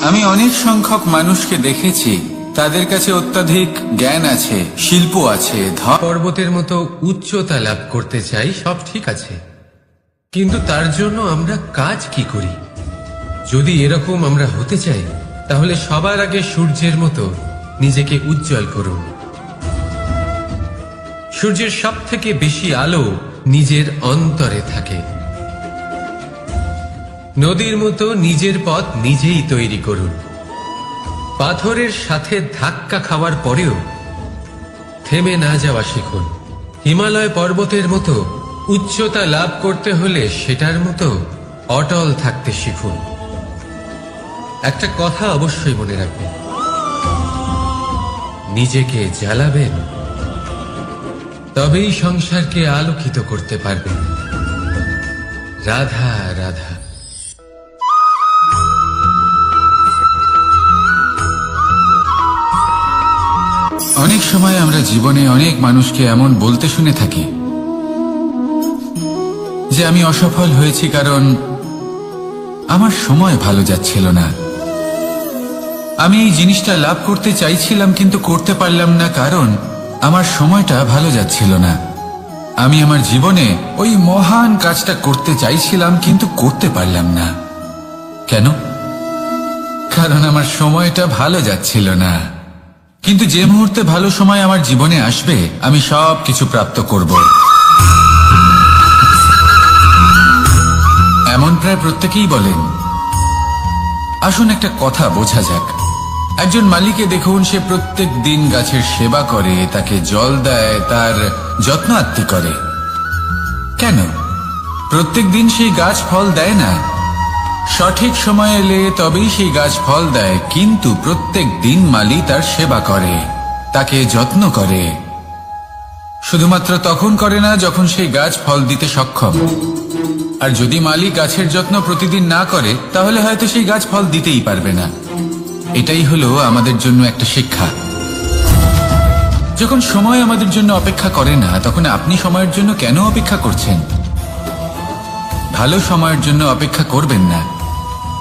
আমি অনেক সংখ্যক মানুষকে দেখেছি, তাদের কাছে অত্যাধিক জ্ঞান আছে, শিল্প আছে, পর্বতের মতো উচ্চতা লাভ করতে চাই, সব ঠিক আছে, কিন্তু তার জন্য আমরা কাজ কি করি? যদি এরকম আমরা হতে চাই, তাহলে সবার আগে সূর্যের মতো নিজেকে উজ্জ্বল করুন। সূর্যের সব থেকে বেশি আলো নিজের অন্তরে থাকে। নদীর মতো নিজের পথ নিজেই তৈরি করুন। পাথরের সাথে ধাক্কা খাওয়ার পরেও থেমে না যাওয়া শিখুন। হিমালয় পর্বতের মতো উচ্চতা লাভ করতে হলে সেটার মতো অটল থাকতে শিখুন। একটা কথা অবশ্যই মনে রাখবেন, নিজেকে জ্বালাবেন, তবেই সংসারকে আলোকিত করতে পারবেন। রাধা রাধা। অনেক সময় আমরা জীবনে অনেক মানুষকে এমন বলতে শুনে থাকি যে আমি অসফল হয়েছি কারণ আমার সময় ভালো যাচ্ছিল না। আমি এই জিনিসটা লাভ করতে চাইছিলাম কিন্তু করতে পারলাম না কারণ আমার সময়টা ভালো যাচ্ছিল না। আমি আমার জীবনে ওই মহান কাজটা করতে চাইছিলাম কিন্তু করতে পারলাম না। কেন? কারণ আমার সময়টা ভালো যাচ্ছিল না। কিন্তু যে মুহূর্তে ভালো সময় আমার জীবনে আসবে, আমি সব কিছু প্রাপ্ত করব। এমন প্রায় প্রত্যেকেই বলেন। আসুন একটা কথা বোঝা যাক। একজন মালিকে দেখুন, সে প্রত্যেক দিন গাছের সেবা করে, তাকে জল দেয়, তার যত্ন আত্তি করে। কেন? প্রত্যেক দিন সেই গাছ ফল দেয় না। সঠিক সময় এলে তবেই সেই গাছ ফল দেয়, কিন্তু প্রত্যেক দিন মালি তার সেবা করে, তাকে যত্ন করে। শুধুমাত্র তখন করে না যখন সেই গাছ ফল দিতে সক্ষম। আর যদি মালি গাছের যত্ন প্রতিদিন না করে, তাহলে হয়তো সেই গাছ ফল দিতেই পারবে না। এটাই হলো আমাদের জন্য একটা শিক্ষা। যখন সময় আমাদের জন্য অপেক্ষা করে না, তখন আপনি সময়ের জন্য কেন অপেক্ষা করছেন? ভালো সময়ের জন্য অপেক্ষা করবেন না।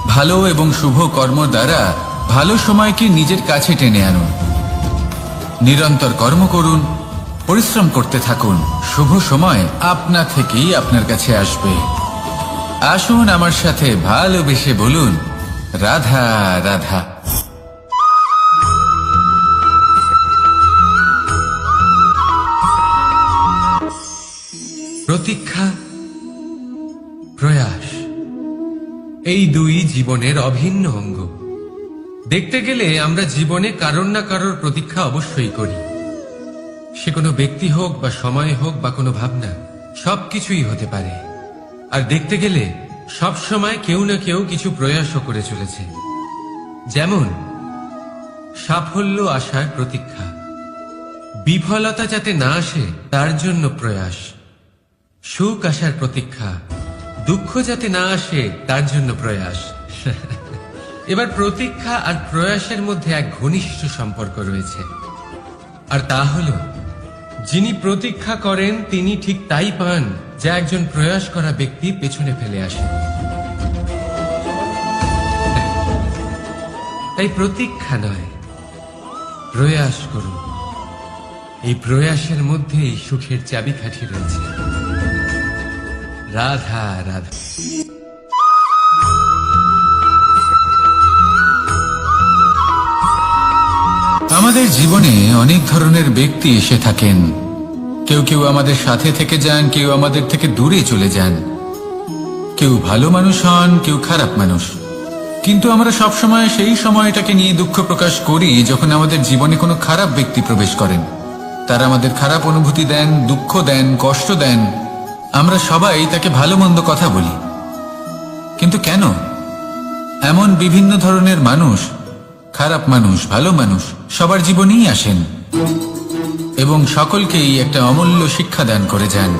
ভালো এবং শুভ কর্ম দ্বারা ভালো সময়কে নিজের কাছে টেনে আনুন। নিরন্তর কর্ম করুন, পরিশ্রম করতে থাকুন। শুভ সময় আপনা থেকেই আপনার কাছে আসবে। আসুন আমার সাথে ভালোবেসে বলুন, রাধা রাধা। প্রতীক্ষা, প্রয়াস, এই দুই জীবনের অভিন্ন অঙ্গ। দেখতে গেলে আমরা জীবনে কারোর না কারোর প্রতীক্ষা অবশ্যই করি। সে কোনো ব্যক্তি হোক বা সময় হোক বা কোনো ভাবনা, সবকিছুই হতে পারে। আর দেখতে গেলে সব সময় কেউ না কেউ কিছু প্রয়াসও করে চলেছে। যেমন সাফল্য আসার প্রতীক্ষা, বিফলতা যাতে না আসে তার জন্য প্রয়াস। সুখ আসার প্রতীক্ষা, দুঃখ যাতে না আসে তার জন্য প্রয়াস। এবার প্রতীক্ষা আর প্রয়াসের মধ্যে এক ঘনিষ্ঠ সম্পর্ক রয়েছে, আর তা হল যিনি প্রতীক্ষা করেন তিনি ঠিক তাই পান যা একজন প্রয়াস করা ব্যক্তি পেছনে ফেলে আসে। তাই প্রতীক্ষা নয়, প্রয়াস করুন। এই প্রয়াসের মধ্যেই সুখের চাবিকাঠি রয়েছে। রাধা রাধা। আমাদের জীবনে অনেক ধরনের ব্যক্তি এসে থাকেন। কেউ কেউ আমাদের সাথে থেকে যান, কেউ আমাদের থেকে দূরে চলে যান। কেউ ভালো মানুষ হন, কেউ খারাপ মানুষ। কিন্তু আমরা সবসময় সেই সময়টাকে নিয়ে দুঃখ প্রকাশ করি যখন আমাদের জীবনে কোনো খারাপ ব্যক্তি প্রবেশ করেন। তারা আমাদের খারাপ অনুভূতি দেন, দুঃখ দেন, কষ্ট দেন। আমরা সবাই তাকে ভালো মন্দ কথা বলি। কিন্তু কেন? এমন বিভিন্ন ধরনের মানুষ, খারাপ মানুষ, ভালো মানুষ সবার জীবনেই আসেন এবং সকলকেই একটা অমূল্য শিক্ষা দান করে যান।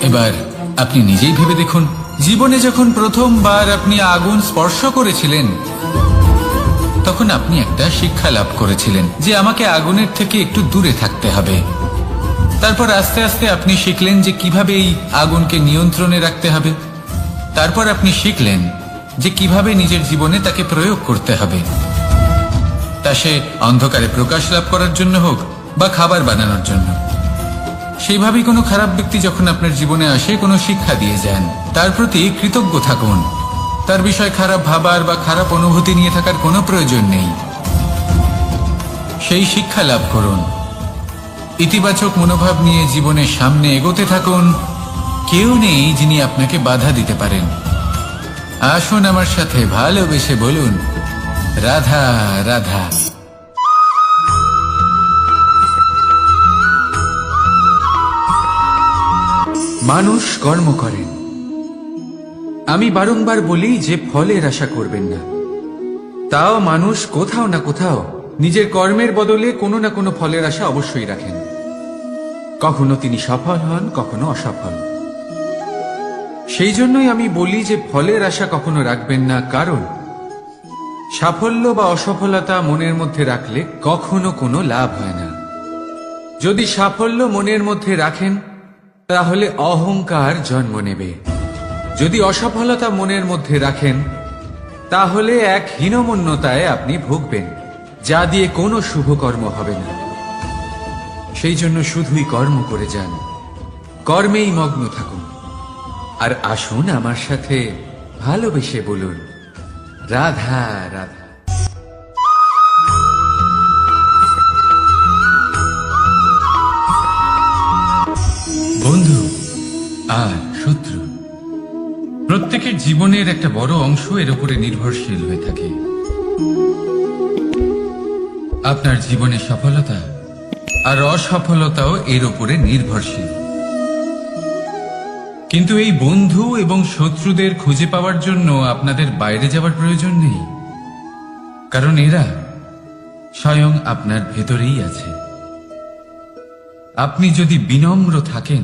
এবার আপনি নিজেই ভেবে দেখুন, জীবনে যখন প্রথমবার আপনি আগুন স্পর্শ করেছিলেন, তখন আপনি একটা শিক্ষা লাভ করেছিলেন যে আমাকে আগুনের থেকে একটু দূরে থাকতে হবে। তারপর আস্তে আস্তে আপনি শিখলেন যে কিভাবে এই আগুনকে নিয়ন্ত্রণে রাখতে হবে। তারপর আপনি শিখলেন যে কিভাবে নিজের জীবনে তাকে প্রয়োগ করতে হবে, তা সে অন্ধকারে প্রকাশ লাভ করার জন্য হোক বা খাবার বানানোর জন্য। সেইভাবেই কোনো খারাপ ব্যক্তি যখন আপনার জীবনে আসে কোনো শিক্ষা দিয়ে যান, তার প্রতি কৃতজ্ঞ থাকুন। তার বিষয় খারাপ ভাবার বা খারাপ অনুভূতি নিয়ে থাকার কোনো প্রয়োজন নেই। সেই শিক্ষা লাভ করুন, ইতিবাচক মনোভাব নিয়ে জীবনের সামনে এগোতে থাকুন। কেউ নেই যিনি আপনাকে বাধা দিতে পারেন। আসুন আমার সাথে ভালোবেসে বলুন, রাধা রাধা। মানুষ কর্ম করেন। আমি বারংবার বলি যে ফলের আশা করবেন না। তাও মানুষ কোথাও না কোথাও নিজের কর্মের বদলে কোনো না কোনো ফলের আশা অবশ্যই রাখেন। কখনো তিনি সফল হন, কখনো অসফল। সেই জন্যই আমি বলি যে ফলের আশা কখনো রাখবেন না, কারণ সাফল্য বা অসফলতা মনের মধ্যে রাখলে কখনো কোনো লাভ হয় না। যদি সাফল্য মনের মধ্যে রাখেন তাহলে অহংকার জন্ম নেবে। যদি অসফলতা মনের মধ্যে রাখেন তাহলে এক হীনমন্যতায় আপনি ভুগবেন, যা দিয়ে কোনো শুভকর্ম হবে না। সেই জন্য শুধুই কর্ম করে যান, কর্মেই মগ্ন থাকুন। আর আসুন আমার সাথে ভালোবেসে বলুন, রাধা রাধা। বন্ধু আর শত্রু, প্রত্যেকের জীবনের একটা বড় অংশ এর উপরে নির্ভরশীল হয়ে থাকে। আপনার জীবনের সফলতা আর অসফলতাও এর উপরে নির্ভরশীল। কিন্তু এই বন্ধু এবং শত্রুদের খুঁজে পাওয়ার জন্য আপনাদের বাইরে যাওয়ার প্রয়োজন নেই, কারণ এরা স্বয়ং আপনার ভেতরেই আছে। আপনি যদি বিনম্র থাকেন,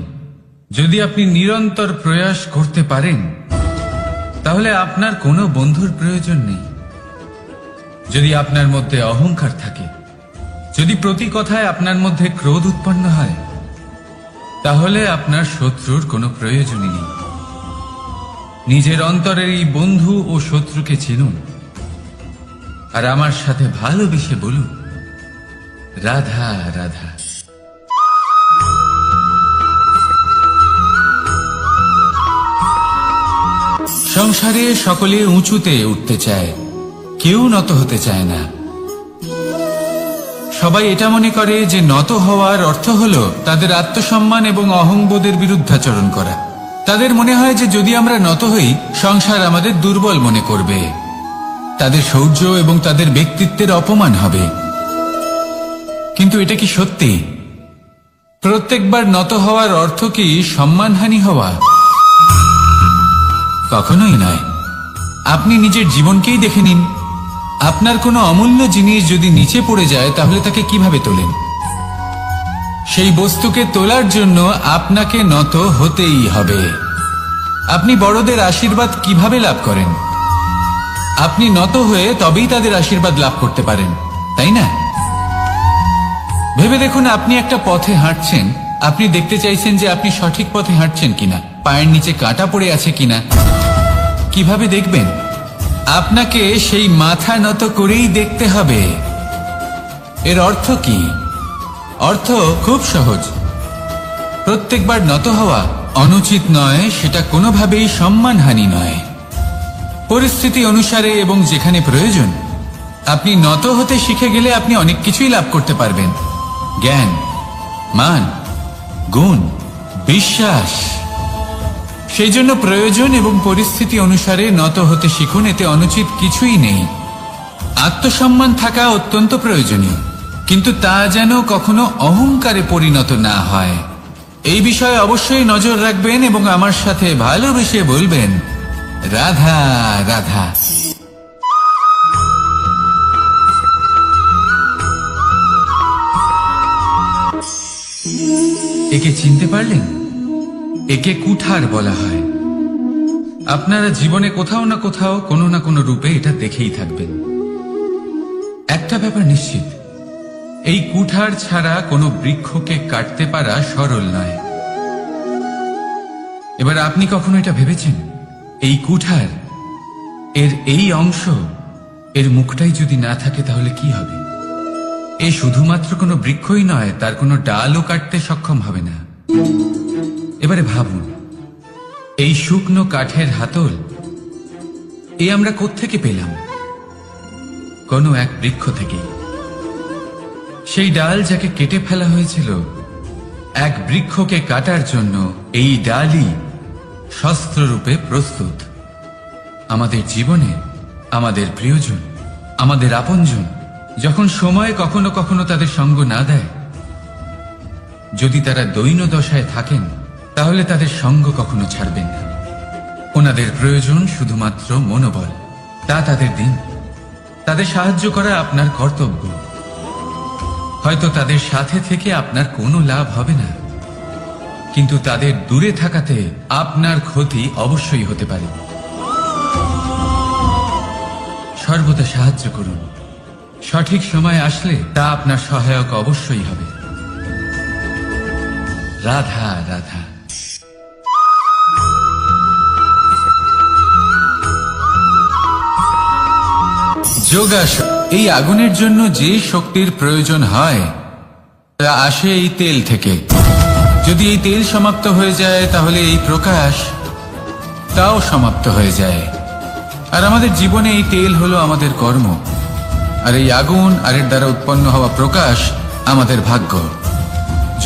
যদি আপনি নিরন্তর প্রয়াস করতে পারেন, তাহলে আপনার কোনো বন্ধুর প্রয়োজন নেই। যদি আপনার মধ্যে অহংকার থাকে, যদি প্রতি কথায় আপনার মধ্যে ক্রোধ উৎপন্ন হয়, তাহলে আপনার শত্রুর কোনো প্রয়োজনই নেই। নিজের অন্তরের এই বন্ধু ও শত্রুকে চিনুন, আর আমার সাথে ভালোবেসে বলুন, রাধা রাধা। সংসারে সকলে উঁচুতে উঠতে চায়, কেউ নত হতে চায় না। সবাই এটা মনে করে যে নত হওয়ার অর্থ হলো তাদের আত্মসম্মান এবং অহংবোধের বিরুদ্ধাচরণ করা। তাদের মনে হয় যে যদি আমরা নত হই, সংসার আমাদের দুর্বল মনে করবে, তাদের শৌর্য এবং তাদের ব্যক্তিত্বের অপমান হবে। কিন্তু এটা কি সত্যি? প্রত্যেকবার নত হওয়ার অর্থ কি সম্মানহানি হওয়া? কখনোই নয়। আপনি নিজের জীবনকেই দেখে নিন। আপনার কোনো অমূল্য জিনিস যদি নিচে পড়ে যায়, তাহলে তাকে কিভাবে তোলেন? সেই বস্তুকে তোলার জন্য আপনাকে নত হতেই হবে। আপনি বড়দের আশীর্বাদ কিভাবে লাভ করেন? আপনি নত হয়ে তবেই তাদের আশীর্বাদ লাভ করতে পারেন, তাই না? ভেবে দেখুন, আপনি একটা পথে হাঁটছেন, আপনি দেখতে চাইছেন যে আপনি সঠিক পথে হাঁটছেন কিনা, পায়ের নিচে কাঁটা পড়ে আছে কিনা। কিভাবে দেখবেন? আপনাকে সেই মাথা নত করেই দেখতে হবে। এর অর্থ কি? অর্থ খুব সহজ। প্রত্যেকবার নত হওয়া অনুচিত নয়, সেটা কোনোভাবেই সম্মানহানি নয়। পরিস্থিতি অনুসারে এবং যেখানে প্রয়োজন আপনি নত হতে শিখে গেলে আপনি অনেক কিছুই লাভ করতে পারবেন। জ্ঞান, মান, গুণ, বিশ্বাস। সেই জন্য প্রয়োজন এবং পরিস্থিতি অনুসারে নত হতে শিখুন, এতে অনুচিত কিছুই নেই। আত্মসম্মান থাকা অত্যন্ত প্রয়োজনীয়, কিন্তু তা যেন কখনো অহংকারে পরিণত না হয়। এই বিষয়ে অবশ্যই নজর রাখবেন এবং আমার সাথে ভালোবেসে বলবেন, রাধা রাধা। একে চিনতে পারলেন? একে কুঠার বলা হয়। আপনারা জীবনে কোথাও না কোথাও কোনো না কোনো রূপে এটা দেখেই থাকবেন। একটা ব্যাপার নিশ্চিত, এই কুঠার ছাড়া কোনো বৃক্ষকে কাটতে পারা সরল নয়। এবার আপনি কখনো এটা ভেবেছেন এই কুঠার এর এই অংশ, এর মুখটাই যদি না থাকে তাহলে কি হবে? এ শুধুমাত্র কোনো বৃক্ষই নয়, তার কোনো ডালও কাটতে সক্ষম হবে না। এবারে ভাবুন, এই শুকনো কাঠের হাতল এ আমরা কোত্থেকে পেলাম? কোনো এক বৃক্ষ থেকে। সেই ডাল যাকে কেটে ফেলা হয়েছিল, এক বৃক্ষকে কাটার জন্য এই ডালই শস্ত্ররূপে প্রস্তুত। আমাদের জীবনে আমাদের প্রিয়জন, আমাদের আপনজন যখন সময় কখনো কখনো তাদের সঙ্গ না দেয়, যদি তারা দৈন্য দশায় থাকেন, তাহলে তাদের সঙ্গ কখনো ছাড়বেন না। ওনাদের প্রয়োজন শুধুমাত্র মনোবল। তা তাদের দিন, তাদের সাহায্য করা আপনার কর্তব্য। হয়তো তাদের সাথে থেকে আপনার কোনো লাভ হবে না, কিন্তু তাদের দূরে থাকাতে আপনার ক্ষতি অবশ্যই হতে পারে। সর্বদা সাহায্য করুন, সঠিক সময় আসলে তা আপনার সহায়ক অবশ্যই হবে। রাধা রাধা। যোগাসন। এই আগুনের জন্য যে শক্তির প্রয়োজন হয় তা আসে এই তেল থেকে। যদি এই তেল সমাপ্ত হয়ে যায় তাহলে এই প্রকাশ তাও সমাপ্ত হয়ে যায়। আর আমাদের জীবনে এই তেল হলো আমাদের কর্ম, আর এই আগুন আর এর দ্বারা উৎপন্ন হওয়া প্রকাশ আমাদের ভাগ্য।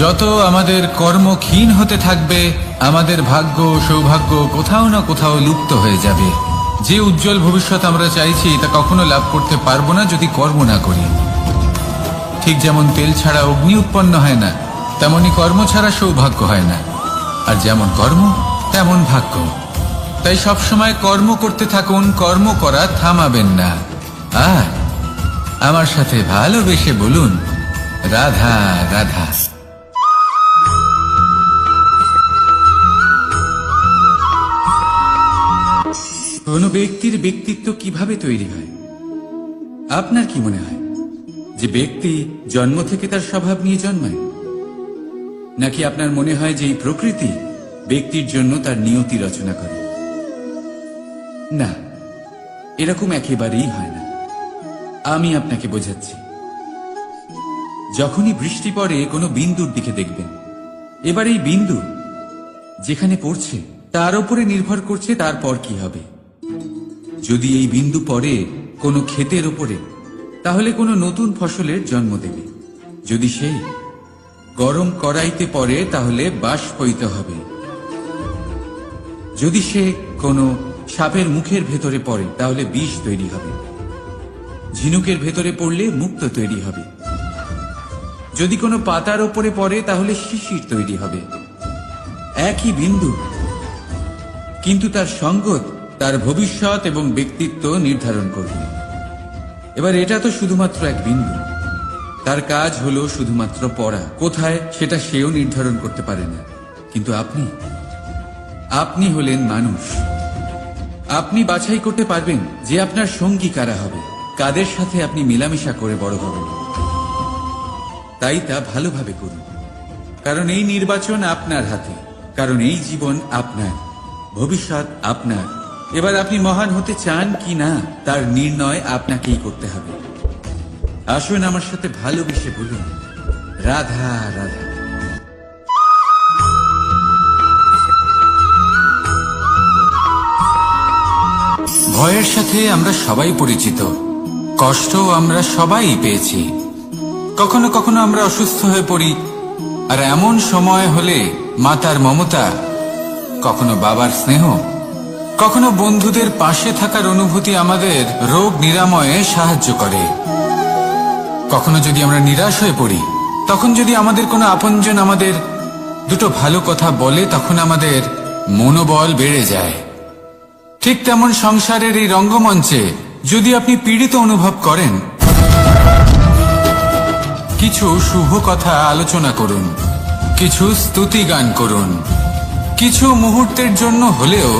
যত আমাদের কর্ম ক্ষীণ হতে থাকবে, আমাদের ভাগ্য সৌভাগ্য কোথাও না কোথাও লুপ্ত হয়ে যাবে। যে উজ্জ্বল ভবিষ্যৎ আমরা চাইছি তা কখনো লাভ করতে পারবো না যদি কর্ম না করি। ঠিক যেমন তেল ছাড়া অগ্নি উৎপন্ন হয় না, তেমনি কর্ম ছাড়া সৌভাগ্য হয় না। আর যেমন কর্ম তেমন ভাগ্য। তাই সবসময় কর্ম করতে থাকুন, কর্ম করা থামাবেন না। আর আমার সাথে ভালোবেসে বলুন, রাধা রাধা। কোন ব্যক্তির ব্যক্তিত্ব কিভাবে তৈরি হয়? আপনার কি মনে হয় যে ব্যক্তি জন্ম থেকে তার স্বভাব নিয়ে জন্মায়, নাকি আপনার মনে হয় যে এই প্রকৃতি ব্যক্তির জন্য তার নিয়তি রচনা করে? না, এরকম একেবারেই হয় না। আমি আপনাকে বোঝাচ্ছি। যখনই বৃষ্টি পড়ে কোনো বিন্দুর দিকে দেখবেন, এবার এই বিন্দু যেখানে পড়ছে তার উপরে নির্ভর করছে তারপর কি হবে। যদি এই বিন্দু পড়ে কোনো ক্ষেতের উপরে, তাহলে কোনো নতুন ফসলের জন্ম দেবে। যদি সেই গরম কড়াইতে পড়ে তাহলে বাষ্পীত হবে। যদি সে কোনো সাপের মুখের ভেতরে পড়ে তাহলে বিষ তৈরি হবে। ঝিনুকের ভেতরে পড়লে মুক্তো তৈরি হবে। যদি কোনো পাতার ওপরে পড়ে তাহলে শিশির তৈরি হবে। একই বিন্দু, কিন্তু তার সঙ্গত তার ভবিষ্যৎ এবং ব্যক্তিত্ব নির্ধারণ করবে। এবার এটা তো শুধুমাত্র এক বিন্দু, তার কাজ হলো শুধুমাত্র পড়া। কোথায় সেটা সেও নির্ধারণ করতে পারে না। কিন্তু আপনি হলেন মানুষ। আপনি বাছাই করতে পারবেন যে আপনার সঙ্গী কারা হবে, কাদের সাথে আপনি মেলামেশা করে বড় হবেন। তাই তা ভালোভাবে করুন, কারণ এই নির্বাচন আপনার হাতে, কারণ এই জীবন আপনার, ভবিষ্যৎ আপনার। এবার আপনি মহান হতে চান কি না তার নির্ণয় আপনাকেই করতে হবে। আসুন আমার সাথে ভালোবেসে বলুন, রাধা রাধা। ভয়ের সাথে আমরা সবাই পরিচিত, কষ্ট আমরা সবাই পেয়েছি। কখনো কখনো আমরা অসুস্থ হয়ে পড়ি, আর এমন সময় হলে মাতার মমতা, কখনো বাবার স্নেহ, কখনো বন্ধুদের পাশে থাকার অনুভূতি আমাদের রোগ নিরাময়ে সাহায্য করে। কখনো যদি আমরা নিরাশ হয়ে পড়ি, তখন যদি আমাদের কোনো আপনজন আমাদের দুটো ভালো কথা বলে, তখন আমাদের মনোবল বেড়ে যায়। ঠিক তেমন সংসারের এই রঙ্গমঞ্চে যদি আপনি পীড়িত অনুভব করেন, কিছু শুভ কথা আলোচনা করুন, কিছু স্তুতি গান করুন, কিছু মুহূর্তের জন্য হলেও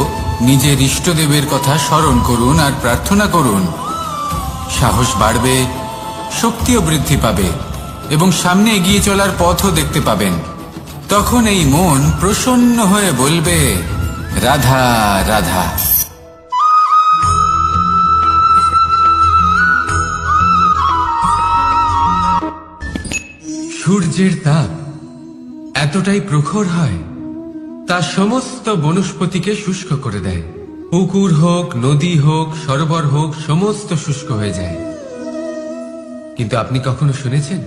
নিজের ইষ্টদেবের কথা স্মরণ করুন আর প্রার্থনা করুন। সাহস বাড়বে, শক্তিও বৃদ্ধি পাবে এবং সামনে এগিয়ে চলার পথও দেখতে পাবেন। তখন এই মন প্রসন্ন হয়ে বলবে, রাধা রাধা। সূর্যের তাপ এতটাই প্রখর হয় তা সমস্ত বনস্পতিকে শুষ্ক করে দেয়। পুকুর হোক, নদী হোক, সরোবর হোক, সমস্ত শুষ্ক হয়ে যায়। কিন্তু আপনি কখনো শুনেছেন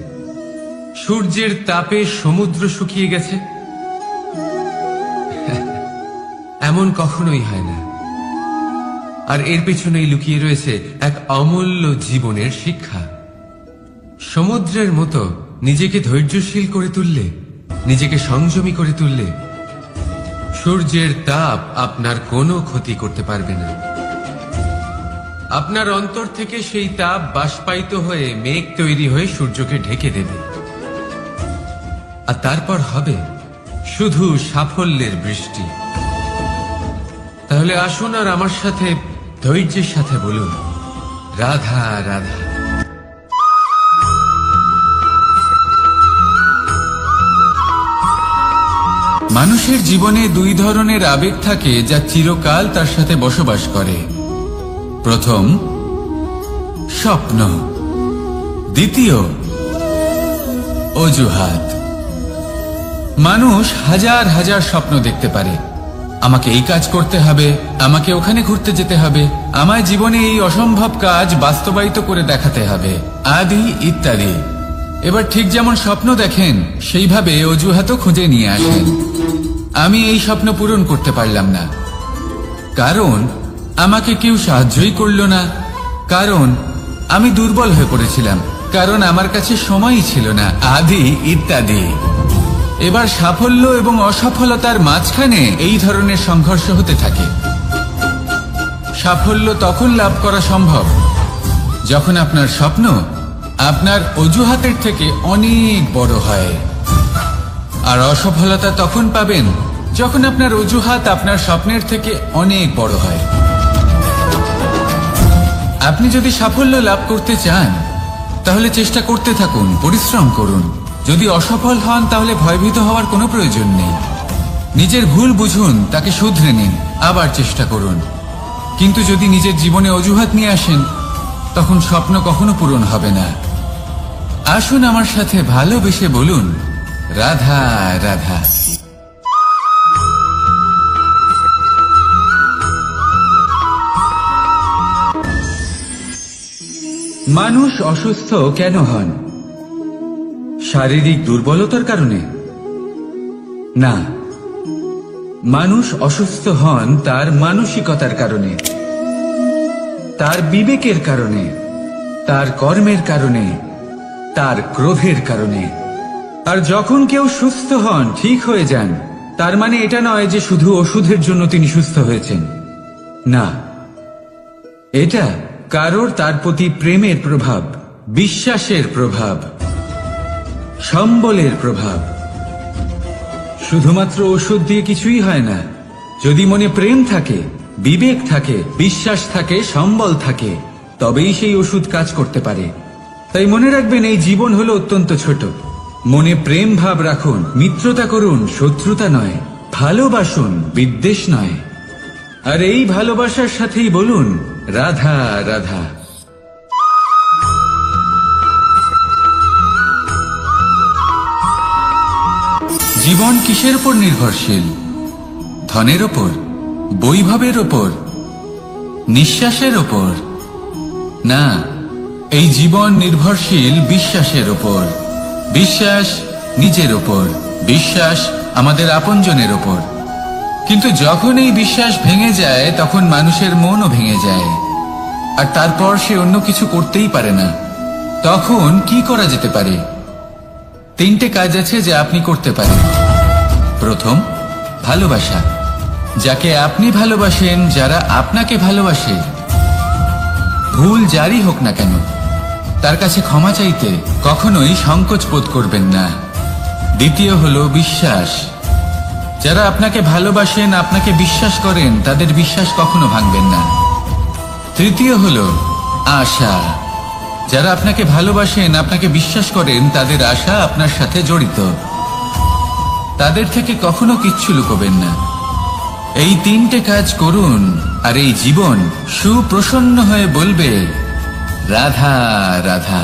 সূর্যের তাপে সমুদ্র শুকিয়ে গেছে? এমন কখনোই হয় না। আর এর পেছনেই লুকিয়ে রয়েছে এক অমূল্য জীবনের শিক্ষা। সমুদ্রের মতো নিজেকে ধৈর্যশীল করে তুললে, নিজেকে সংযমী করে তুললে, সূর্যের তাপ আপনার কোনো ক্ষতি করতে পারবে না। আপনার অন্তর থেকে সেই তাপ বাষ্পায়িত হয়ে মেঘ তৈরি হয়ে সূর্যকে ঢেকে দেবে, আর তারপর হবে শুধু সাফল্যের বৃষ্টি। তাহলে আসুন আর আমার সাথে ধৈর্যের সাথে বলুন, রাধা রাধা। মানুষের জীবনে দুই ধরনের আবেগ থাকে যা চিরকাল তার সাথে বসবাস করে। প্রথম, স্বপ্ন। দ্বিতীয়, অজুহাত। মানুষ হাজার হাজার স্বপ্ন দেখতে পারে। আমাকে এই কাজ করতে হবে, আমাকে ওখানে ঘুরতে যেতে হবে, আমায় জীবনে এই অসম্ভব কাজ বাস্তবায়িত করে দেখাতে হবে, আদি ইত্যাদি। এবার ঠিক যেমন স্বপ্ন দেখেন সেইভাবে অজুহাতও খুঁজে নিয়ে আসেন। আমি এই স্বপ্ন পূরণ করতে পারলাম না, কারণ আমাকে কেউ সাহায্যই করলো না, কারণ আমি দুর্বল হয়ে পড়েছিলাম, কারণ আমার কাছে সময়ই ছিল না, আদি ইত্যাদি। এবার সাফল্য এবং অসফলতার মাঝখানে এই ধরনের সংঘর্ষ হতে থাকে। সাফল্য তখন লাভ করা সম্ভব যখন আপনার স্বপ্ন আপনার অজুহাতের থেকে অনেক বড় হয়, আর অসফলতা তখন পাবেন যখন আপনার অজুহাত আপনার স্বপ্নের থেকে অনেক বড় হয়। আপনি যদি সাফল্য লাভ করতে চান তাহলে চেষ্টা করতে থাকুন, পরিশ্রম করুন। যদি অসফল হন তাহলে ভয়ভীত হওয়ার কোনো প্রয়োজন নেই। নিজের ভুল বুঝুন, তাকে শুধরে নিন, আবার চেষ্টা করুন। কিন্তু যদি নিজের জীবনে অজুহাত নিয়ে আসেন তখন স্বপ্ন কখনো পূরণ হবে না। আসুন আমার সাথে ভালোবেসে বলুন, রাধা রাধা। মানুষ অসুস্থ কেন হন? শারীরিক দুর্বলতার কারণে? না, মানুষ অসুস্থ হন তার মানসিকতার কারণে, তার বিবেকের কারণে, তার কর্মের কারণে, তার ক্রোধের কারণে। আর যখন কেউ সুস্থ হন, ঠিক হয়ে যান, তার মানে এটা নয় যে শুধু ওষুধের জন্য তিনি সুস্থ হয়েছেন। না, এটা কারোর তার প্রতি প্রেমের প্রভাব, বিশ্বাসের প্রভাব, সম্বলের প্রভাব। শুধুমাত্র ওষুধ দিয়ে কিছুই হয় না। যদি মনে প্রেম থাকে, বিবেক থাকে, বিশ্বাস থাকে, সম্বল থাকে, তবেই সেই ওষুধ কাজ করতে পারে। তাই মনে রাখবেন, এই জীবন হলো অত্যন্ত ছোট। মনে প্রেম ভাব রাখুন, মিত্রতা করুন, শত্রুতা নয়। ভালোবাসুন, বিদ্বেষ নয়। আর এই ভালোবাসার সাথেই বলুন, রাধা রাধা। জীবন কিসের উপর নির্ভরশীল? ধনের ওপর, বৈভবের ওপর, নিঃশ্বাসের ওপর? না, এই জীবন নির্ভরশীল বিশ্বাসের ওপর। বিশ্বাস নিজের ওপর, বিশ্বাস আমাদের আপনজনের ওপর। কিন্তু যখন এই বিশ্বাস ভেঙে যায় তখন মানুষের মনও ভেঙে যায়, আর তারপর সে অন্য কিছু করতেই পারে না। তখন কি করা যেতে পারে? 3টে কাজ আছে যা আপনি করতে পারেন। প্রথম, ভালোবাসা। যাকে আপনি ভালোবাসেন, যারা আপনাকে ভালোবাসে, ভুল যারই হোক না কেন, তার কাছে ক্ষমা চাইতে কখনোই সংকোচ বোধ করবেন না। দ্বিতীয় হলো বিশ্বাস। যারা আপনাকে ভালোবাসেন, আপনাকে বিশ্বাস করেন, তাদের বিশ্বাস কখনো ভাঙবেন না। তৃতীয় হলো আশা। যারা আপনাকে ভালোবাসেন, আপনাকে বিশ্বাস করেন, তাদের আশা আপনার সাথে জড়িত। তাদের থেকে কখনো কিচ্ছু লুকোবেন না। এই 3টে কাজ করুন, আর এই জীবন সুপ্রসন্ন হয়ে বলবে, রাধা রাধা।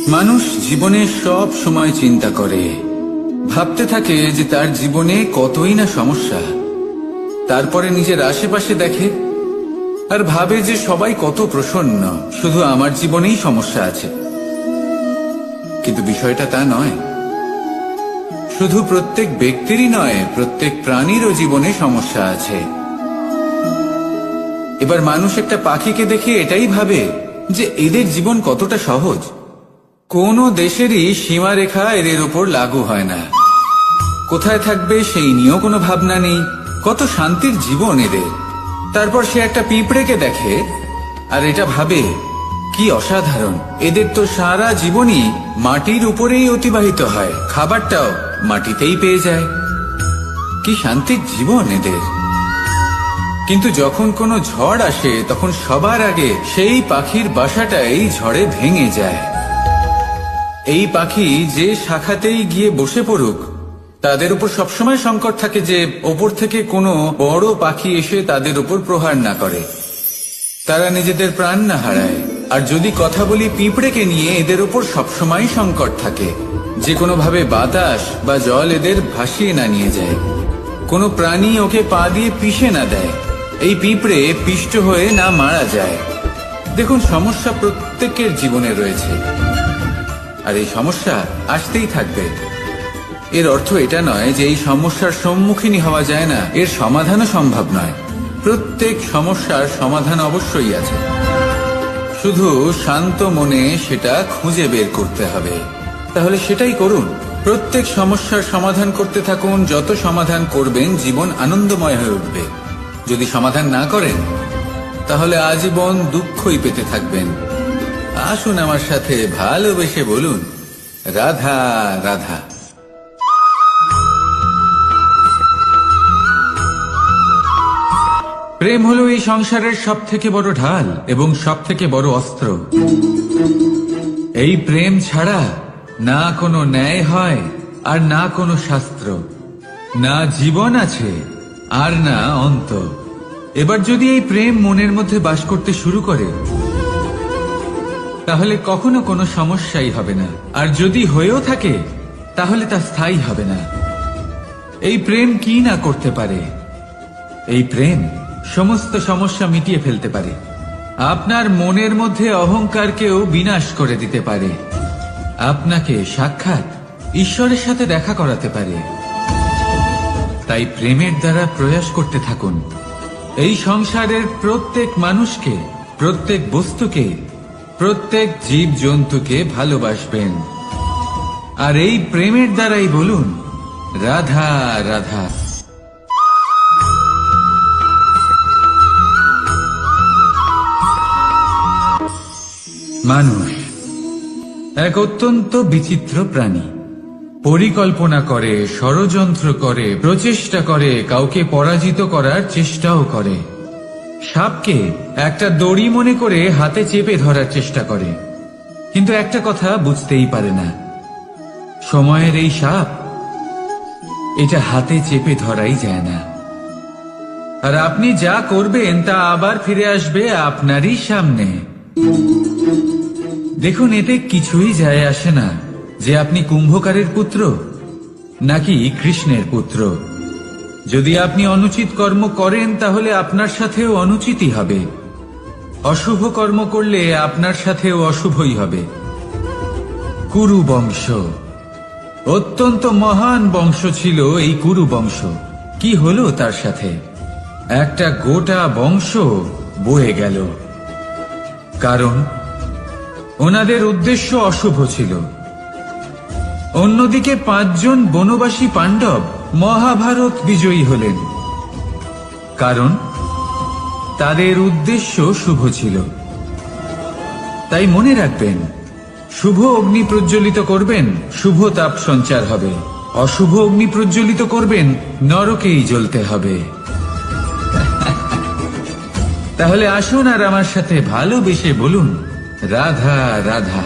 মানুষ জীবনে সব সময় চিন্তা করে, ভাবতে থাকে যে তার জীবনে কতই না সমস্যা। তারপরে নিজের আশেপাশে দেখে আর ভাবে যে সবাই কত প্রসন্ন, শুধু আমার জীবনেই সমস্যা আছে। কিন্তু বিষয়টা তা নয়। শুধু প্রত্যেক ব্যক্তিরই নয়, প্রত্যেক প্রাণীরও জীবনে সমস্যা আছে। এবার মানুষ একটা পাখিকে দেখে এটাই ভাবে যে এদের জীবন কতটা সহজ। কোনো দেশেরই সীমারেখা এদের উপর লাগু হয় না। কোথায় থাকবে সেই নিয়েও কোনো ভাবনা নেই। কত শান্তির জীবন এদের। তারপর সে একটা পিঁপড়েকে দেখে আর এটা ভাবে কি অসাধারণ, এদের তো সারা জীবনই মাটির উপরেই অতিবাহিত হয়, খাবারটাও মাটিতেই পেয়ে যায়। কি শান্তির জীবন এদের। কিন্তু যখন কোনো ঝড় আসে তখন সবার আগে সেই পাখির বাসাটাই ঝড়ে ভেঙে যায়। এই পাখি যে শাখাতেই গিয়ে বসে পড়ুক, তাদের উপর সবসময় সংকট থাকে যে ওপর থেকে কোনো বড় পাখি এসে তাদের উপর প্রহার না করে, তারা নিজেদের প্রাণ না হারায়। আর যদি কথা বলি পিঁপড়েকে নিয়ে, এদের উপর সবসময় সংকট থাকে যে কোনোভাবে বাতাস বা জল এদের ভাসিয়ে না নিয়ে যায়, কোনো প্রাণী ওকে পা দিয়ে পিষে না দেয়, এই পিঁপড়ে পিষ্ট হয়ে না মারা যায়। দেখুন, সমস্যা প্রত্যেকের জীবনে রয়েছে আর এই সমস্যা আসতেই থাকবে। এর অর্থ এটা নয় যে এই সমস্যার সম্মুখীন হওয়া যায় না, এর সমাধানও সম্ভব নয়। প্রত্যেক সমস্যার সমাধান অবশ্যই আছে, শুধু শান্ত মনে সেটা খুঁজে বের করতে হবে। তাহলে সেটাই করুন, প্রত্যেক সমস্যার সমাধান করতে থাকুন। যত সমাধান করবেন জীবন আনন্দময় হয়ে উঠবে। যদি সমাধান না করেন তাহলে আজীবন দুঃখই পেতে থাকবেন। আসুন আমার সাথে ভালোবেসে বলুন, রাধা রাধা। প্রেম হলো এই সংসারের সব থেকে বড় ঢাল এবং সব থেকে বড় অস্ত্র। এই প্রেম ছাড়া না কোনো ন্যায় হয় আর না কোনো শাস্ত্র, না জীবন আছে আর না অন্ত। এবার যদি এই প্রেম মনের মধ্যে বাস করতে শুরু করে তাহলে কখনো কোনো সমস্যাই হবে না, আর যদি হয়েও থাকে তাহলে তা স্থায়ী হবে না। এই প্রেম কি না করতে পারে? এই প্রেম সমস্ত সমস্যা মিটিয়ে ফেলতে পারে, আপনার মনের মধ্যে অহংকারকেও বিনাশ করে দিতে পারে, আপনাকে সাক্ষাৎ ঈশ্বরের সাথে দেখা করাতে পারে। তাই প্রেমের দ্বারা প্রয়াস করতে থাকুন। এই সংসারের প্রত্যেক মানুষকে, প্রত্যেক বস্তুকে, প্রত্যেক জীব জন্তুকে ভালোবাসবেন। আর এই প্রেমের দ্বারাই বলুন, রাধা রাধা। মানুষ এক অত্যন্ত বিচিত্র প্রাণী। পরিকল্পনা করে, ষড়যন্ত্র করে, প্রচেষ্টা করে, কাউকে পরাজিত করার চেষ্টাও করে। সাপকে একটা দড়ি মনে করে হাতে চেপে ধরার চেষ্টা করে, কিন্তু একটা কথা বুঝতেই পারে না, সময়ের এই সাপ, এটা হাতে চেপে ধরাই যায় না। আর আপনি যা করবেন তা আবার ফিরে আসবে আপনারই সামনে। দেখুন, এতে কিছুই যায় আসে না যে আপনি কুম্ভকারের পুত্র নাকি কৃষ্ণের পুত্র। যদি আপনি অনুচিত কর্ম করেন তাহলে আপনার সাথেও অনুচিতই হবে, অশুভ কর্ম করলে আপনার সাথেও অশুভই হবে। কুরু বংশ অত্যন্ত মহান বংশ ছিল। এই কুরু বংশ কি হলো তার সাথে? একটা গোটা বংশ বয়ে গেল, কারণ ওনাদের উদ্দেশ্য অশুভ ছিল। অন্যদিকে 5 জন বনবাসী পাণ্ডব মহাভারত বিজয়ী হলেন, কারণ তাদের উদ্দেশ্য শুভ ছিল। তাই মনে রাখবেন, শুভ অগ্নি প্রজ্বলিত করবেন, শুভ তাপ সঞ্চার হবে। অশুভ অগ্নি প্রজ্বলিত করবেন, নরকেই জ্বলতে হবে। তাহলে আসুন আর আমার সাথে ভালোবেসে বলুন, রাধা রাধা।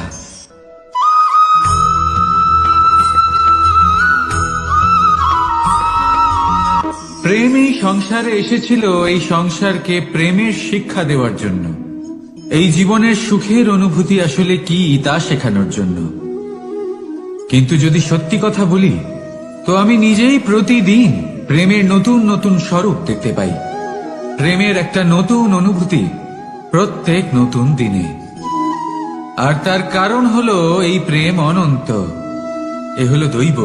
প্রেম এই সংসারে এসেছিল এই সংসারকে প্রেমের শিক্ষা দেওয়ার জন্য। এই জীবনের সুখের অনুভূতি আসলে কি তা শেখানোর জন্য। কিন্তু যদি সত্যি কথা বলি, তো আমি নিজেই প্রতিদিন প্রেমের নতুন নতুন স্বরূপ দেখতে পাই। প্রেমের একটা নতুন অনুভূতি প্রত্যেক নতুন দিনে। আর তার কারণ হলো এই প্রেম অনন্ত। এ হলো দৈব।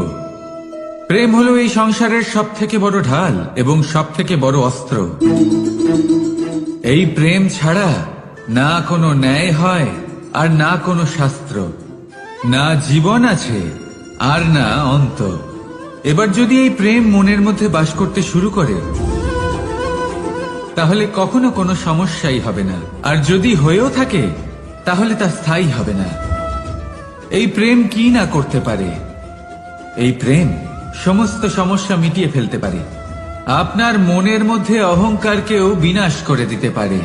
প্রেম হলো এই সংসারের সব থেকে বড় ঢাল এবং সব থেকে বড় অস্ত্র। এই প্রেম ছাড়া না কোনো ন্যায় হয় আর না কোনো শাস্ত্র, না জীবন আছে আর না অন্ত। এবার যদি এই প্রেম মনের মধ্যে বাস করতে শুরু করে, তাহলে কখনো কোনো সমস্যাই হবে না। আর যদি হয়েও থাকে, তাহলে তা স্থায়ী হবে না। এই প্রেম কি না করতে পারে? এই প্রেম সমস্ত সমস্যা মিটিয়ে ফেলতে পারে। আপনার মনের মধ্যে অহংকারকেও বিনাশ করে দিতে পারে।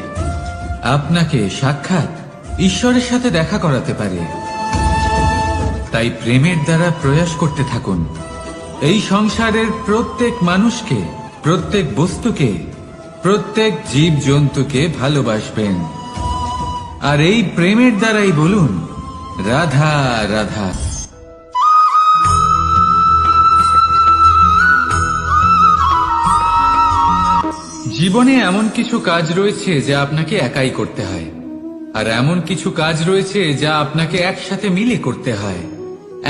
আপনাকে সাক্ষাৎ ঈশ্বরের সাথে দেখা করাতে পারে। তাই প্রেমের দ্বারা প্রয়াস করতে থাকুন। এই সংসারের প্রত্যেক মানুষকে, প্রত্যেক বস্তুকে, প্রত্যেক জীব জন্তুকে ভালোবাসবেন। আর এই প্রেমের দ্বারাই বলুন, রাধা রাধা। জীবনে এমন কিছু কাজ রয়েছে যা আপনাকে একাই করতে হয়, আর এমন কিছু কাজ রয়েছে যা আপনাকে একসাথে মিলে করতে হয়,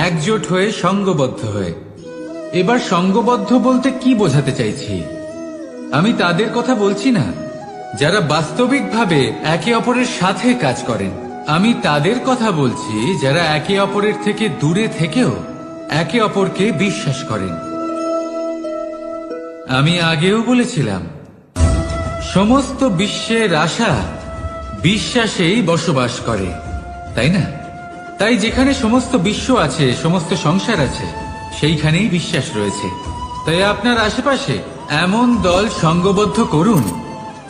একজোট হয়ে, সঙ্গবদ্ধ হয়ে। এবার সঙ্গবদ্ধ বলতে কি বোঝাতে চাইছি? আমি তাদের কথা বলছি না যারা বাস্তবিকভাবে একে অপরের সাথে কাজ করেন। আমি তাদের কথা বলছি যারা একে অপরের থেকে দূরে থেকেও একে অপরকে বিশ্বাস করেন। আমি আগেও বলেছিলাম, সমস্ত বিশ্বের আশা বিশ্বাসেই বসবাস করে, তাই না? তাই যেখানে সমস্ত বিশ্ব আছে, সমস্ত সংসার আছে, সেইখানেই বিশ্বাস রয়েছে। তাই আপনার আশেপাশে এমন দল সঙ্গবদ্ধ করুন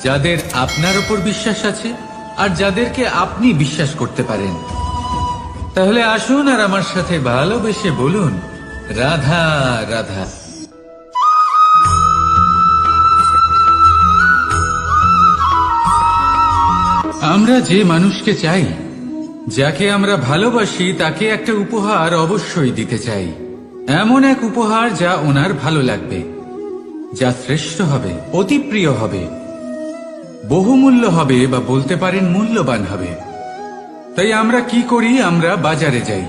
যাদের আপনার উপর বিশ্বাস আছে আর যাদেরকে আপনি বিশ্বাস করতে পারেন। তাহলে আসুন আর আমার সাথে ভালোবেসে বলুন, রাধা রাধা। আমরা যে মানুষকে চাই, যাকে আমরা ভালোবাসি, তাকে একটা উপহার অবশ্যই দিতে চাই। এমন এক উপহার যা ওনার ভালো লাগবে, যা শ্রেষ্ঠ হবে, অতি প্রিয় হবে, বহুমূল্য হবে, বা বলতে পারেন মূল্যবান হবে। তাই আমরা কি করি? আমরা বাজারে যাই,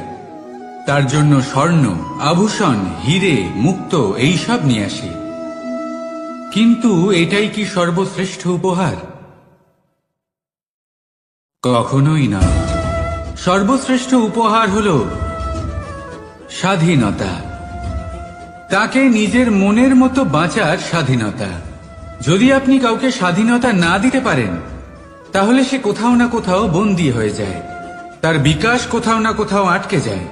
তার জন্য স্বর্ণ, আভূষণ, হিরে, মুক্ত এইসব নিয়ে আসি। কিন্তু এটাই কি সর্বশ্রেষ্ঠ উপহার? কখনোই না। সর্বশ্রেষ্ঠ উপহার হল স্বাধীনতা। তাকে নিজের মনের মতো বাঁচার স্বাধীনতা। যদি আপনি কাউকে স্বাধীনতা না দিতে পারেন, তাহলে সে কোথাও না কোথাও বন্দী হয়ে যায়, তার বিকাশ কোথাও না কোথাও আটকে যায়।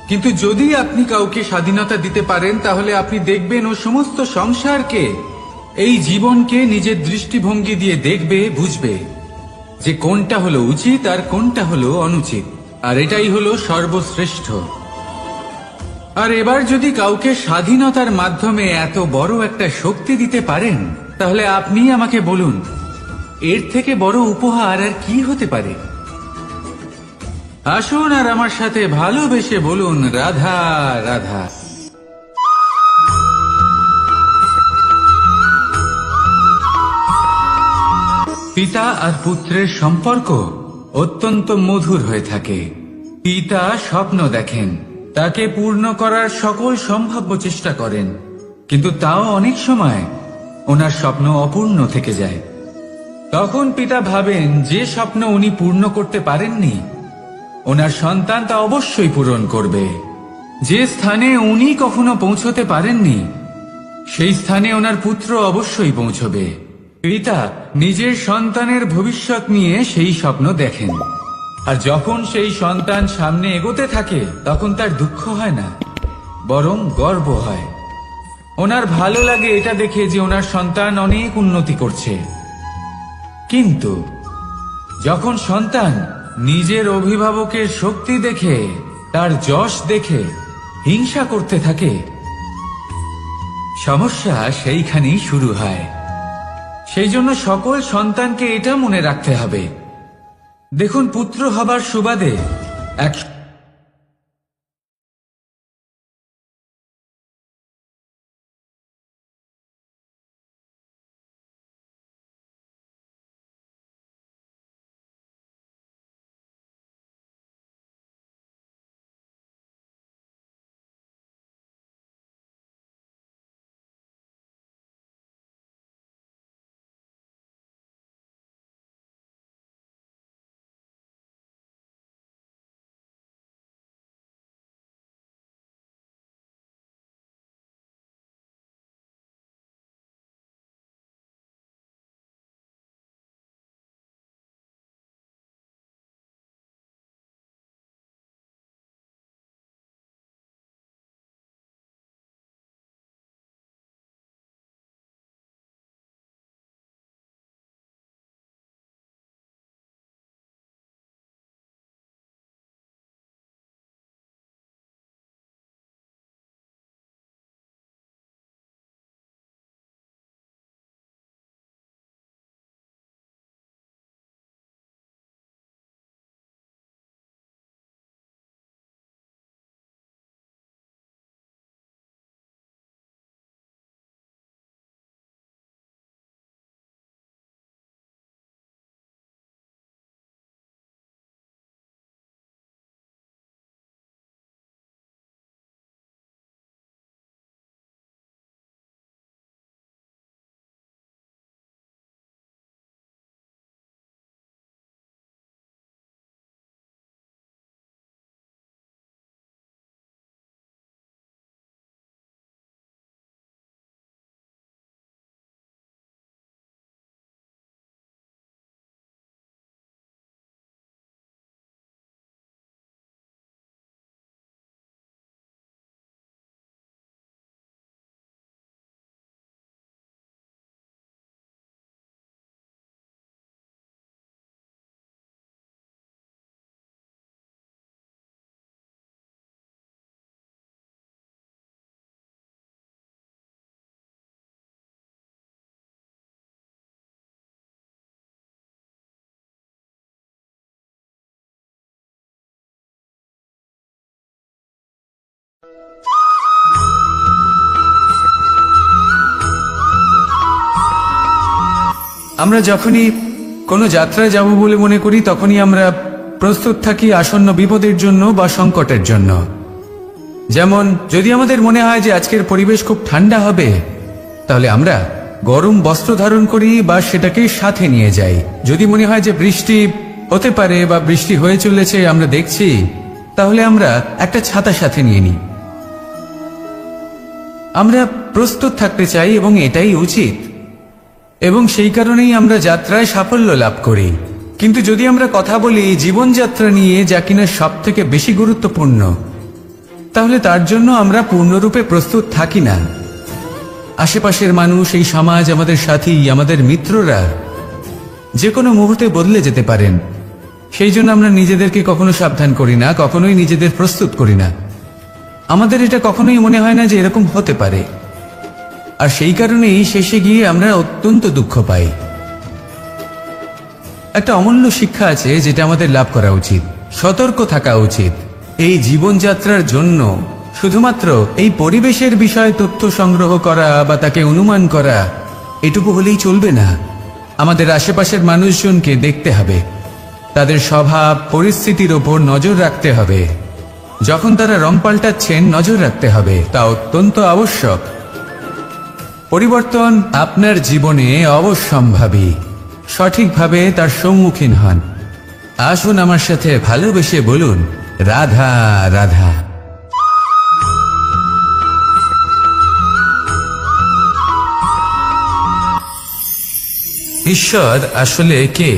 কিন্তু যদি আপনি কাউকে স্বাধীনতা দিতে পারেন, তাহলে আপনি দেখবেন ও সমস্ত সংসারকে, এই জীবনকে নিজের দৃষ্টিভঙ্গি দিয়ে দেখবে, বুঝবে যে কোনটা হলো উচিত আর কোনটা হলো অনুচিত। আর এটাই হলো সর্বশ্রেষ্ঠ। আর এবার যদি কাউকে স্বাধীনতার মাধ্যমে এত বড় একটা শক্তি দিতে পারেন, তাহলে আপনি আমাকে বলুন, এর থেকে বড় উপহার আর কি হতে পারে? আসুন আর আমার সাথে ভালোবেসে বলুন, রাধা রাধা। পিতা আর পুত্রের সম্পর্ক অত্যন্ত মধুর হয়ে থাকে। পিতা স্বপ্ন দেখেন, তাকে পূর্ণ করার সকল সম্ভাব্য চেষ্টা করেন, কিন্তু তাও অনেক সময় ওনার স্বপ্ন অপূর্ণ থেকে যায়। তখন পিতা ভাবেন, যে স্বপ্ন উনি পূর্ণ করতে পারেননি, ওনার সন্তান তা অবশ্যই পূরণ করবে। যে স্থানে উনি কখনো পৌঁছতে পারেননি, সেই স্থানে ওনার পুত্র অবশ্যই পৌঁছবে। পিতা নিজের সন্তানের ভবিষ্যৎ নিয়ে সেই স্বপ্ন দেখেন, আর যখন সেই সন্তান সামনে এগোতে থাকে, তখন তার দুঃখ হয় না, বরং গর্ব হয়। ওনার ভালো লাগে এটা দেখে যে ওনার সন্তান অনেক উন্নতি করছে। কিন্তু যখন সন্তান নিজের অভিভাবকের শক্তি দেখে, তার যশ দেখে হিংসা করতে থাকে, সমস্যা সেইখানেই শুরু হয়। সেই জন্য সকল সন্তানকে এটা মনে রাখতে হবে, দেখুন, পুত্র হবার সুবাদে এক আমরা যখনই কোনো যাত্রায় যাব বলে মনে করি, তখনই আমরা প্রস্তুত থাকি আসন্ন বিপদের জন্য বা সংকটের জন্য। যেমন, যদি আমাদের মনে হয় যে আজকের পরিবেশ খুব ঠান্ডা হবে, তাহলে আমরা গরম বস্ত্র ধারণ করি বা সেটাকে সাথে নিয়ে যাই। যদি মনে হয় যে বৃষ্টি হতে পারে বা বৃষ্টি হয়ে চলেছে, আমরা দেখছি, তাহলে আমরা একটা ছাতা সাথে নিয়ে নিই। আমরা প্রস্তুত থাকতে চাই এবং এটাই উচিত, এবং সেই কারণেই আমরা যাত্রায় সাফল্য লাভ করি। কিন্তু যদি আমরা কথা বলি জীবনযাত্রা নিয়ে, যা কিনা সব থেকে বেশি গুরুত্বপূর্ণ, তাহলে তার জন্য আমরা পূর্ণরূপে প্রস্তুত থাকি না। আশেপাশের মানুষ, এই সমাজ, আমাদের সাথী, আমাদের মিত্ররা যে কোনো মুহূর্তে বদলে যেতে পারেন। সেই জন্য আমরা নিজেদেরকে কখনো সাবধান করি না, কখনোই নিজেদের প্রস্তুত করি না। আমাদের এটা কখনোই মনে হয় না যে এরকম হতে পারে, আর সেই কারণেই শেষে গিয়ে আমরা অত্যন্ত দুঃখ পাই। একটা অমূল্য শিক্ষা আছে যেটা আমাদের লাভ করা উচিত। সতর্ক থাকা উচিত। এই জীবনযাত্রার জন্য শুধুমাত্র এই পরিবেশের বিষয়ে তথ্য সংগ্রহ করা বা তাকে অনুমান করা, এটুকু হলেই চলবে না। আমাদের আশেপাশের মানুষজনকে দেখতে হবে, তাদের স্বভাব পরিস্থিতির ওপর নজর রাখতে হবে। যখন তারা রং পাল্টাচ্ছেন, নজর রাখতে হবে, তা অত্যন্ত আবশ্যক। পরিবর্তন আপনার জীবনে অবশ্যম্ভাবী। সঠিকভাবে তার সম্মুখীন হন। আসুন আমার সাথে ভালোবেসে বলুন, রাধা রাধা। ঈশ্বর আসলে কে?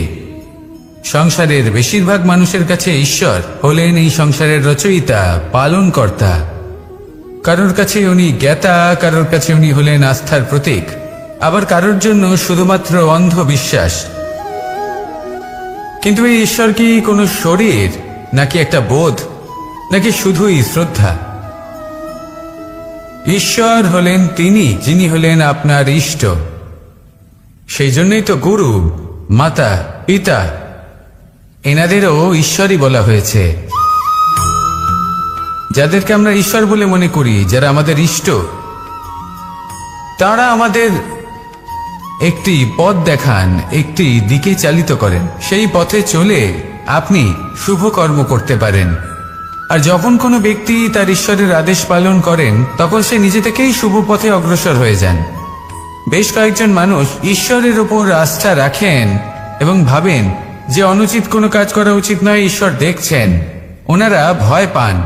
সংসারের বেশিরভাগ মানুষের কাছে ঈশ্বর হলেন এই সংসারের রচয়িতা, পালনকর্তা। কারোর কাছে উনি জ্ঞাতা, কারোর কাছে উনি হলেন আস্থার প্রতীক, আবার কারোর জন্য শুধুমাত্র অন্ধবিশ্বাস। কিন্তু এই ঈশ্বর কি কোনো শরীর, নাকি একটা বোধ, নাকি শুধুই শ্রদ্ধা? ঈশ্বর হলেন তিনি যিনি হলেন আপনার ইষ্ট। সেই জন্যই তো গুরু, মাতা, পিতা এনাদেরও ঈশ্বরই বলা হয়েছে। যাদেরকে আমরা ঈশ্বর বলে মনে করি, যারা আমাদের ইষ্ট, তারা আমাদের একটি পথ দেখান, একটি দিকে চালিত করেন। সেই পথে চলে আপনি শুভ কর্ম করতে পারেন। আর যখন কোনো ব্যক্তি তার ঈশ্বরের আদেশ পালন করেন, তখন সে নিজে থেকেই শুভ পথে অগ্রসর হয়ে যান। বেশ কয়েকজন মানুষ ঈশ্বরের ওপর আস্থা রাখেন এবং ভাবেন যে অনুচিত কোনো কাজ করা উচিত নয়, ঈশ্বর দেখছেন। ওনারা ভয় পান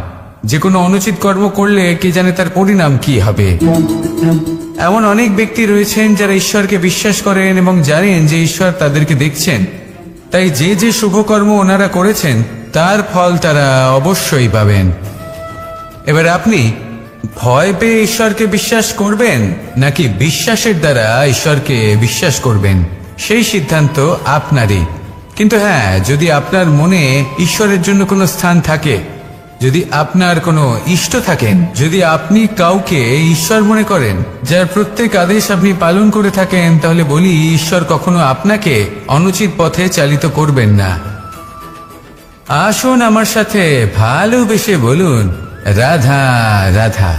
যে কোনো অনুচিত কর্ম করলে কে জানে তার পরিণাম কি হবে। এমন অনেক ব্যক্তি রয়েছেন যারা ঈশ্বরকে বিশ্বাস করেন এবং জানেন যে ঈশ্বর তাদেরকে দেখছেন, তাই যে যে শুভ কর্ম ওনারা করেছেন তার ফল তারা অবশ্যই পাবেন। এবার আপনি ভয় পেয়ে ঈশ্বরকে বিশ্বাস করবেন নাকি বিশ্বাসের দ্বারা ঈশ্বরকে বিশ্বাস করবেন, সেই সিদ্ধান্ত আপনারই। কিন্তু হ্যাঁ, যদি আপনার মনে ঈশ্বরের জন্য কোনো স্থান থাকে, যদি আপনার কোনো ইষ্ট থাকেন, যদি আপনি কাউকে ঈশ্বর মনে করেন যার প্রত্যেক আদেশ আপনি পালন করে থাকেন, তাহলে বলি ঈশ্বর কখনো আপনাকে অনুচিত পথে চালিত করবেন না। আসুন আমার সাথে ভালোবেসে বলুন, রাধা রাধা।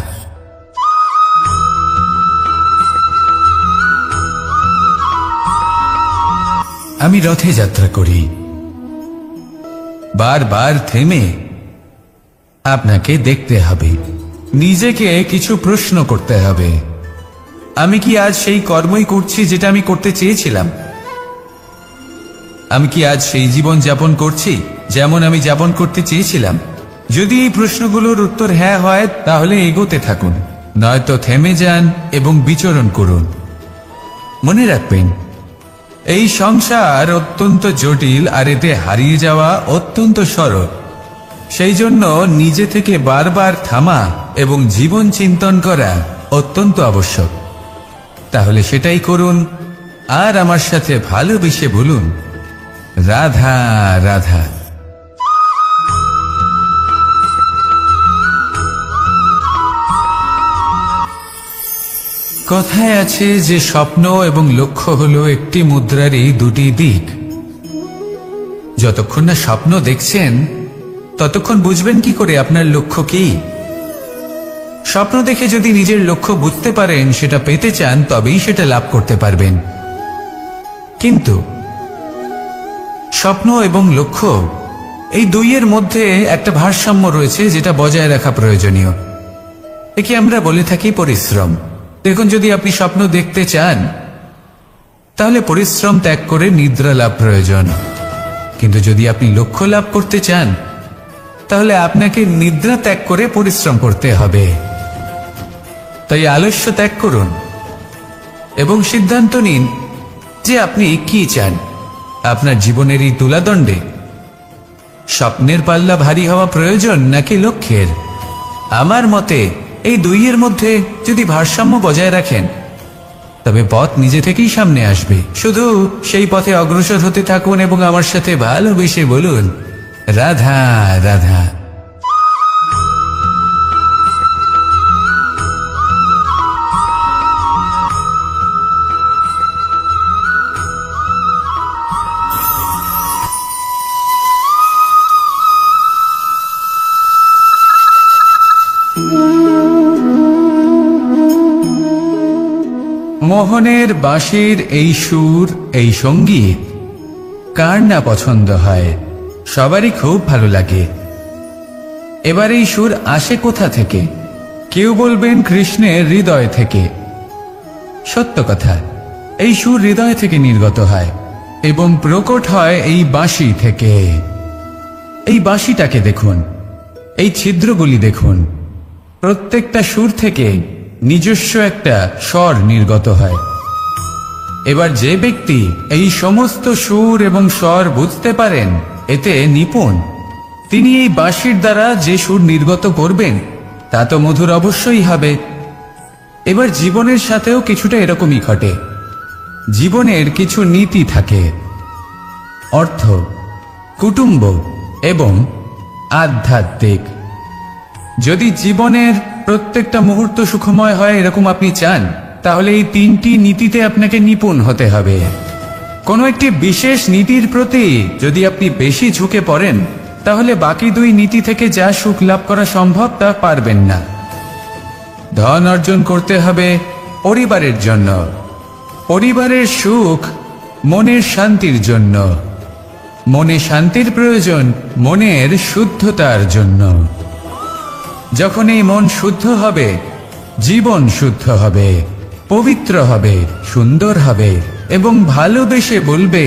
আমি রথে যাত্রা করি, বারবার থেমে আপনাকে দেখতে হবে, নিজেকে কিছু প্রশ্ন করতে হবে। আমি কি আজ সেই কর্মই করছি যেটা আমি করতে চেয়েছিলাম? আমি কি আজ সেই জীবন যাপন করছি যেমন আমি যাপন করতে চেয়েছিলাম? যদি এই প্রশ্নগুলোর উত্তর হ্যাঁ হয়, তাহলে এগোতে থাকুন, নয়তো থেমে যান এবং বিচরণ করুন। মনে রাখবেন, এই সংসার অত্যন্ত জটিল আর এতে হারিয়ে যাওয়া অত্যন্ত সরল। সেই জন্য নিজে থেকে বারবার থামা এবং জীবন চিন্তন করা অত্যন্ত আবশ্যক। তাহলে সেটাই করুন আর আমার সাথে ভালোবেসে বলুন, রাধা রাধা। কথায় আছে যে স্বপ্ন এবং লক্ষ্য হলো একটি মুদ্রারই দুটি দিক। যতক্ষণ না স্বপ্ন দেখছেন, ততক্ষণ বুঝবেন কি করে আপনার লক্ষ্য কি? স্বপ্ন দেখে যদি নিজের লক্ষ্য বুঝতে পারেন, সেটা পেতে চান, তবেই সেটা লাভ করতে পারবেন। কিন্তু স্বপ্ন এবং লক্ষ্য, এই দুইয়ের মধ্যে একটা ভারসাম্য রয়েছে যেটা বজায় রাখা প্রয়োজনীয়। একে আমরা বলে থাকি পরিশ্রম। দেখুন, যদি আপনি স্বপ্ন দেখতে চান, তাহলে পরিশ্রম ত্যাগ করে নিদ্রা লাভ প্রয়োজন। কিন্তু যদি আপনি লক্ষ্য লাভ করতে চান, তাহলে আপনাকে নিদ্রা ত্যাগ করে পরিশ্রম করতে হবে। তাই আলস্য ত্যাগ করুন এবং সিদ্ধান্ত নিন যে আপনি কি চান। আপনার জীবনের এই তুলাদণ্ডে স্বপ্নের পাল্লা ভারী হওয়া প্রয়োজন নাকি লক্ষ্যের? আমার মতে এই দুইয়ের মধ্যে যদি ভারসাম্য বজায় রাখেন, তবে পথ নিজে থেকেই সামনে আসবে। শুধু সেই পথে অগ্রসর হতে থাকুন এবং আমার সাথে ভালোবেসে বলুন, রাধা রাধা। মোহনের বাঁশির এই সুর, এই সঙ্গীত কার না পছন্দ হয়? সবারই খুব ভালো লাগে। এবার এই সুর আসে কোথা থেকে? কেউ বলবেন কৃষ্ণের হৃদয় থেকে। সত্য কথা, এই সুর হৃদয় থেকে নির্গত হয় এবং প্রকট হয় এই বাঁশি থেকে। এই বাঁশিটাকে দেখুন, এই ছিদ্রগুলি দেখুন, প্রত্যেকটা সুর থেকে নিজস্ব একটা স্বর নির্গত হয়। এবার যে ব্যক্তি এই সমস্ত সুর এবং স্বর বুঝতে পারেন, এতে নিপুণ, তিনি এই বাঁশির দ্বারা যে সুর নির্গত করবেন তা তো মধুর অবশ্যই হবে। এবার জীবনের সাথেও কিছুটা এরকমই ঘটে। জীবনের কিছু নীতি থাকে, অর্থ, কুটুম্ব এবং আধ্যাত্মিক। যদি জীবনের প্রত্যেকটা মুহূর্ত সুখময় হয় এরকম আপনি চান, তাহলে এই তিনটি নীতিতে আপনাকে নিপুণ হতে হবে। কোনো একটি বিশেষ নীতির প্রতি যদি আপনি বেশি ঝুঁকে পড়েন, তাহলে বাকি দুই নীতি থেকে যা সুখ লাভ করা সম্ভব তা পারবেন না। ধন অর্জন করতে হবে পরিবারের জন্য, পরিবারের সুখ মনের শান্তির জন্য, মনে শান্তির প্রয়োজন মনের শুদ্ধতার জন্য। যখন এই মন শুদ্ধ হবে, জীবন শুদ্ধ হবে, পবিত্র হবে, সুন্দর হবে এবং ভালোবেসে বলবে,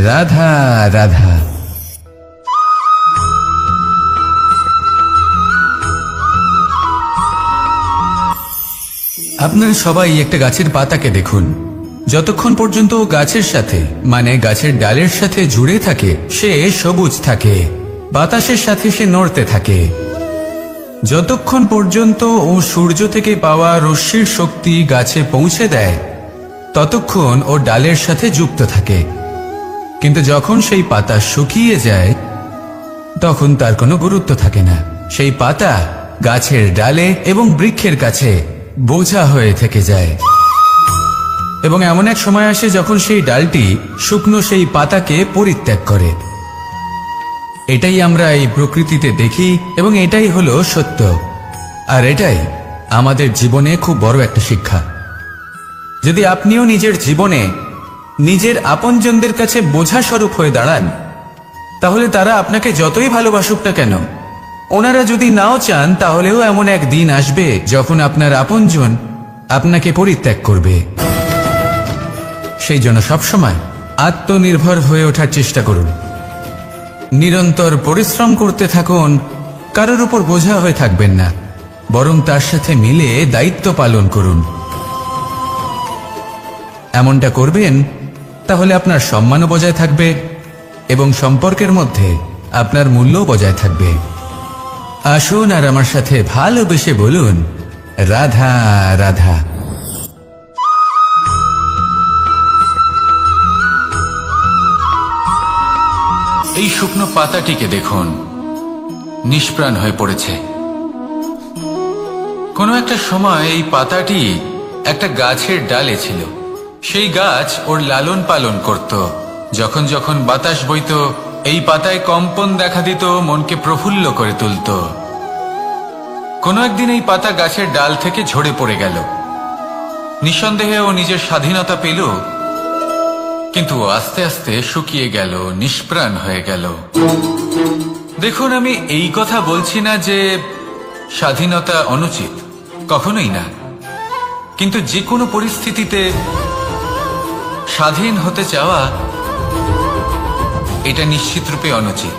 রাধা রাধা। আপনারা সবাই একটা গাছের পাতাকে দেখুন। যতক্ষণ পর্যন্ত ও গাছের সাথে মানে গাছের ডালের সাথে জুড়ে থাকে সে সবুজ থাকে, বাতাসের সাথে সে নড়তে থাকে। যতক্ষণ পর্যন্ত ও সূর্য থেকে পাওয়া রশ্মির শক্তি গাছে পৌঁছে দেয় ততক্ষণ ও ডালের সাথে যুক্ত থাকে। কিন্তু যখন সেই পাতা শুকিয়ে যায় তখন তার কোনো গুরুত্ব থাকে না। সেই পাতা গাছের ডালে এবং বৃক্ষের কাছে বোঝা হয়ে থেকে যায়। এবং এমন এক সময় আসে যখন সেই ডালটি শুকনো সেই পাতাকে পরিত্যাগ করে। এটাই আমরা এই প্রকৃতিতে দেখি এবং এটাই হলো সত্য। আর এটাই আমাদের জীবনে খুব বড় একটা শিক্ষা। যদি আপনিও নিজের জীবনে নিজের আপনজনদের কাছে বোঝা স্বরূপ হয়ে দাঁড়ান, তাহলে তারা আপনাকে যতই ভালোবাসুক না কেন, ওনারা যদি নাও চান তাহলেও এমন এক দিন আসবে যখন আপনার আপনজন আপনাকে পরিত্যাগ করবে। সেই জন্য সবসময় আত্মনির্ভর হয়ে ওঠার চেষ্টা করুন, নিরন্তর পরিশ্রম করতে থাকুন। কারোর উপর বোঝা হয়ে থাকবেন না, বরং তার সাথে মিলে দায়িত্ব পালন করুন। এমনটা করবেন তাহলে আপনার সম্মানও বজায় থাকবে এবং সম্পর্কের মধ্যে আপনার মূল্যও বজায় থাকবে। আসুন আর আমার সাথে ভালোবেসে বলুন, রাধা রাধা। এই শুকনো পাতাটিকে দেখুন, নিষ্প্রাণ হয়ে পড়েছে। কোনো একটা সময় এই পাতাটি একটা গাছের ডালে ছিল। সেই গাছ ওর লালন পালন করত। যখন যখন বাতাস বইত এই পাতায় কম্পন দেখা দিত, মনকে প্রফুল্ল করে তুলত। কোনো একদিন এই পাতা গাছের ডাল থেকে ঝরে পড়ে গেল। নিঃসন্দেহে ও নিজের স্বাধীনতা পেল, কিন্তু আস্তে আস্তে শুকিয়ে গেল, নিষ্প্রাণ হয়ে গেল। দেখুন, আমি এই কথা বলছি না যে স্বাধীনতা অনুচিত, কখনোই না। কিন্তু যে কোনো পরিস্থিতিতে স্বাধীন হতে চাওয়া এটা নিশ্চিতরূপে অনুচিত।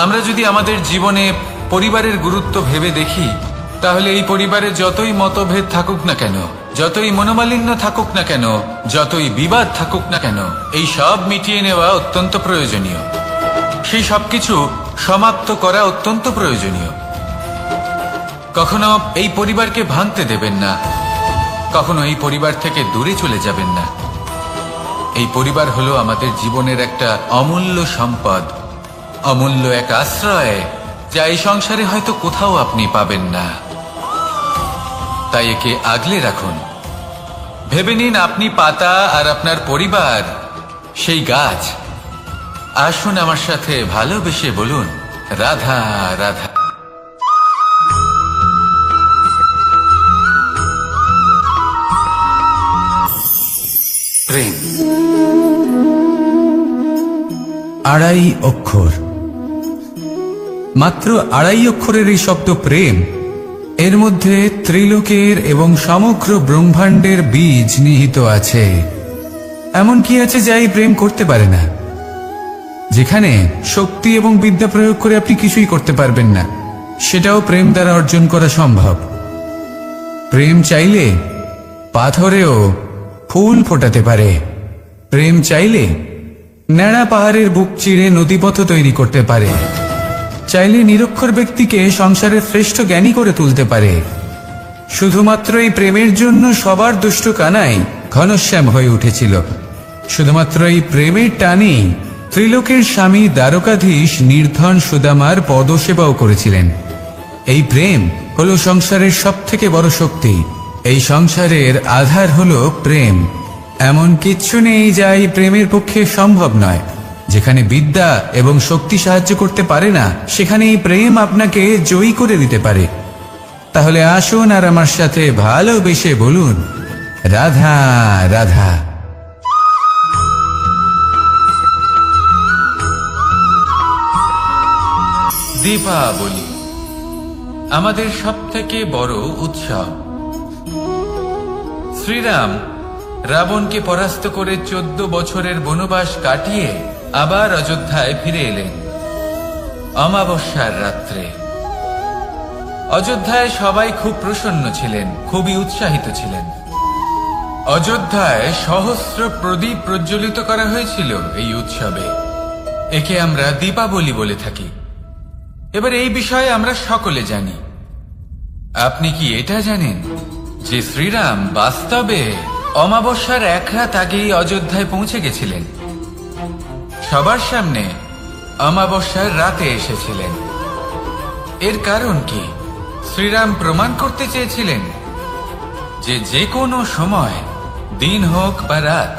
আমরা যদি আমাদের জীবনে পরিবারের গুরুত্ব ভেবে দেখি, তাহলে এই পরিবারে যতই মতভেদ থাকুক না কেন, যতই মনোমালিন্য থাকুক না কেন, যতই বিবাদ থাকুক না কেন, এই সব মিটিয়ে নেওয়া অত্যন্ত প্রয়োজনীয়। সেই সবকিছু সমাপ্ত করা অত্যন্ত প্রয়োজনীয়। কখনো এই পরিবারকে ভাঙতে দেবেন না, কখনো এই পরিবার থেকে দূরে চলে যাবেন না। এই পরিবার হলো আমাদের জীবনের একটা অমূল্য সম্পদ, অমূল্য এক আশ্রয়, যা এই সংসারে হয়তো কোথাও আপনি পাবেন না। তাই একে আগলে রাখুন। ভেবে নিন আপনি পাতা আর আপনার পরিবার সেই গাছ। আসুন আমার সাথে ভালোবেসে বলুন, রাধা রাধা। প্রেম আড়াই অক্ষর, মাত্র আড়াই অক্ষরের এই শব্দ প্রেম, এর মধ্যে ত্রিলোকের এবং সমগ্র ব্রহ্মাণ্ডের বীজ নিহিত আছে। এমন কি আছে যা এই প্রেম করতে পারে না? যেখানে শক্তি এবং বিদ্যা প্রয়োগ করে আপনি কিছুই করতে পারবেন না, সেটাও প্রেম দ্বারা অর্জন করা সম্ভব। প্রেম চাইলে পাথরেও ফুল ফোটাতে পারে। প্রেম চাইলে ন্যাড়া পাহাড়ের বুক চিরে নদীপথ তৈরি করতে পারে। চাইলে নিরক্ষর ব্যক্তিকে সংসারের শ্রেষ্ঠ জ্ঞানী করে তুলতে পারে। শুধুমাত্র এই প্রেমের জন্য সবার দুষ্ট কানাই ঘনশ্যাম হয়ে উঠেছিল। শুধুমাত্র এই প্রেমের টানেই ত্রিলোকের স্বামী দ্বারকাধীশ নির্ধন সুদামার পদসেবাও করেছিলেন। এই প্রেম হলো সংসারের সব থেকে বড় শক্তি। এই সংসারের আধার হলো প্রেম। এমন কিচ্ছু নেই যা এই প্রেমের পক্ষে সম্ভব নয়। যেখানে বিদ্যা এবং শক্তি সাহায্য করতে পারে না, সেখানে এই প্রেম আপনাকে জয়ী করে দিতে পারে। তাহলে আসুন আর আমার সাথে ভালোবেসে বলুন, রাধা রাধা। দীপাবলি আমাদের সবথেকে বড় উৎসব। শ্রীরাম রাবণকে পরাস্ত করে 14 বছরের বনবাস কাটিয়ে আবার অযোধ্যায় ফিরে এলেন অমাবস্যার রাত্রে। অযোধ্যায় সবাই খুব প্রসন্ন ছিলেন, খুবই উৎসাহিত ছিলেন। অযোধ্যায় সহস্র প্রদীপ প্রজ্বলিত করা হয়েছিল এই উৎসবে। একে আমরা দীপাবলি বলে থাকি। এবার এই বিষয়ে আমরা সকলে জানি। আপনি কি এটা জানেন যে শ্রীরাম বাস্তবে অমাবস্যার এক রাত আগেই অযোধ্যায় পৌঁছে গেছিলেন? সবার সামনে অমাবস্যার রাতে এসেছিলেন। এর কারণ কি? শ্রীরাম প্রমাণ করতে চেয়েছিলেন যে যে কোনো সময়, দিন হোক বা রাত,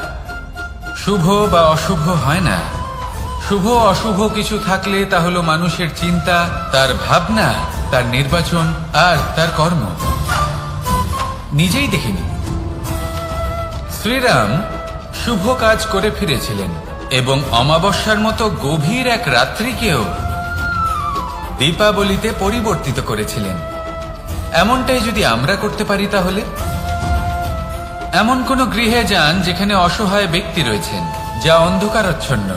শুভ বা অশুভ হয় না। শুভ অশুভ কিছু থাকলে তা হলো মানুষের চিন্তা, তার ভাবনা, তার নির্বাচন আর তার কর্ম। নিজেই দেখিনি। শ্রীরাম শুভ কাজ করে ফিরেছিলেন এবং অমাবস্যার মতো গভীর এক রাত্রিকেও দীপাবলিতে পরিবর্তিত করেছিলেন। এমনটাই যদি আমরা করতে পারি, তাহলে এমন কোন গৃহে যান যেখানে অসহায় ব্যক্তি রয়েছেন, যা অন্ধকারাচ্ছন্ন,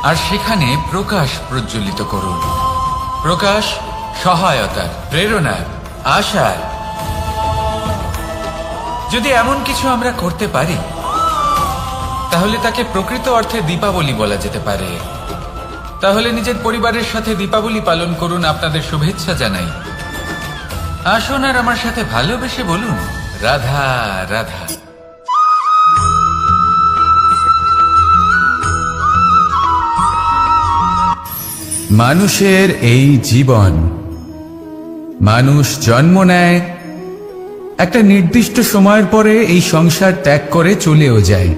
আর সেখানে প্রকাশ প্রজ্বলিত করুন। প্রকাশ সহায়তার, প্রেরণার, আশার। যদি এমন কিছু আমরা করতে পারি, তাহলে তাকে প্রকৃত অর্থে দীপাবলি বলা যেতে পারে। তাহলে নিজের পরিবারের সাথে দীপাবলি পালন করুন। আপনাদের শুভেচ্ছা জানাই। আসুন আর আমার সাথে ভালোবেসে বলুন, রাধা রাধা। মানুষের এই জীবন, মানুষ জন্ম নেয়, একটা নির্দিষ্ট সময়ের পরে এই সংসার ত্যাগ করে চলেও যায়।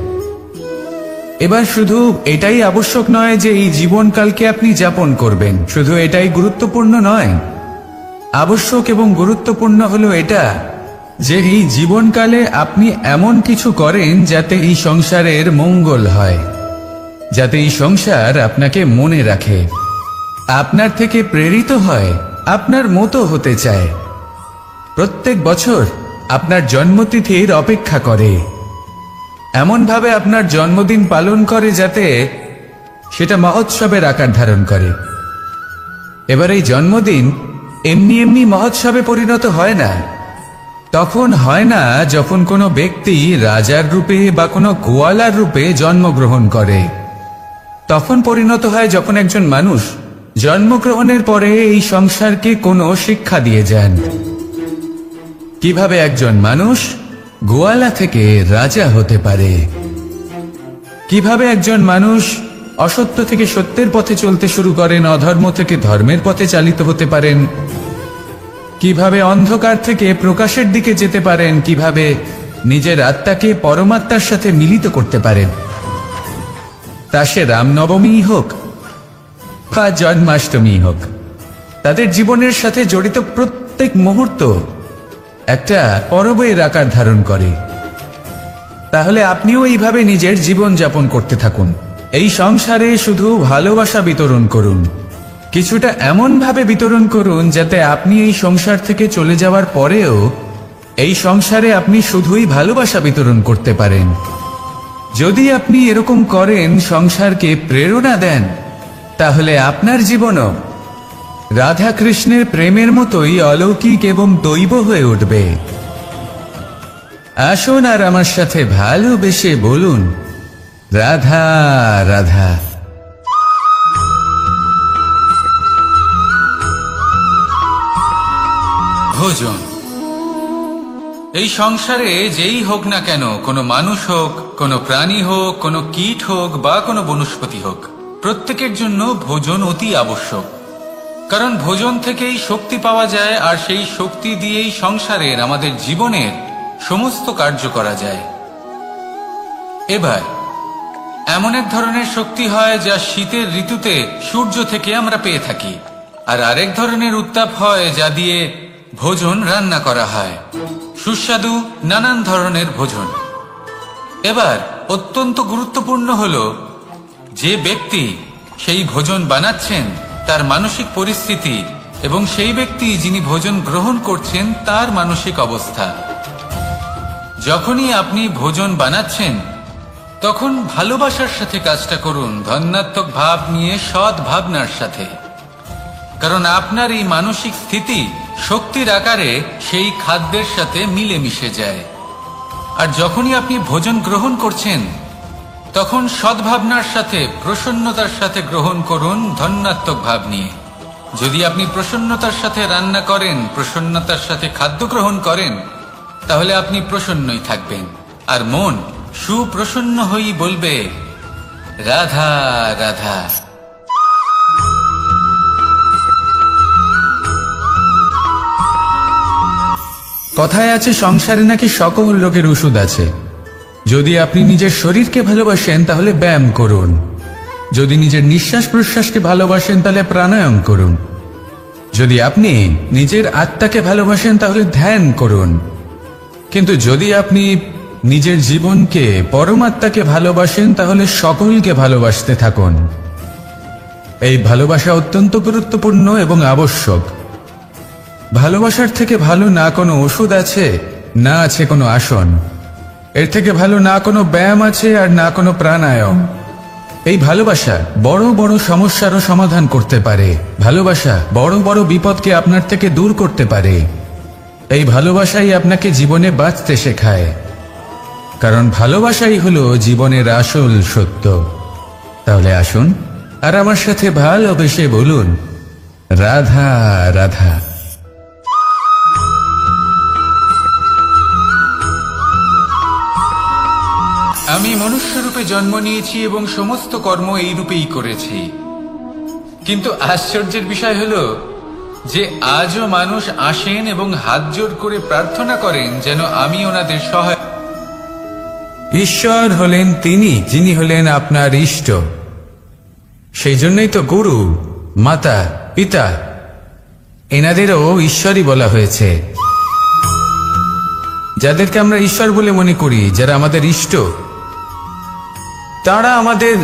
এবার শুধু এটাই আবশ্যক নয় যে এই জীবনকালকে আপনি যাপন করবেন, শুধু এটাই গুরুত্বপূর্ণ নয়। আবশ্যক এবং গুরুত্বপূর্ণ হলো এটা যে এই জীবনকালে আপনি এমন কিছু করেন যাতে এই সংসারের মঙ্গল হয়, যাতে এই সংসার আপনাকে মনে রাখে, আপনার থেকে প্রেরিত হয়, আপনার মতো হতে চায়, প্রত্যেক বছর আপনার জন্মতিথির অপেক্ষা করে, এমনভাবে আপনার জন্মদিন পালন করে যাতে সেটা মহোৎসবের আকার ধারণ করে। এবার এই জন্মদিন এমনি এমনি মহোৎসবে পরিণত হয় না। তখন হয় না যখন কোনো ব্যক্তি রাজার রূপে বা কোনো গোয়ালার রূপে জন্মগ্রহণ করে। তখন পরিণত হয় যখন একজন মানুষ জন্মগ্রহণের পরে এই সংসারকে কোনো শিক্ষা দিয়ে যান। কিভাবে একজন মানুষ গোয়ালা থেকে রাজা হতে পারে, কিভাবে একজন মানুষ অসত্য থেকে সত্যের পথে চলতে শুরু করেন, অধর্ম থেকে ধর্মের পথে চালিত হতে পারেন, কিভাবে অন্ধকার থেকে প্রকাশের দিকে যেতে পারেন, কিভাবে নিজের আত্মাকে পরমাত্মার সাথে মিলিত করতে পারেন। তা সে রামনবমী হোক বা জন্মাষ্টমী হোক, তাদের জীবনের সাথে জড়িত প্রত্যেক মুহূর্ত একটা পরবের আকার ধারণ করে। তাহলে আপনিও এইভাবে নিজের জীবন যাপন করতে থাকুন। এই সংসারে শুধু ভালোবাসা বিতরণ করুন, কিছুটা এমন ভাবে বিতরণ করুন যাতে আপনি এই সংসার থেকে চলে যাওয়ার পরেও এই সংসারে আপনি শুধুই ভালোবাসা বিতরণ করতে পারেন। যদি আপনি এরকম করেন, সংসারকে প্রেরণা দেন, তাহলে আপনার জীবনও রাধা কৃষ্ণের প্রেমের মতোই অলৌকিক এবং দৈব হয়ে উঠবে। আসুন আর আমার সাথে ভালোবেসে বলুন, রাধা রাধা। ভোজন। এই সংসারে যেই হোক না কেন, কোনো মানুষ হোক, কোনো প্রাণী হোক, কোনো কীট হোক বা কোনো বনস্পতি হোক, প্রত্যেকের জন্য ভোজন অতি আবশ্যক। কারণ ভোজন থেকেই শক্তি পাওয়া যায়, আর সেই শক্তি দিয়েই সংসারের, আমাদের জীবনের সমস্ত কার্য করা যায়। এবার এমন এক ধরনের শক্তি হয় যা শীতের ঋতুতে সূর্য থেকে আমরা পেয়ে থাকি, আর আরেক ধরনের উত্তাপ হয় যা দিয়ে ভোজন রান্না করা হয়, সুস্বাদু নানান ধরনের ভোজন। এবার অত্যন্ত গুরুত্বপূর্ণ হলো যে ব্যক্তি সেই ভোজন বানাচ্ছেন তার মানসিক পরিস্থিতি এবং সেই ব্যক্তি যিনি ভোজন গ্রহণ করছেন তার মানসিক অবস্থা। যখনই আপনি ভোজন বানাচ্ছেন তখন ভালোবাসার সাথে কাজটা করুন, ধন্যাত্মক ভাব নিয়ে, সৎ ভাবনার সাথে, কারণ আপনার এই মানসিক স্থিতি শক্তির আকারে সেই খাদ্যের সাথে মিলেমিশে যায়। আর যখনই আপনি ভোজন গ্রহণ করছেন তখন সদ্ভাবনার সাথে, প্রসন্নতার সাথে গ্রহণ করুন, ধন্যাত্মক ভাব নিয়ে। যদি আপনি প্রসন্নতার সাথে রান্না করেন, প্রসন্নতার সাথে খাদ্য গ্রহণ করেন, তাহলে আপনি প্রসন্নই থাকবেন, আর মন সুপ্রসন্ন হয়েই বলবে রাধা রাধা। কথায় আছে সংসারে নাকি সকল রোগের ওষুধ আছে। যদি আপনি নিজের শরীরকে ভালোবাসেন তাহলে ব্যায়াম করুন, যদি নিজের নিঃশ্বাস প্রশ্বাসকে ভালোবাসেন তাহলে প্রাণায়াম করুন, যদি আপনি নিজের আত্মাকে ভালোবাসেন তাহলে ধ্যান করুন, কিন্তু যদি আপনি নিজের জীবনকে, পরমাত্মাকে ভালোবাসেন তাহলে সকলকে ভালোবাসতে থাকুন। এই ভালোবাসা অত্যন্ত গুরুত্বপূর্ণ এবং আবশ্যক। ভালোবাসার থেকে ভালো না কোনো ওষুধ আছে, না আছে কোনো আসন। এর থেকে ভালো না কোনো ব্যায়াম আছে, আর না কোনো প্রাণায়াম। এই ভালোবাসা বড় বড় সমস্যারও সমাধান করতে পারে। ভালোবাসা বড় বড় বিপদকে আপনার থেকে দূর করতে পারে। এই ভালোবাসাই আপনাকে জীবনে বাঁচতে শেখায়, কারণ ভালোবাসাই হলো জীবনের আসল সত্য। তাহলে আসুন আর আমার সাথে ভালোবেসে বলুন রাধা রাধা। আমি মনুষ্যরূপে জন্ম নিয়েছি এবং সমস্ত কর্ম এই রূপেই করেছি, কিন্তু আশ্চর্যের বিষয় হলো যে আজও মানুষ আসেন এবং হাত জোড় করে প্রার্থনা করেন যেন আমি ওনাদের সহায়। ঈশ্বর হলেন তিনি যিনি হলেন আপনার ইষ্ট। সেই জন্যই তো গুরু, মাতা, পিতা এনাদেরও ঈশ্বরই বলা হয়েছে। যাদেরকে আমরা ঈশ্বর বলে মনে করি, যারা আমাদের ইষ্ট, তারা আমাদের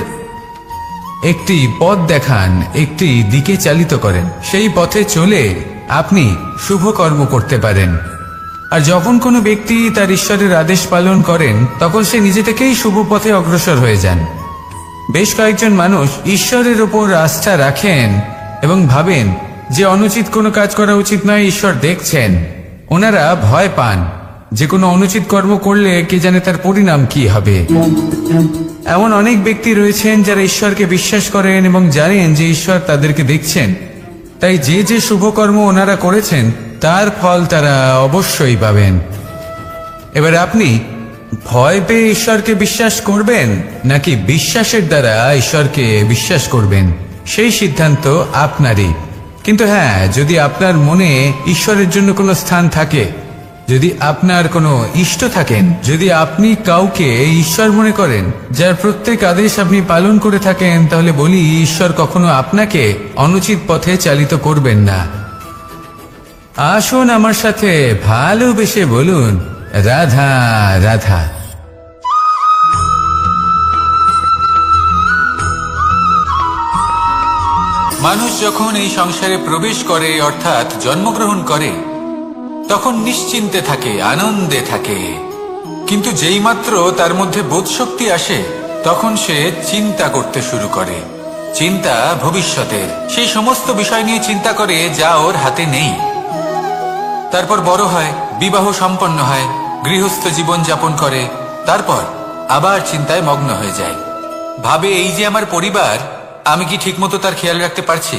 একটি পথ দেখান, একটি দিকে চালিত করেন। সেই পথে চলে আপনি শুভ কর্ম করতে পারেন। আর যখন কোনো ব্যক্তি তার ঈশ্বরের আদেশ পালন করেন তখন সে নিজে থেকেই শুভ পথে অগ্রসর হয়ে যান। বেশ কয়েকজন মানুষ ঈশ্বরের ওপর আস্থা রাখেন এবং ভাবেন যে অনুচিত কোনো কাজ করা উচিত নয়, ঈশ্বর দেখছেন। ওনারা ভয় পান যে কোনো অনুচিত কর্ম করলে কে জানে তার পরিণাম কি হবে। এমন অনেক ব্যক্তি রয়েছেন যারা ঈশ্বরকে বিশ্বাস করেন এবং জানেন যে ঈশ্বর তাদেরকে দেখছেন, তাই যে যে শুভ কর্ম ওনারা করেছেন তার ফল তারা অবশ্যই পাবেন। এবার আপনি ভয় পেয়ে ঈশ্বরকে বিশ্বাস করবেন নাকি বিশ্বাসের দ্বারা ঈশ্বরকে বিশ্বাস করবেন, সেই সিদ্ধান্ত আপনারই। কিন্তু হ্যাঁ, যদি আপনার মনে ঈশ্বরের জন্য কোনো স্থান থাকে, যদি আপনার কোনো ইষ্ট থাকেন, যদি আপনি কাউকে ঈশ্বর মনে করেন যার প্রত্যেক আদেশ আপনি পালন করে থাকেন, তাহলে বলি ঈশ্বর কখনো আপনাকে অনুচিত পথে চালিত করবেন না। আসুন আমার সাথে ভালোবেসে বলুন রাধা রাধা। মানুষ যখন এই সংসারে প্রবেশ করে, অর্থাৎ জন্মগ্রহণ করে, তখন নিশ্চিন্তে থাকে, আনন্দে থাকে। কিন্তু যেইমাত্র তার মধ্যে বোধশক্তি আসে তখন সে চিন্তা করতে শুরু করে। চিন্তা ভবিষ্যতের, সেই সমস্ত বিষয় নিয়ে চিন্তা করে যা ওর হাতে নেই। তারপর বড় হয়, বিবাহ সম্পন্ন হয়, গৃহস্থ জীবন যাপন করে, তারপর আবার চিন্তায় মগ্ন হয়ে যায়। ভাবে এই যে আমার পরিবার, আমি কি ঠিকমতো তার খেয়াল রাখতে পারছি?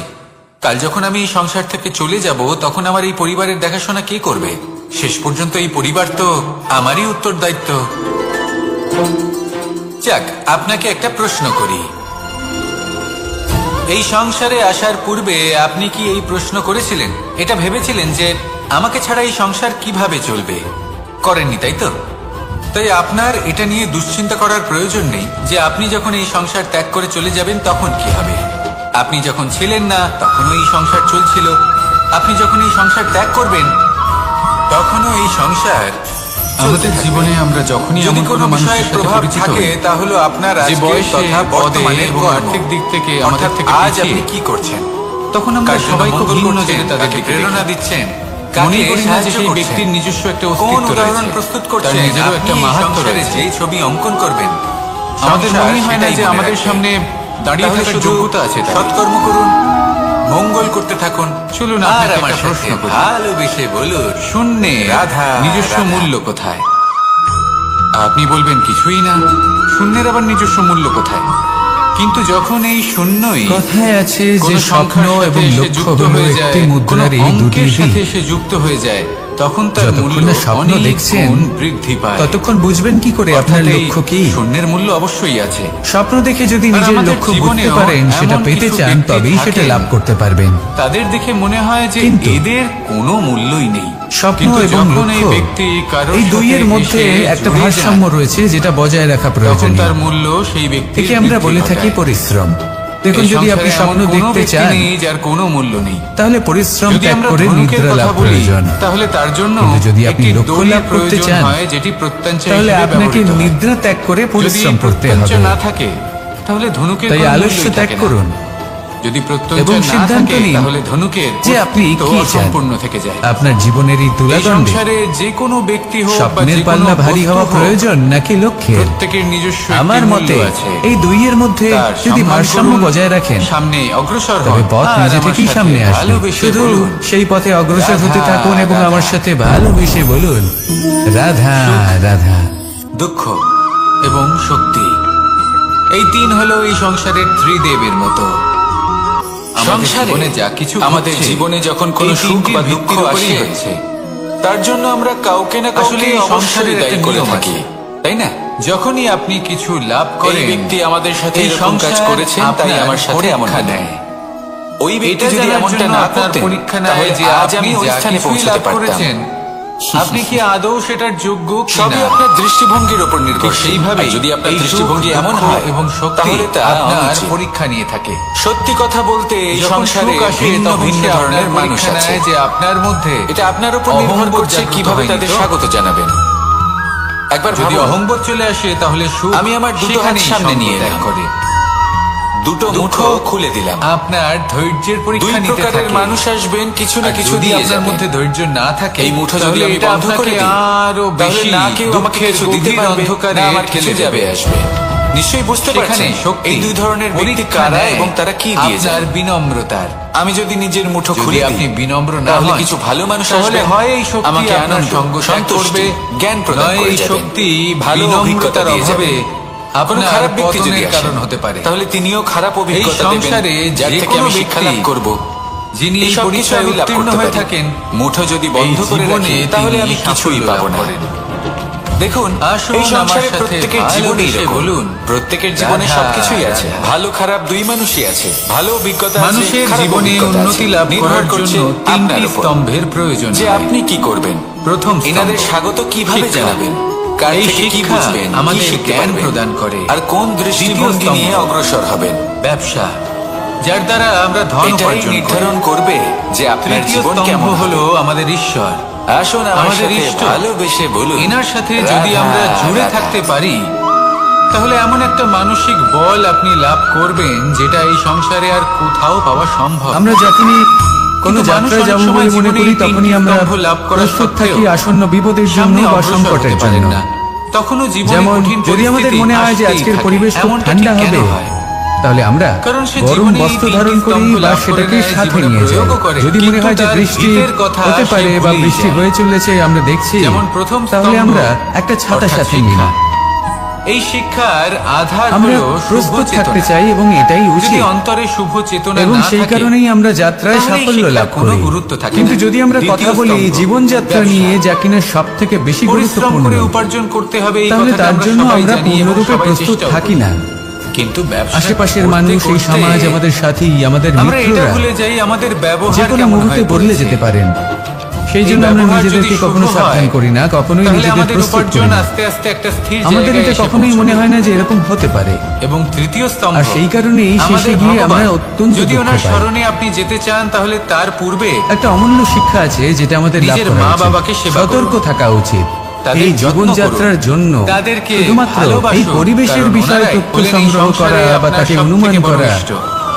কাল যখন আমি এই সংসার থেকে চলে যাব তখন আমার এই পরিবারের দেখাশোনা কে করবে? শেষ পর্যন্ত এই পরিবার তো আমারই উত্তরদায়িত্ব। যাক, আপনাকে একটা প্রশ্ন করি। এই সংসারে আসার পূর্বে আপনি কি এই প্রশ্ন করেছিলেন, এটা ভেবেছিলেন যে আমাকে ছাড়া এই সংসার কিভাবে চলবে? করেননি, তাই তো? তাই আপনার এটা নিয়ে দুশ্চিন্তা করার প্রয়োজন নেই যে আপনি যখন এই সংসার ত্যাগ করে চলে যাবেন তখন কি হবে। আপনি যখন ছিলেন না তখনও এই সংসার চলছিল, আপনি যখন এই সংসার ত্যাগ করবেন তখনও এই সংসার আমাদের জীবনে আমরা যখনই যদি এমন কোনো কোনো মানুষের বিষয়ের সাথে প্রভাব পরিচিত থাকে হই, তাহলে আপনার যে আজকের বয়সে, তথা পদে বর্তমানের এবং কর্ম। আর্থিক দিক থেকে আমাদের অর্থাৎ থেকে আজ পিছিয়ে, আপনি কি করছেন, তখন আমরা কার জন্য সবাই খুব মঙ্গল ভিন্ন করছেন, জেনে তাদেরকে কাকে প্রেরণা দিচ্ছেন, মনে কাকে করি না যে সাহায্য সেই করছেন, ব্যক্তির নিজস্ব একটা কোন অস্তিত্ব উদাহরণ রয়েছে, প্রস্তুত তার করছেন, নিজেরও আপনি একটা এই মাহাত্ম্য সংসারে রয়েছে। যেই ছবি অঙ্কন করবেন আমাদের সংসার মনেই হয় না সেটাই যে মনে আমাদের রাখবে। সামনে দাঁড়িয়ে তাহলে থাকার শুধু যোগ্যতা আছে তার। সৎকর্ম করুন, মঙ্গল করতে থাকুন। চলুন আর আপনাকে আমার একটা প্রশ্ন সাথে করি। ভালোবেসে বলুন, শূন্যে রাধা, নিজস্ব রাধা। মূল্য কোথায়? আপনি বলবেন কিছুই না। শূন্যের আবার নিজস্ব মূল্য কোথায়? কিন্তু যখন এই শূন্যই কথায় আছে যে কোনো স্বপ্ন সংখ্যার সাথে এবং এসে লক্ষ্য যুক্ত হলো হয়ে একটি যায়, মুদ্রার কোনো এই দুটি অঙ্কের সাথে দিক। এসে যুক্ত হয়ে যায়, তখন তার যতক্ষণ মূল্য না স্বপ্ন অনেক দেখছেন, গুণ বৃদ্ধি পায়। ততক্ষণ বুঝবেন কি করে আপনার অর্থাৎ এই লক্ষ্য কি। শূন্যের মূল্য অবশ্যই আছে। স্বপ্ন দেখে যদি আর নিজের আমাদের লক্ষ্য বুঝতে জীবনেও পারেন, সেটা এমন পেতে কিছু চান, ব্যক্তি তবেই সেটা থাকেন, লাভ করতে পারবেন। তাদের দেখে মনে হয় যে কিন্তু এদের কোনো মূল্যই নেই। স্বপ্ন কিন্তু এবং যখন এই লক্ষ্য, ব্যক্তি কারোর এই সাথে দুইয়ের মধ্যে এসে একটা জুড়ে ভারসাম্য যান, রয়েছে যেটা বজায় রাখা তখন প্রয়োজনীয়। তার মূল্য সেই ব্যক্তি একে আমরা বলে থাকি পরিশ্রম। দেখুন, যদি আপনি স্বপ্ন দেখতে চান, যার কোনো মূল্য নেই। তাহলে পরিশ্রম যদি ত্যাগ আমরা করে ধনুকের নিদ্রা কথা লাভ বলি, প্রয়োজন। তাহলে তার জন্য কিন্তু যদি আপনি একটি লক্ষ্য দড়ি লাভ করতে প্রয়োজন চান, হয়, যেটি প্রত্যঞ্চা তাহলে হিসেবে আপনাকে ব্যবহৃত হয়। নিদ্রা ত্যাগ করে যদি পরিশ্রম করতে প্রত্যঞ্চা হবে। না থাকে, তাহলে ধনুকের তাই কোনো আলস্য মূল্যই ত্যাগ থাকে না। করুন যদি প্রত্যঞ্চা এবং না সিদ্ধান্ত থাকে, নিন তাহলে ধনুকের যে আপনি অস্তিত্ব কি চান। অসম্পূর্ণ থেকে যায়। আপনার জীবনের এই এই তুলাদণ্ডে সংসারে যে কোনো ব্যক্তি হোক বা স্বপ্নের যে কোনো পাল্লা ভারী বস্তু হওয়া হোক, প্রয়োজন নাকি লক্ষ্যের? প্রত্যেকের নিজস্ব একটি আমার মূল্য মতে আছে। এই দুইয়ের মধ্যে তার যদি সম্মান ভারসাম্য করুন, বজায় রাখেন, সামনে অগ্রসর তবে হন, পথ আর নিজে আমার থেকেই সাথে সামনে আসবে। ভালোবেসে শুধু বলুন, সেই পথে অগ্রসর হতে রাধা, থাকুন এবং রাধা। আমার সাথে ভালোবেসে বলুন, রাধা রাধা। দুঃখ এবং শক্তি, এই তিন হলো এই সংসারের ত্রিদেবের মতো। সংসারে জীবনে যা কিছু আমাদের ঘটছে, জীবনে যখন কোনো এই সুখ তিনটির বা ভিত্তির দুঃখ উপরেই আসে, হচ্ছে। তার জন্য আমরা কাউকে না আসলে কাউকে এই অবশ্যই সংসারের দায়ী একটা করে নিয়ম থাকি, আছে। তাই না? যখনই আপনি কিছু লাভ এই করেন, ব্যক্তি আমাদের সাথে এই এরকম কাজ সংসার করেছেন, তাই আপনার আমার সাথে এমন পরীক্ষা হলো। নেয়। ওই ব্যক্তি এটা যদি জানার এমনটা জন্য না আপনার করতেন, পরীক্ষা নেয় তাহলে যে আজ আপনি আমি ওই যা স্থানে কিছুই পৌঁছতে লাভ পারতাম। করেছেন, আপনি কি আদৌ সেটার যোগ্য সবই কিনা। আপনার দৃষ্টিভঙ্গির উপর ঠিক নির্ভরশীল। সেইভাবে আর যদি আপনার এই দৃষ্টিভঙ্গি সুখ, এমন দুঃখ হয় এবং শক্তি তাহলে তা আপনার অনুচিত। পরীক্ষা নিয়ে থাকে। সত্যি কথা বলতে এই যখন সংসারে সুখ আসে, ভিন্ন তখন ভিন্ন সে ধরনের আপনার মানুষ পরীক্ষা আছে। নেয় যে আপনার মধ্যে এটা আপনার উপর নির্ভর অহংবোধ করছে জাগ্রত কিভাবে হয়নি তাদের তো? স্বাগত জানাবেন। একবার যদি ভাবুন, অহংবোধ চলে আসে, তাহলে সুখ আমি আমার দুটো হাত সেখানেই সামনে নিয়ে সঙ্গ ত্যাগ এলাম। করে। দুটো মুঠো খুলে দিলাম। আপনার ধৈর্যের দুই পরীক্ষা নিতে প্রকারের থাকে। মানুষ আসবেন, কিছু না আর কিছু যদি দিয়ে আপনার যাবেন। মধ্যে ধৈর্য না থাকে, এই মুঠো যদি তাহলে আমি এটা বন্ধ করে আপনাকে দিই, আরো তাহলে বেশি না কেউ আমাকে দুঃখের কিছু দিতে গভীর পারবে, অন্ধকারে না আমার কিছু ঠেলে যাবে দেবে। আসবে। নিশ্চয়ই বুঝতে সেখানে পারছেন শক্তি এই দুই ধরনের ব্যক্তি পরীক্ষা কারা নেয় এবং তারা কি দিয়ে আপনার যায়। বিনম্রতার। আমি যদি নিজের মুঠো যদি খুলে আপনি দিই, বিনম্র না তাহলে হন, কিছু ভালো মানুষ তাহলে আসবেন, হয় এই শক্তি আমাকে আপনার আনন্দ, সঙ্গ ত্যাগ সন্তুষ্টি, করবে, জ্ঞান প্রদান নয় করে এই যাবেন। শক্তি ভালো অভিজ্ঞতা বিনম্রতার দিয়ে অভাবে যাবেন। কোনো আপনার খারাপ ব্যক্তি যদি পতনের আসেন, কারণ হতে পারে। তাহলে তিনিও খারাপ এই অভিজ্ঞতা দেবেন, সংসারে যার যে থেকে কোনো আমি শিক্ষা লাভ ব্যক্তি করব। যিনি এই এই সব কিছু পরীক্ষায় আমি লাভ উত্তীর্ণ করতে হয়ে পারি। থাকেন, মুঠো যদি এই বন্ধ করে জীবনে রাখি, তাহলে তিনি আমি কিছুই সাফল্য পাবো লাভ না। করেন। দেখুন, আসুন এই সংসারে আমার সাথে প্রত্যেকের জীবনেই ভালোবেসে এরকম। বলুন, প্রত্যেকের জীবনে রাধা, সবকিছুই আছে, রাধা। ভালো খারাপ দুই মানুষই আছে। ভালো অভিজ্ঞতা আছে, মানুষের খারাপ জীবনে অভিজ্ঞতা উন্নতি আছে। লাভ নির্ভর করার করছে জন্য আপনার তিনটি উপর। স্তম্ভের প্রয়োজন যে হয়। আপনি কি করবেন, প্রথম স্তম্ভ, এনাদের স্বাগত কিভাবে শিক্ষা। জানাবেন, কার এই থেকে কি শিক্ষা বুঝবেন, কি আমাদের শিখতে জ্ঞান পারবেন, প্রদান করে। আর কোন দৃষ্টিভঙ্গি দ্বিতীয় নিয়ে স্তম্ভ, অগ্রসর হবেন, ব্যবসা, যার দ্বারা আমরা ধন এটাই উপার্জন করি। নির্ধারণ করবে যে আপনার তৃতীয় জীবন স্তম্ভ কেমন হলো হবে। আমাদের ঈশ্বর। আসুন আমার আমাদের সাথে ইষ্ট। ভালোবেসে বলুন, এনার সাথে যদি রাধা, আমরা জুড়ে রাধা। থাকতে পারি, তাহলে এমন একটা মানসিক বল আপনি লাভ করবেন যেটা এই সংসারে আর কোথাও পাওয়া সম্ভব। আমরা যখনই কোনো কিন্তু মানুষ যাত্রায় অনেক যাব সময় বলে মনে জীবনে করি, এই তখনই তিনটি আমরা স্তম্ভ লাভ করা প্রস্তুত থাকি সত্ত্বেও আসন্ন বিপদের জন্য সামনে বা অগ্রসর সংকটের হতে পারেন জন্য। না। তখনও জীবনে যেমন কঠিন যদি আমাদের পরিস্থিতি মনে হয় যে আসতেই আজকের থাকে। পরিবেশ খুব এমনটা ঠান্ডা ঠিক কেন হবে, হয়? তাহলে আমরা কারণ সে গরম জীবনে এই বস্ত্র তিনটি ধারণ করি স্তম্ভ বা লাভ করে সেটাকে নেয়, সাথে জীবনে নিয়ে যাই। প্রয়োগও করে। যদি মনে কিন্তু হয় যে তার বৃষ্টি হিতের কথা হতে সে পারে বা ভুলেই বৃষ্টি যায়। হয়ে চলেছে আমরা দেখছি, যেমন প্রথম তাহলে স্তম্ভ, আমরা একটা ছাতা অর্থাৎ সাথে নিই। শিক্ষা। এই শিক্ষার আধার আমরা হলো শুভ প্রস্তুত থাকতে চেতনা। চাই এবং এটাই যদি উচিত, অন্তরে শুভ চেতনা এবং না সেই থাকে, কারণেই আমরা যাত্রায় তাহলে এই সাফল্য শিক্ষার লাভ কোনো করি। গুরুত্ব থাকে কিন্তু না। যদি আমরা দ্বিতীয় কথা বলি স্তম্ভ, জীবনযাত্রা ব্যবসা। নিয়ে, যা কিনা সব থেকে বেশি পরিশ্রম গুরুত্বপূর্ণ, করে উপার্জন করতে হবে, এই তাহলে কথাটা তার আমরা জন্য সবাই আমরা জানি এবং পূর্ণরূপে সবাই প্রস্তুত চেষ্টাও থাকি করি। না। কিন্তু ব্যবসা আশেপাশের করতে মানুষ, এই করতে সমাজ, আমাদের সাথী, আমাদের আমরা এটা মিত্ররা ভুলে যাই আমাদের যে ব্যবহার কোনো কেমন মুহূর্তে হয়ে বদলে পড়েছে। যেতে পারেন। সেই জন্য আমরা নিজেদেরকে কখনো সাবধান করি না, কখনোই নিজেদের প্রস্তুত করি না। আস্তে আস্তে একটা স্থির আমাদের জায়গায় এটা এসে কখনোই পৌঁছবে। মনে হয় না যে এরকম হতে পারে। এবং তৃতীয় স্তম্ভ, আর সেই কারণেই শেষে আমাদের গিয়ে আমরা ভগবান। অত্যন্ত যদি দুঃখ ওনার পাই। স্মরণে আপনি যেতে চান তাহলে তার পূর্বে একটা অমূল্য শিক্ষা আছে যেটা আমাদের লাভ নিজের করা মা উচিত। বাবাকে সেবা করুন। সতর্ক থাকা উচিত। তাদের এই যত্ন জীবনযাত্রার করুন। জন্য তাদেরকে শুধুমাত্র ভালোবাসুন, এই পরিবেশের কারণ বিষয়ে ওনারাই তথ্য হলেন এই সংগ্রহ সংসারে করা বা আপনার তাকে সবথেকে অনুমান বড় করা ইষ্ট।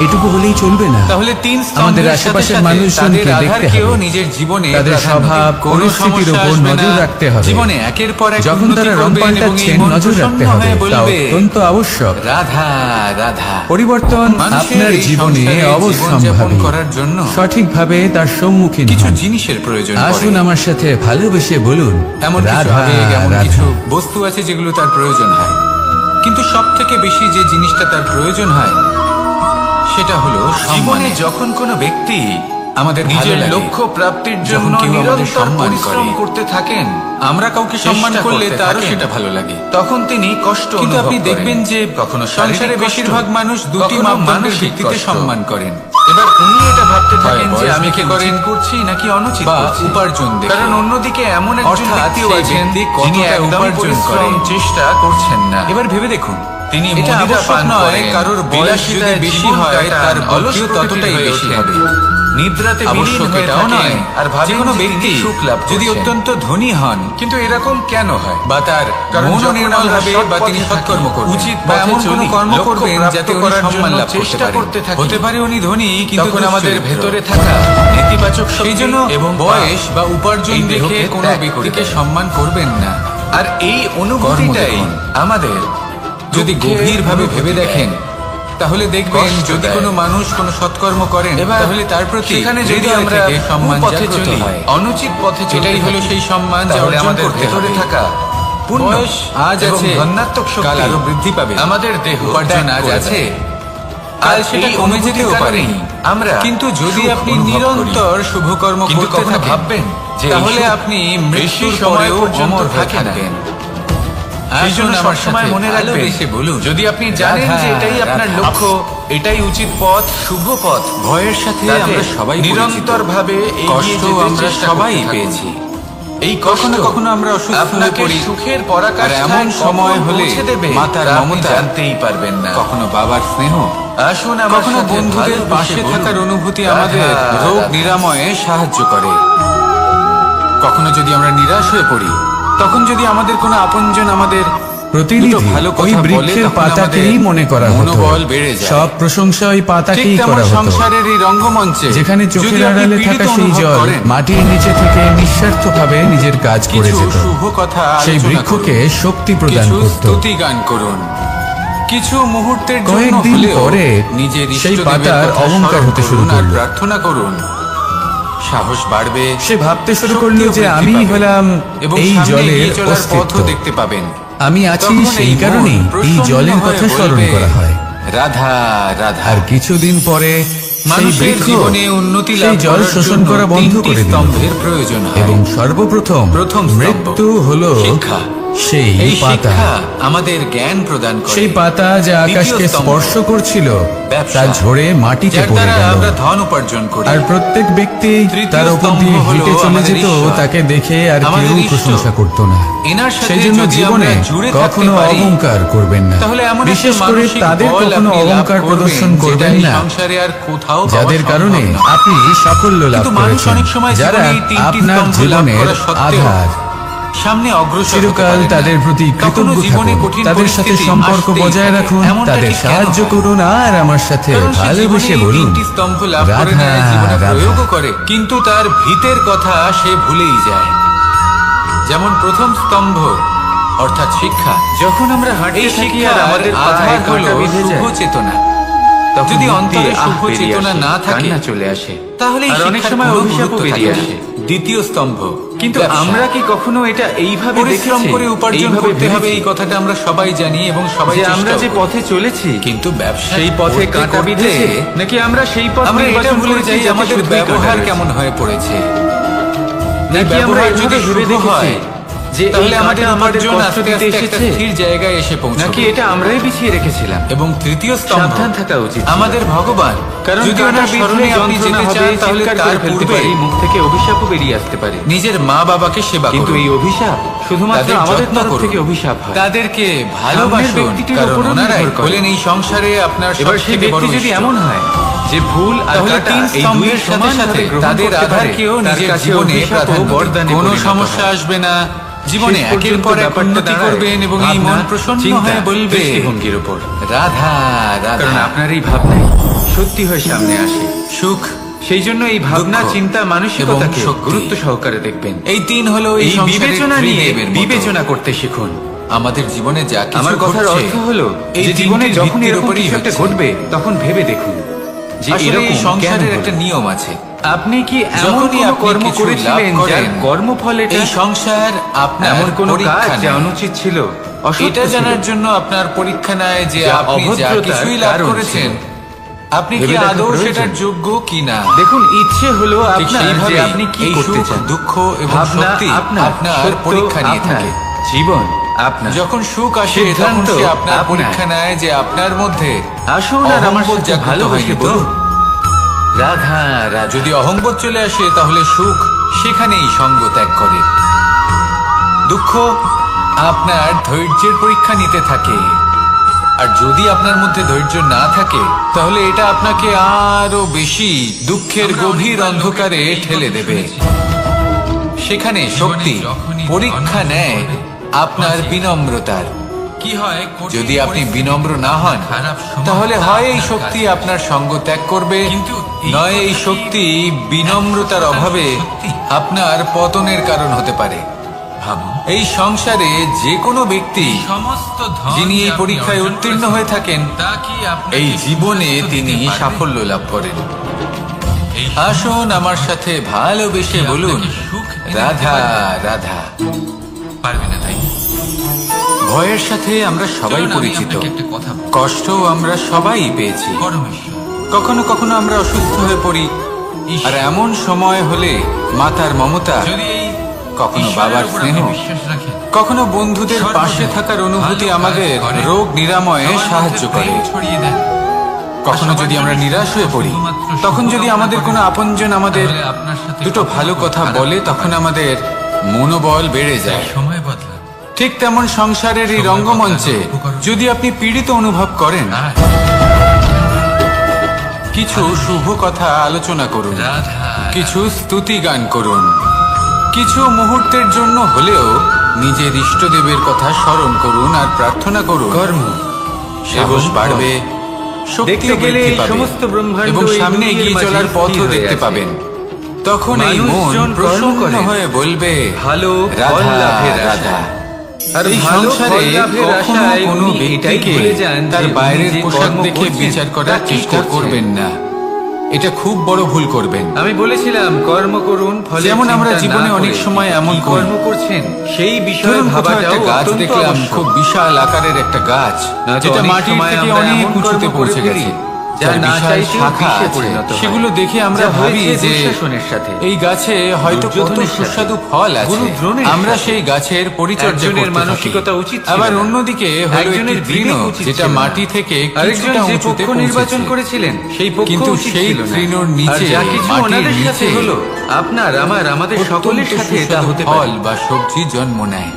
এটুকু হলেই চলবে না। তাহলে তিন স্তম্ভের আমাদের সাথে আশেপাশের সাথে মানুষজনকে তাদের দেখতে আধারকেও হবে, নিজের জীবনে তাদের প্রাধান্য স্বভাব, দিন। কোনো পরিস্থিতির সমস্যা উপর আসবে নজর না। রাখতে হবে। জীবনে একের পর এক যখন উন্নতি তারা রং করবেন এবং এই পাল্টাচ্ছেন মন নজর রাখতে প্রসন্ন হবে, হয়ে তা বলবে, অত্যন্ত আবশ্যক। রাধা রাধা। পরিবর্তন মানুষের আপনার এই জীবনে সংসারে অবশ্যম্ভাবী। জীবনযাপন করার জন্য সঠিকভাবে তার সম্মুখীন কিছু হন। জিনিসের প্রয়োজন আসুন পড়ে। আমার সাথে ভালোবেসে বলুন, এমন কিছু রাধা আবেগ, এমন রাধা। কিছু বস্তু আছে যেগুলো তার প্রয়োজন হয়, কিন্তু সব থেকে বেশি যে জিনিসটা তার প্রয়োজন হয় সেটা হলো জীবনে যখন কোনো ব্যক্তি আমাদের নিজের লক্ষ্য প্রাপ্তির জন্য নিরন্তর পরিশ্রম করতে থাকেন, আমরা কাউকে সম্মান করলে তারও সেটা ভালো লাগে, তখন তিনি কষ্ট কিন্তু আপনি দেখবেন যে কখনো সংসারে বেশিরভাগ মানুষ দুটি মাপদণ্ডের ভিত্তিতে সম্মান করেন। এবার উনি এটা ভাবতে থাকেন যে আমি কি করেন করছি নাকি অনুচিত বা উপার্জন দেখে, কারণ অন্যদিকে এমন একজন ব্যক্তিও আছেন যিনি একদম পরিশ্রম চেষ্টা করছেন না। এবার ভেবে দেখুন, তিনি এটা আবশ্যক নয় কারোর বয়স যদি বেশি হয় তার অলসিও ততটাই বেশি হবে। নিদ্রাতে আবশ্যক এটাও নয় আর ভাবে কোনো ব্যক্তি যদি অত্যন্ত ধনী হন কিন্তু এরকম কেন হয়, বা তার মনও নির্মল হবে, বা তিনি সৎকর্ম করবেন, উচিত বা এমন কোনো কর্ম করবেন যাতে উনি সম্মান লাভ করতে পারেন। হতে পারে উনি ধনী কিন্তু তখন আমাদের ভেতরে থাকা নেতিবাচক সেই জন্য এবং বয়স বা উপার্জন দেখে কোনো ব্যক্তিকে সম্মান করবেন না। আর এই অনুভূতিটাই আমাদের যদি গভীরভাবে ভেবে দেখেন তাহলে দেখবেন যদি কোনো মানুষ কোনো সৎকর্ম করেন তাহলে তার প্রতি সেখানে যদি আমরা সম্মান পথে চলি, অনুচিত পথে চলি, এটাই হলো সেই সম্মান যা অর্জন করতে ভেতরে থাকা বয়স আজ আছে, ধনাত্মক কাল আরো বৃদ্ধি পাবে। আমাদের দেহ উপার্জন আজ আছে, কাল সেটা কমে যেতেও পারে আমরা, কিন্তু যদি আপনি নিরন্তর শুভকর্ম করতে ভাববেন তাহলে আপনি মৃত্যুর পরেও অমর হয়ে থাকবেন। সেই জন্য আমার সময় মনে রাখবেন, বলুন, যদি আপনি জানেন যে এটাই আপনার লক্ষ্য, এটাই উচিত পথ, শুভ পথ, ভয়ের সাথে আমরা সবাই নিরন্তর ভাবে কষ্ট আমরা সবাই পেয়েছি। এই কখনো কখনো আমরা অসুস্থ হয়ে পড়ি, সুখের পরাকাষ্ঠায় এমন সময় হলে মাতার মমতা জানতেই পারবেন না, কখনো বাবার স্নেহ, আসুন কখনো বন্ধুদের পাশে থাকার অনুভূতি আমাদের রোগ নিরাময়ে সাহায্য করে। কখনো যদি আমরা নিরাশ হয়ে পড়ি, তখন যদি আমাদের কোনো আপনজন আমাদের প্রতিনিধি দুটো ভালো ওই কথা বলে, বৃক্ষের তখন পাতাকেই আমাদের মনে করা হতো, মনোবল বেড়ে যায়। সব প্রশংসা ওই ঠিক পাতাকেই তেমন করা হতো। সংসারের এই রঙ্গমঞ্চে যেখানে যদি চোখের আপনি আড়ালে পীড়িত থাকা সেই অনুভব জল করেন, মাটির নিচে থেকে নিঃস্বার্থভাবে নিজের কাজ করে কিছু যেত। শুভ কথা সেই আলোচনা বৃক্ষকে করুন, শক্তি প্রদান কিছু করত। স্তুতি গান করুন, কিছু মুহূর্তের জন্য কয়েকদিন হলেও পরে নিজের সেই ইষ্টদেবের পাতার কথা অহংকার স্মরণ হতে শুরু করুন আর করলো। প্রার্থনা করুন, সাহস বাড়বে, সে ভাবতে শুরু শক্তিও করলো যে বৃদ্ধি আমি পাবে, হলাম এবং এই সামনে জলের এগিয়ে চলার অস্তিত্ব, পথও দেখতে পাবেন। আমি আছি, তখন সেই এই মন কারণেই এই প্রসন্ন জলের হয়ে কথা স্মরণ বলবে, করা হয়। রাধা রাধা। আর কিছুদিন পরে সেই মানুষের বৃক্ষ জীবনে উন্নতি লাভ সেই জল করার শোষণ জন্য করা বন্ধ তিনটি করে দিল, স্তম্ভের প্রয়োজন হয়। এবং সর্বপ্রথম প্রথম স্তম্ভ, মৃত্যু হলো শিক্ষা। সেই এই পাতা। শিক্ষা আমাদের জ্ঞান প্রদান করে। সেই পাতা যা আকাশকে দ্বিতীয় স্তম্ভ, স্পর্শ করছিল ব্যবসা, তা ঝরে মাটিতে যার পড়ে দ্বারা গেল। আমরা ধন উপার্জন করি। আর প্রত্যেক ব্যক্তি তৃতীয় তার উপর স্তম্ভ দিয়ে হলো হেঁটে চলে আমাদের যেত, ঈশ্বর। তাকে দেখে আর আমাদের কেউ ঈশ্বর। প্রশংসা করত না। এনার সাথে সেই জন্য যদি জীবনে আমরা জুড়ে থাকতে কখনো পারি, অহংকার করবেন না, তাহলে এমন একটা বিশেষ করে মানসিক তাদের বল কখনো আপনি লাভ অহংকার করবেন প্রদর্শন যেটা করবেন এই না সংসারে আর কোথাও পাওয়া যাদের সম্ভব কারণে না। আপনি সাফল্য লাভ কিন্তু মানুষ করেছেন, অনেক সময় যারা জীবনে এই তিনটি আপনার স্তম্ভ লাভ জীবনের করা সত্ত্বেও আধার, সামনে অগ্রসর হতে চিরকাল পারেন না। তাদের প্রতি কখনো কৃতজ্ঞ জীবনে থাকুন, কঠিন তাদের সাথে পরিস্থিতি সম্পর্ক আসতেই বজায় থাকে। রাখুন, এমনটা তাদের ঠিক কেন সাহায্য হয়? করুন আর আমার সাথে কারণ সে ভালোবেসে জীবনে এই বলুন, তিনটি স্তম্ভ লাভ করে রাধা নেয়, জীবনে রাধা। প্রয়োগও করে, কিন্তু তার ভিতের কথা সে ভুলেই যায়। যেমন প্রথম স্তম্ভ অর্থাৎ শিক্ষা। যখন আমরা হাঁটতে থাকি আর আমাদের আধার হলো শুভ চেতনা, যদি অন্তরে শুভ চেতনা না থাকে চলে আসে, তাহলে এই অনেক সময় অভিশাপও বেরিয়ে আসে। দ্বিতীয় স্তম্ভ, কিন্তু আমরা কি কখনো এটা এইভাবে পরিশ্রম করে উপার্জন করতে হবে এই কথাটা আমরা সবাই জানি এবং সবাই আমরা যে পথে চলেছি, কিন্তু ব্যবসা সেই পথে কাঁটা বিঁধেছে নাকি আমরা সেই পথ আমরা এটা ভুলে যাই আমাদের ব্যবহার কেমন হয়ে পড়েছে, নাকি আমরা এভাবে শুভ হয় যে এই তাহলে আমাদের কাঁটা আমাদের উপার্জন কষ্ট আস্তে দিতে আস্তে একটা এসেছে? স্থির জায়গায় এসে নাকি পৌঁছবে। এটা আমরাই বিছিয়ে রেখেছিলাম? এবং তৃতীয় স্তম্ভ সাবধান থাকা উচিত ছিল। আমাদের ভগবান। কারণ যদি কাঁটা ওনার স্মরণে বিঁধলে আপনি যন্ত্রণা যেতে হবে, চান তাহলে চিৎকার তার করে ফেলতে পূর্বে পারি, মুখ থেকে অভিশাপও বেরিয়ে আসতে পারে। নিজের মা বাবাকে সেবা কিন্তু করুন, এই অভিশাপ শুধুমাত্র তাদের আমাদের যত্ন তরফ করুন, থেকে অভিশাপ হয়। তাদেরকে সামনের ভালোবাসুন, ব্যক্তিটির কারণ উপরও ওনারাই নির্ভর করে। হলেন এই সংসারে আপনার এবার সেই সবথেকে বড় ব্যক্তি যদি ঈশ্বর। এমন হয় যে ভুল আর তাহলে কাঁটা তিন এই দুই স্তম্ভের সাথে সমানভাবে সাথে গ্রহণ তাদের করতে পারে, আধারকেও তার নিজের কাছে জীবনে অভিশাপ ও প্রাধান্য দিন। বরদানে কোনো পরিণত সমস্যা হয়। আসবে না, জীবনে শেষ একের পর্যন্ত পর এক ব্যাপারটা উন্নতি দাঁড়ায় করবেন এবং এই মন ভাবনা, প্রসন্ন চিন্তা, হয়ে বলবে দৃষ্টিভঙ্গির উপর। রাধা রাধা। কারণ আপনার এই ভাবনাই সত্যি হয়ে সামনে আসে। সুখ, সেই জন্য এই ভাবনা, দুঃখ চিন্তা, মানসিকতাকে এবং শক্তি। গুরুত্ব সহকারে দেখবেন। এই তিন হলো এই সংসারের বিবেচনা নিয়ে ত্রিদেবের মতো। বিবেচনা করতে শিখুন। আমাদের জীবনে যা কিছু আমার কথার ঘটছে, অর্থ হলো এই যে জীবনে তিনটির যখন ভিত্তির এরকম উপরই কিছু একটা হচ্ছে। ঘটবে তখন ভেবে দেখুন যে আসলে এরকম এই সংসারের কেন একটা হলো? নিয়ম আছে। আপনি কি এমন যখনই কোনো আপনি কর্ম কিছু করেছিলেন লাভ যার করেন, কর্মফল এটা? এই সংসার আপনার এমন কোনো কাজ পরীক্ষা যা নেয়। অনুচিত ছিল, অসত্য এটা ছিল, জানার জন্য আপনার পরীক্ষা নেয় যে যা আপনি যা অভদ্রতার কিছুই লাভ কারণ করেছেন, ছিল। আপনি কি ভেবে দেখা আদৌ প্রয়োজন। সেটার যোগ্য কিনা। দেখুন, ইচ্ছে হলো ঠিক আপনার যে সেইভাবেই আপনি কি এই করতে সুখ, চান। দুঃখ এবং ভাবনা শক্তি আপনার, আপনার সত্য পরীক্ষা নিয়ে আপনার, থাকে। জীবন আপনার। যখন সুখ আসে তখন সিদ্ধান্ত সে আপনার আপনার। পরীক্ষা নেয় যে আপনার মধ্যে আসুন আর আমার অহংবোধ সাথে জাগ্রত ভালোবেসে হয়নি তো? বলুন, রাধা রাধা। যদি অহংবোধ চলে আসে তাহলে সুখ সেখানেই সঙ্গ ত্যাগ করে। দুঃখ আপনার ধৈর্যের পরীক্ষা নিতে থাকে, আর যদি আপনার মধ্যে ধৈর্য না থাকে তাহলে এটা আপনাকে আরো বেশি দুঃখের গভীর অন্ধকারে ঠেলে দেবে। সেখানে শক্তি পরীক্ষা নেয় আপনার বিনম্রতার। কি হয় যদি আপনি বিনম্র না হন তাহলে হয় এই শক্তি আপনার সঙ্গ ত্যাগ করবে, কিন্তু এই নয় এই কথাটি শক্তি বিনম্রতার অভাবে সত্যি। আপনার পতনের কারণ হতে পারে। ভাবুন, এই সংসারে যে কোনো ব্যক্তি সমস্ত ধন যিনি যে এই আপনি পরীক্ষায় অর্জন উত্তীর্ণ করেছেন, হয়ে থাকেন, তা কি আপনাকে এই জীবনে সুস্থ তিনি দিতে পারবে? সাফল্য লাভ করেন। এই আসুন আমার সাথে ভালোবেসে কি বলুন আপনাকে সুখ এনে দিতে রাধা পারবে? রাধা। পারবে না, তাই না? ভয়ের সাথে আমরা সবাই চলুন, আমি পরিচিত, আপনাকে একটা কথা বলি। কষ্টও আমরা সবাই পেয়েছি। পরমেশ্বর, কখনো কখনো আমরা অসুস্থ হয়ে পড়ি, আর এমন সময় হলে মাতার মমতা, যদি এই কখনো ঈশ্বরের বাবার উপর স্নেহ, আপনি বিশ্বাস রাখেন, কখনো বন্ধুদের সর্বদা পাশে থাকার অনুভূতি ভালো কাজ আমাদের করেন, রোগ নিরাময়ে সবার সাহায্য মধ্যে করে। প্রেম ছড়িয়ে দেন, কখনো সবার যদি আমরা জন্য নিরাশ হয়ে পড়ি, শুধুমাত্র তখন যদি শুভকামনা আমাদের কোনো করেন, আপনজন আমাদের তাহলে আপনার সাথে দুটো কখনো ভালো কোনো কথা খারাপ বলে, হতে তখন পারে না। আমাদের মনোবল বেড়ে যায়। সময় বদলান, ঠিক তেমন সংসারের এই সময় রঙ্গমঞ্চে বদলানোর উপকরণ। যদি আপনি পীড়িত অনুভব করেন, আর কিছু শুভ কথা আলোচনা করুন, রাধা, কিছু স্তুতি গান করুন, কিছু মুহূর্তের জন্য হলেও নিজের ইষ্টদেবের কথা স্মরণ করুন আর প্রার্থনা করুন। কর্ম সাহস বাড়বে, শক্তিও দেখতে গেলে বৃদ্ধি এই পাবে, সমস্ত ব্রহ্মাণ্ড এবং এই সামনে দুনিয়ার এগিয়ে মাঝে চলার স্থির পথও হয়ে দেখতে আছে। পাবেন। তখন এই মন মানুষজন কর্ম প্রসন্ন করেন হয়ে বলবে ভালো ফল রাধা লাভের রাধা। আশায়। আর এই ভালো সংসারে ফল লাভের কখনো আশায় কোনো উনি এটাই ব্যক্তিকে ভুলে যান যে তার উনি বাইরের যে পোশাক কর্ম দেখে করছেন, বিচার তা করার কি চেষ্টা করছেন। করবেন না। এটা খুব বড় ভুল করবেন। আমি বলেছিলাম কর্ম করুন, ফলে যেমন আমরা জীবনে অনেক সময় এমন করি। কর্ম করছেন সেই বিষয়ে ধরুন কোথাও ভাবাটাও একটা গাছ অত্যন্ত দেখলাম, আবশ্যক। খুব বিশাল আকারের একটা গাছ, নয়তো যেটা অনেক মাটির সময় থেকে আমরা অনেক এমন উঁচুতে কর্ম পৌঁছে করে ফেলি, গেছে, যা যার না বিশাল চাইতেও শাখা বিষে আছে। পরিণত হয়। সেগুলো দেখে আমরা যা ভাবি হয়েছে যে দুঃশাসনের সাথে, এই গাছে হয়তো কত দুর্যোধনের সাথে, সুস্বাদু ফল আছে, গুরু দ্রোণের আমরা সাথে। সেই গাছের পরিচর্যা একজনের করতে মানসিকতা থাকি। উচিত ছিল আবার না। অন্যদিকে হলো একজনের একটি তৃণ, বিবেক উচিত যেটা ছিল না। মাটি থেকে আরেকজন কিছুটা যে উঁচুতে পক্ষ নির্বাচন পৌঁছেছে। করেছিলেন সেই পক্ষ কিন্তু উচিত সেই ছিল না। তৃণর আর নিচে, যা কিছু মাটির ওনাদের সাথে নিচে হলো, আপনার আমার আমাদের সকলের অত্যন্ত সাথে তা সুস্বাদু হতে ফল পারে। বা সবজি জন্ম নেয়,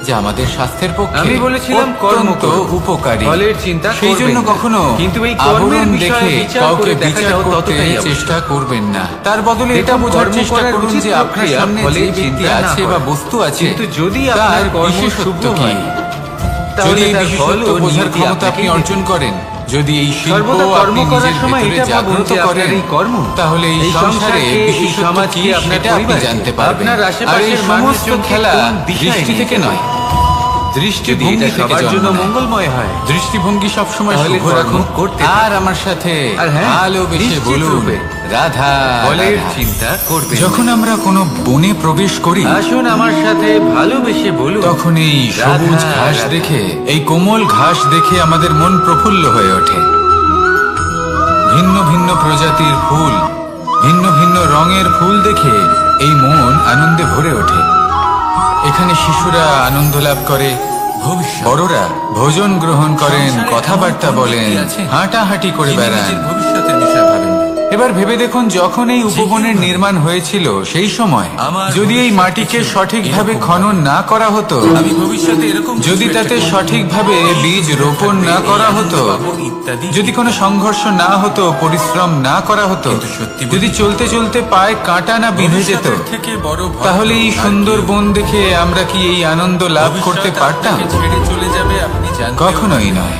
যা আমাদের স্বাস্থ্যের পক্ষে আমি বলেছিলাম কর্ম অত্যন্ত করুন, উপকারী। ফলের চিন্তা সেই করবেন জন্য না। কখনো কিন্তু এই কর্মের আবরণ বিষয়ে দেখে বিচার কাউকে করে বিচার দেখাটাও করতে ততটাই আবশ্যক। চেষ্টা করবেন না। তার বদলে দেখুন, এটা বোঝার কর্ম চেষ্টা করার করুন উচিত যে আপনার প্রক্রিয়া, সামনে যে ফলের ব্যক্তি চিন্তা না আছে করা। বা বস্তু আছে, কিন্তু যদি তার আপনার কর্ম বিশেষত্ব শুভ কি। হয়, যদি তাহলে এই তার ফল বিশেষত্ব ও বোঝার নিয়তি ক্ষমতা আপনি আপনাকেই অর্জন করেন, যদি এই শিল্প সর্বদা কর্ম আপনি করার নিজের সময় ভেতরে এটা ভাবুন জাগ্রত যে আপনার করেন, এই কর্ম, তাহলে এই এই সংসারে সংসারকে, এই বিশেষত্ব কি সমাজকে, আপনার সেটা আপনি পরিবারকে, জানতে পারবেন। আপনার আর এই আশেপাশের সমস্ত মানুষজনকে খেলা কোন দিশায় দৃষ্টি নিয়ে থেকে যাবে। নয়, যদি দৃষ্টিভঙ্গি এটা থেকে সবার জন্য জন্ম নেয়। মঙ্গলময় হয়, দৃষ্টিভঙ্গি সবসময় তাহলে শুভ কর্ম রাখুন করতে আর আমার সাথে আর হ্যাঁ, ভালোবেসে নিশ্চিত বলুন রূপে রাধা ফলের রাধা। চিন্তা করবেন। যখন আমরা কোনো বনে প্রবেশ করি, আসুন আমার সাথে ভালোবেসে বলুন তখন এই সবুজ রাধা, ঘাস রাধা। দেখে, এই কোমল ঘাস দেখে আমাদের মন প্রফুল্ল হয়ে ওঠে। ভিন্ন ভিন্ন প্রজাতির ফুল, ভিন্ন ভিন্ন রঙের ফুল দেখে এই মন আনন্দে ভরে ওঠে। এখানে শিশুরা আনন্দ লাভ করে, বড়রা ভোজন গ্রহণ করেন, কথাবার্তা বলেন, হাঁটাহাঁটি করে বেড়ান। ভবিষ্যতের বিষয় ভাবেন না। এবার ভেবে দেখুন, যখন এই উপবনের নির্মাণ হয়েছিল সেই সময় যদি এই মাটিকে সঠিকভাবে খনন না করা হতো, আমি ভবিষ্যতে এরকম যদি তাতে সঠিকভাবে বীজ রোপণ না করা হতো, ইত্যাদি, যদি কোনো সংঘর্ষ না হতো, পরিশ্রম না করা হতো, কিন্তু সত্যি বলি, যদি চলতে চলতে পায়ে কাঁটা না বিঁধে যেত, ভবিষ্যতের থেকে বড় ভয় তাহলে এই আর সুন্দর কি? বন দেখে আমরা কি এই আনন্দ লাভ করতে ভবিষ্যৎ পারতাম? আপনাকে ছেড়ে চলে যাবে, আপনি জানতেও কখনোই নয়।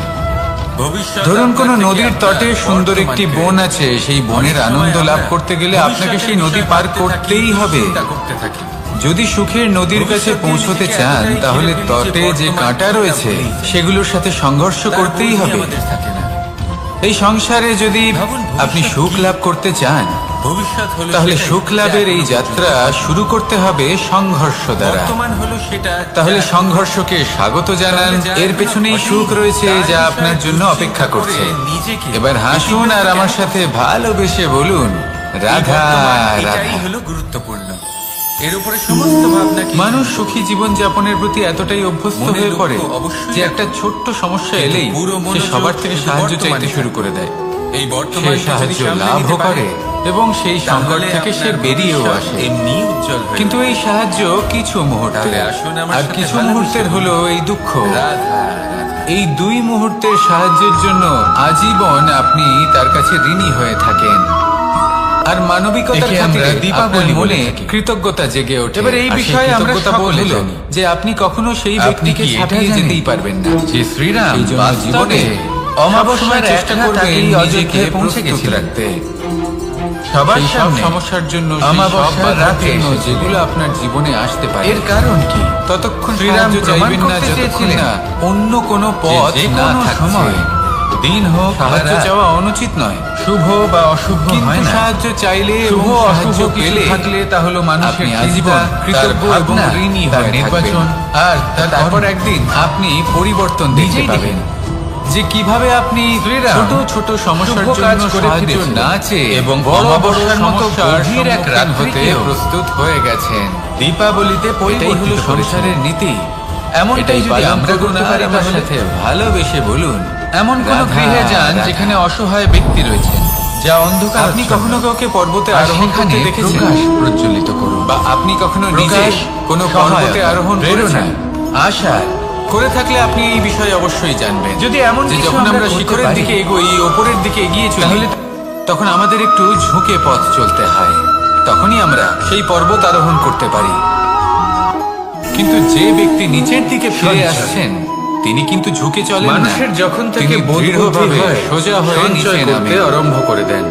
ভবিষ্যৎ ধরুন আপনার কোনো থেকে নদীর আপনার তটে সুন্দর একটি বর্তমানকে বন আছে, সেই বনের আনন্দ লাভ করতে গেলে আপনাকে সেই নদী পার করতেই হবে। চিন্তা করতে থাকি। যদি সুখের নদীর কাছে পৌঁছতে চান, তাহলে তটে যে কাঁটা রয়েছে সেগুলোর সাথে সংঘর্ষ করতেই হবে। আমাদের থাকে না। এই সংসারে যদি ভাবুন, আপনি ভবিষ্যৎ সুখ কি? লাভ করতে চান, ভবিষ্যৎ হলো তাহলে সেটাই, সুখ যা লাভের এই এখনো যাত্রা শুরু করতে হবে সংঘর্ষ দ্বারা। বর্তমান হলো সেটা, তাহলে যা সংঘর্ষকে স্বাগত জানান। এর পেছনেই সুখ রয়েছে যা আপনার জন্য অপেক্ষা করছে। নিজেকে এবার হাসুন আর আমার সাথে ভালোবেসে বলুন, রাধা এটাই রাধা। হলো গুরুত্বপূর্ণ। এর উপরে সমস্ত ভাবনা কি? মানুষ সুখী জীবন যাপনের প্রতি এতটাই অভ্যস্ত মনে হয়ে দুঃখ পড়ে অবশ্যই যে একটা ছোট্ট সমস্যা কিন্তু এলেই পুরো সে মনোযোগ সবার থেকে শুধু সাহায্য বর্তমানে চাইতে শুরু করে দেয়। এই সে বর্তমানকে যদি সাহায্য সামলে লাভও নিতে পারে, করে এবং সেই সংকট তাহলে থেকে সে আপনার বেরিয়েও ভবিষ্যৎ আসে। এমনি উজ্জ্বল হয়ে কিন্তু এই সাহায্য কিছু মুহূর্তে, তাহলে আসুন আমার আর সাথে কিছু ভালোবেসে মুহূর্তের হলো এই দুঃখ। রাধা এই দুই মুহূর্তের সাহায্যের জন্য আজীবন আপনি তার কাছে ঋণী হয়ে থাকেন। আর মানবিকতার একে আমরা খাতিরে দীপাবলি আপনার বলে মনে থাকি। কৃতজ্ঞতা জেগে ওঠে। এবার এই আর সেই বিষয়ে আমরা কৃতজ্ঞতা সকলে বলে জানি যে আপনি কখনো সেই আপনি ব্যক্তিকে কি এটা ছাপিয়ে জানেন? যেতেই পারবেন না। যে শ্রীরাম সেই জন্য বাস্তবে জীবনে অমাবস্যার সবসময় চেষ্টা এক রাত করবেন আগেই নিজেকে অযোধ্যায় পৌঁছে প্রস্তুত গেছিলেন। রাখতে। সবার সেই সব সামনে সমস্যার জন্য, সেই সব অমাবস্যার বাধার রাতে জন্য এসেছিলেন। যেগুলো আপনার জীবনে আসতে পারে, এর কারণ কি? ততক্ষণ শ্রীরাম সাহায্য প্রমাণ চাইবেন না করতে যতক্ষণ চেয়েছিলেন না অন্য কোনো পথ যে না কোনো থাকছে। সময়, দিন হোক বা সাহায্য রাত, চাওয়া অনুচিত নয়, শুভ বা অশুভ কিন্তু হয় না। সাহায্য চাইলে শুভ এবং সাহায্য অশুভ কিছু পেলে থাকলে তা হলো মানুষের আপনি চিন্তা, আজীবন তার কৃতজ্ঞ এবং ভাবনা, ঋণী তার হয়ে নির্বাচন থাকবেন। আর তার তারপর কর্ম। একদিন আপনি পরিবর্তন দেখতে নিজেই পাবেন যে কিভাবে আপনি শ্রীরাম ছোট ছোট সমস্যার শুভ কাজ জন্য করে সাহায্য ফিরেছিলেন না চেয়ে এবং বড় বড় অমাবস্যার মতো সমস্যার গভীর এক সম্মুখীন হতে রাত্রিকেও প্রস্তুত হয়ে গেছেন। দীপাবলিতে এটাই পরিবর্তিত হলো করেছিলেন। সংসারের নীতি। এমনটাই এটাই যদি পালন আমরা করুন করতে আর পারি আমার তাহলে সাথে ভালোবেসে বলুন, এমন কোন রাধা, গৃহে যান রাধা। যেখানে অসহায় ব্যক্তি রয়েছেন, যা অন্ধকার আপনি কখনো কাউকে পর্বতে আর আরোহণ সেখানে করতে দেখেছেন? প্রকাশ প্রজ্বলিত করুন। বা আপনি কখনো নিজে প্রকাশ, কোনো সহায়তা, পর্বতে আরোহণ প্রেরণা, করেছেন? আশা করে থাকলে আপনি এই বিষয়ে অবশ্যই জানবেন। যদি এমন যে কিছু যখন আমরা আমরা করতে শিখরের পারি, দিকে এগোই, ওপরের দিকে এগিয়ে চলি, তাহলে তখন আমাদের একটু ঝুঁকে পথ চলতে হয়। তখনই আমরা সেই পর্বত আরোহণ করতে পারি। কিন্তু যে ব্যক্তি নিচের দিকে ফিরে সঞ্চয়। আসছেন, তিনি কিন্তু ঝুঁকে চলেন না। মানুষের যখন থেকে তিনি বোধ দৃঢ়ভাবে হয়, সোজা হয়ে সঞ্চয় নিচে করতে নামেন। আরম্ভ করে দেন।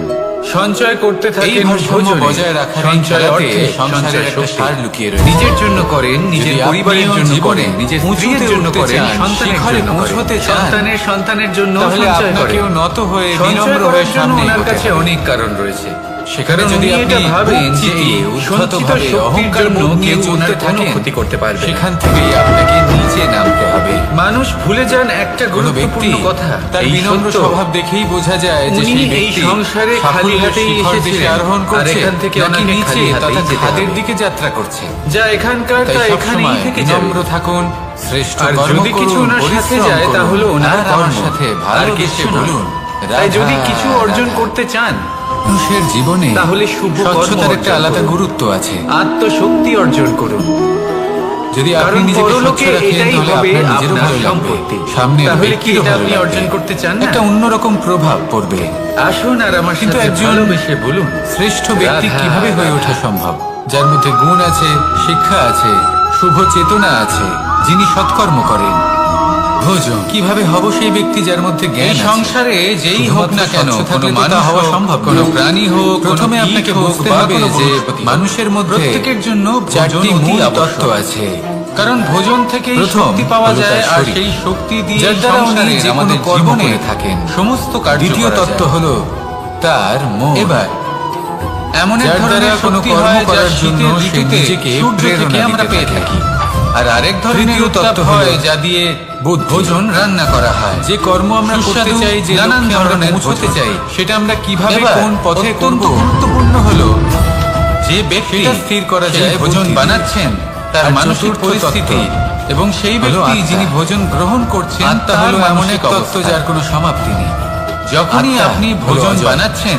সঞ্চয় করতে এই থাকেন ভারসাম্য ভোজনে, বজায় রাখার এই সঞ্চয় খেলাতে অর্থে সংসারের সঞ্চয় একটা শক্তি। সার লুকিয়ে রয়েছে। নিজের জন্য করেন, নিজের যদি পরিবারের আপনিও জন্য জীবনে করেন, নিজের স্ত্রীর উঁচুতে জন্য উঠতে করেন, চান, সন্তানের শিখরে জন্য করেন, পৌঁছতে চান, সন্তানের সন্তানের জন্য তাহলে সঞ্চয় করেন। আপনাকেও নত হয়ে সঞ্চয় বিনম্র হয়ে করার জন্য সামনে ওনার এগোতে কাছে হবে। অনেক কারণ রয়েছে। সেখানে কারণ যদি উনি আপনি এটা ভাবেন যে চিতিয়ে এই সঞ্চিত উদ্ধতভাবে শক্তির অহংকার জন্য বোধ নিয়ে কেউ চলতে ওনার কোনো থাকেন, ক্ষতি করতে পারবে না। সেখান থেকেই আপনাকে নিচে নামতে হবে। মানুষ ভুলে যান একটা কোনো ব্যক্তি গুরুত্বপূর্ণ কথা, তার এই বিনম্র সত্য, স্বভাব দেখেই বোঝা যায় যে উনি সেই এই ব্যক্তি সংসারে খালি সাফল্যের হাতেই শিখর দিকে এসেছিলেন, আরোহণ আর করছে এখান থেকে নাকি ওনাকে নিচে খালি হাতেই তথা যেতে খাদের হবে। দিকে যাত্রা করছে। যা এখানকার তাই তা সবসময় এখানেই থেকে যাবে। বিনম্র থাকুন, শ্রেষ্ঠ আর কর্ম যদি কিছু করুন, ওনার সাথে পরিশ্রম যায় করুন, তাহলে ওনার আর আমার কর্ম, সাথে আর ভালোবেসে কিছু নয়। বলুন, তাই যদি রাধা, কিছু অর্জন রাধা। করতে চান, মানুষের জীবনে তাহলে শুভ কর্ম স্বচ্ছতার একটা অর্জন আলাদা করুন। গুরুত্ব আছে। আত্মশক্তি অর্জন করুন। যদি আপনি কারণ নিজেকে স্বচ্ছ পরলোকে রাখেন এটাই তাহলে হবে আপনার নিজেরও আপনার ভালো লাগবে, সম্পত্তি। সামনের তাহলে কি ব্যক্তিরও এটা ভালো আপনি লাগবে। অর্জন করতে চান না? একটা অন্যরকম প্রভাব পড়বে। আসুন আর আমার কিন্তু সাথে একজন ভালোবেসে বলুন, শ্রেষ্ঠ ব্যক্তি রাধা, কিভাবে হয়ে রাধা। ওঠা সম্ভব? যার মধ্যে গুণ আছে, শিক্ষা আছে, শুভ চেতনা আছে, যিনি সৎকর্ম করেন। ভোজন কিভাবে হব সেই ব্যক্তি যার মধ্যে জ্ঞান এই আছে? সংসারে যেই হোক না কেন, স্বচ্ছ কোনো থাকলে তো তা মানুষ হওয়া হোক, সম্ভব কোনো নয়। প্রাণী হোক, প্রথমে কোনো আপনাকে কীট হোক বুঝতে বা হবে কোনো যে বনস্পতি হোক, মানুষের মধ্যে প্রত্যেকের জন্য চারটি ভোজন অতি মূল আবশ্যক। তত্ত্ব আছে। কারণ ভোজন থেকেই প্রথম শক্তি পাওয়া হলো যায়, তার আর শরীর। সেই শক্তি দিয়ে যার দ্বারা উনি সংসারের যে কোনো আমাদের কর্ম জীবনে করে থাকেন। সমস্ত কার্য দ্বিতীয় করা তত্ত্ব যায়। হলো তার মন। এবার এমন এক যার দ্বারা ধরনের কোনো শক্তি কর্ম হয় যা করার জন্য শীতের সে ঋতুতে নিজেকে সূর্য প্রেরণা থেকে আমরা দিতে পেয়ে থাকে। থাকি। আর আরেক ধরনের তৃতীয় উত্তাপ তত্ত্ব হয় হলো যা দিয়ে বুদ্ধি। ভোজন রান্না করা হয়। যে কর্ম আমরা করতে সুস্বাদু চাই, যে নানান লক্ষ্যে আমরা ধরনের পৌঁছতে ভোজন। চাই, সেটা আমরা কিভাবে এবার কোন পথে অত্যন্ত করব, গুরুত্বপূর্ণ হলো যে ব্যক্তি সেটা স্থির করা সেই যায় ভোজন বুদ্ধি দিয়ে। বানাচ্ছেন তার আর মানসিক চতুর্থ পরিস্থিতি তত্ত্ব এবং সেই হলো ব্যক্তি আত্মা। যিনি ভোজন গ্রহণ করছেন আত্মা তার হলো এমন মানসিক এক তত্ত্ব অবস্থা যার কোনো সমাপ্তি নেই। যখনই আত্মা আপনি হলো ভোজন অজর। বানাচ্ছেন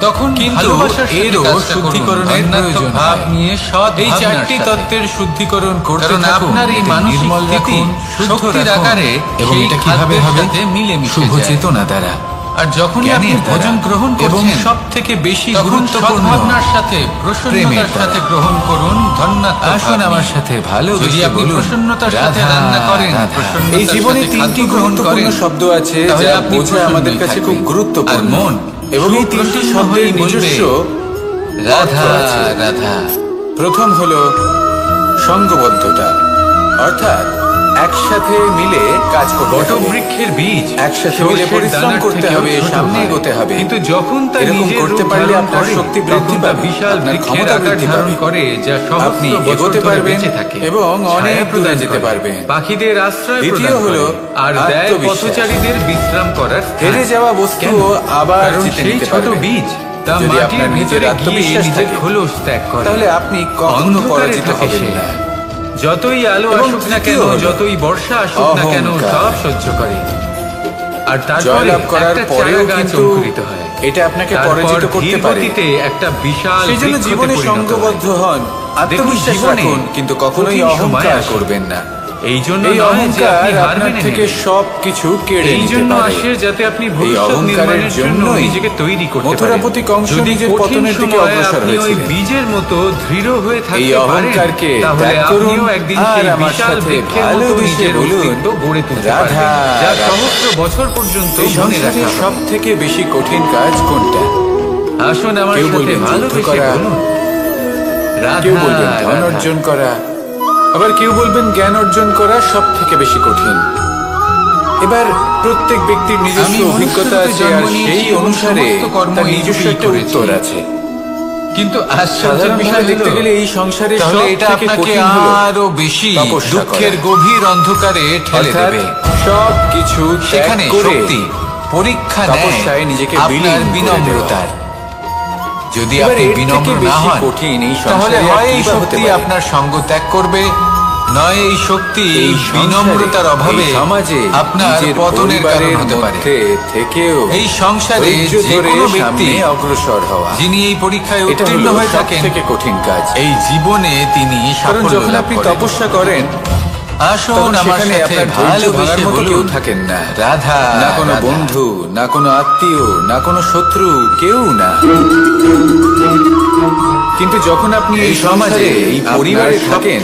তখন কিন্তু ভালোবাসার সাথে এরও কাজটা করুন, শুদ্ধিকরণের ধন্যাত্মক প্রয়োজন ভাব হয়। নিয়ে সৎ এই ভাবনার চারটি সাথে। তত্ত্বের শুদ্ধিকরণ করতে কারণ থাকুন, আপনার এই এতে মানসিক নির্মল স্থিতি রাখুন, শুদ্ধ শক্তির রাখুন। আকারে এবং সেই এটা কিভাবে খাদ্যের হবে? সাথে মিলেমিশে শুভ যায়। চেতনা দ্বারা, আর যখনই আপনি জ্ঞানের দ্বারা, ভোজন গ্রহণ এবং করছেন সব থেকে বেশি তখন গুরুত্বপূর্ণ সদ্ভাবনার সাথে প্রসন্নতার প্রেমের সাথে দ্বারা। গ্রহণ করুন, ধন্যাত্মক আসুন ভাব আমার নিয়ে। সাথে যদি ভালোবেসে আপনি বলুন, প্রসন্নতার সাথে রাধা, রান্না করেন, রাধা। প্রসন্নতার এই জীবনে সাথে তিনটি খাদ্য গ্রহণ গুরুত্বপূর্ণ করেন, শব্দ আছে তাহলে যা আপনি বোঝা আমাদের প্রসন্নই কাছে থাকবেন। খুব গুরুত্বপূর্ণ। আর মন এবং এই তিনটি সুপ্রসন্ন শব্দের হয়ে বলবে, নিজস্ব রাধা অর্থ আছে। রাধা। প্রথম হলো সঙ্গবদ্ধতা, অর্থাৎ একসাথে মিলে কাজ করতে হবে। বটবৃক্ষের বীজ একসাথে মিলে সর্ষের পরিশ্রম দানার করতে থেকেও হবে, ছোট সামনে হয়। এগোতে হবে। কিন্তু যখন তা এরকম নিজের করতে রূপ পারলে ধারণ আপনার করে, শক্তি বৃদ্ধি তখন তা পাবে, বিশাল আপনার বৃক্ষের ক্ষমতা আকার বৃদ্ধি ধারণ পাবে। করে, যা আপনি সহস্র বছর এগোতে ধরে পারবেন বেঁচে থাকে এবং অনেক ছায়া দূরে প্রদান যেতে করে, পারবেন। পাখিদের আশ্রয় দ্বিতীয় প্রদান হলো করে, আর দেয় আত্মবিশ্বাস। পথচারীদের বিশ্রাম করার স্থান। হেরে যাওয়া বস্তু কেন? আবার কারণ জিতে সেই নিতে ছোট পারবেন। বীজ তা যদি মাটির আপনার নিজের ভিতরে গিয়ে আত্মবিশ্বাস নিজের থাকে, খোলস ত্যাগ করে। তাহলে আপনি কখনো অন্ধকারে পরাজিত থাকে হবেন সে। না। যতই আলো এবং আসুক না কেন, তৃতীয় হলো যতই বর্ষা আসুক না কেন, অহংকার। সব সহ্য করে। আর তারপরে জয়লাভ করার একটা পরেও চারা গাছ কিন্তু অঙ্কুরিত হয়। এটা আপনাকে তারপর পরাজিত করতে ধীর পারে। গতিতে একটা বিশাল সেই জন্য বৃক্ষতে জীবনে পরিণত সঙ্গবদ্ধ হয়। হন, আত্মবিশ্বাস জীবনে রাখুন, কিন্তু কখনোই কঠিন সময় অহংকার আসে। করবেন না। এই জন্য এই নয় যে অহংকার আপনি হার আপনার মেনে থেকে নেবেন। সবকিছু কেড়ে এই নিতে জন্য পারে। আসে যাতে আপনি এই ভবিষ্যৎ অহংকারের নির্মাণের জন্য জন্যই নিজেকে তৈরি করতে পারেন। মথুরাপতি কংস যদি নিজের কঠিন পতনের দিকে সময়ে অগ্রসর আপনি ওই হয়েছিলেন। বীজের মতো দৃঢ় হয়ে এই থাকতে পারেন, অহংকারকে তাহলে ত্যাগ করুন আপনিও একদিন আর সেই আমার বিশাল সাথে বৃক্ষের মতো ভালোবেসে নিজের বলুন, অস্তিত্ব গড়ে তুলতে রাধা, পারবেন, যা রাধা। সহস্র বছর পর্যন্ত এই মনে সংসারে রাখা সব হবে। থেকে বেশি কঠিন কাজ কোনটা? আসুন আমার কেউ সাথে বলবেন যুদ্ধ ভালোবেসে করা, বলুন, রাধা, কেউ বলবেন ধন রাধা। অর্জন করা, আবার কেউ বলবেন জ্ঞান অর্জন করা সব থেকে বেশি কঠিন। এবার প্রত্যেক ব্যক্তির নিজস্ব আমি অভিজ্ঞতা মনুষ্যরূপে আছে, আর জন্ম নিয়েছি সেই এবং অনুসারে সমস্ত কর্ম তার এই নিজস্ব রূপেই একটা করেছি। উত্তর আছে। কিন্তু আশ্চর্যের সাধারণ বিষয় বিষয় দেখতে হলো, গেলে এই সংসারে তাহলে সব এটা থেকে আপনাকে কঠিন হলো আরো বেশি তপস্যা দুঃখের করা। গভীর অন্ধকারে ঠেলে অর্থাৎ দেবে। সব কিছু সেখানে ত্যাগ করে শক্তি পরীক্ষা তপস্যায় নেয় নিজেকে আপনার বিলীন করে বিনম্রতার। যদি এবার আপনি এর থেকে বিনম্র না বেশি হন, কঠিন এই তাহলে সংসারে আর হয় এই কি বা হতে শক্তি পারে? আপনার সঙ্গ ত্যাগ করবে, নয় এই শক্তি এই সংসারে, বিনম্রতার অভাবে এই সমাজে আপনার নিজের পতনের কারণ পরিবারের হতে পারে। মধ্যে থেকেও এই সংসারে ধৈর্য যে ধরে কোনো ব্যক্তি সামনে অগ্রসর হওয়া, যিনি এই পরীক্ষায় এটা উত্তীর্ণ হলো হয়ে সব থাকেন, থেকে কঠিন কাজ। এই জীবনে তিনি কারণ সাফল্য যখন লাভ আপনি করেন। তপস্যা করেন আসুন তখন আমার সেখানে সাথে আপনার ধৈর্য ভাঙার ভালোবেসে মতো কেউ বলুন, থাকেন না। রাধা, না কোনো রাধা। বন্ধু, না কোনো আত্মীয়, না কোনো শত্রু, কেউ না। কিন্তু যখন আপনি এই সমাজে, এই পরিবারে থাকেন,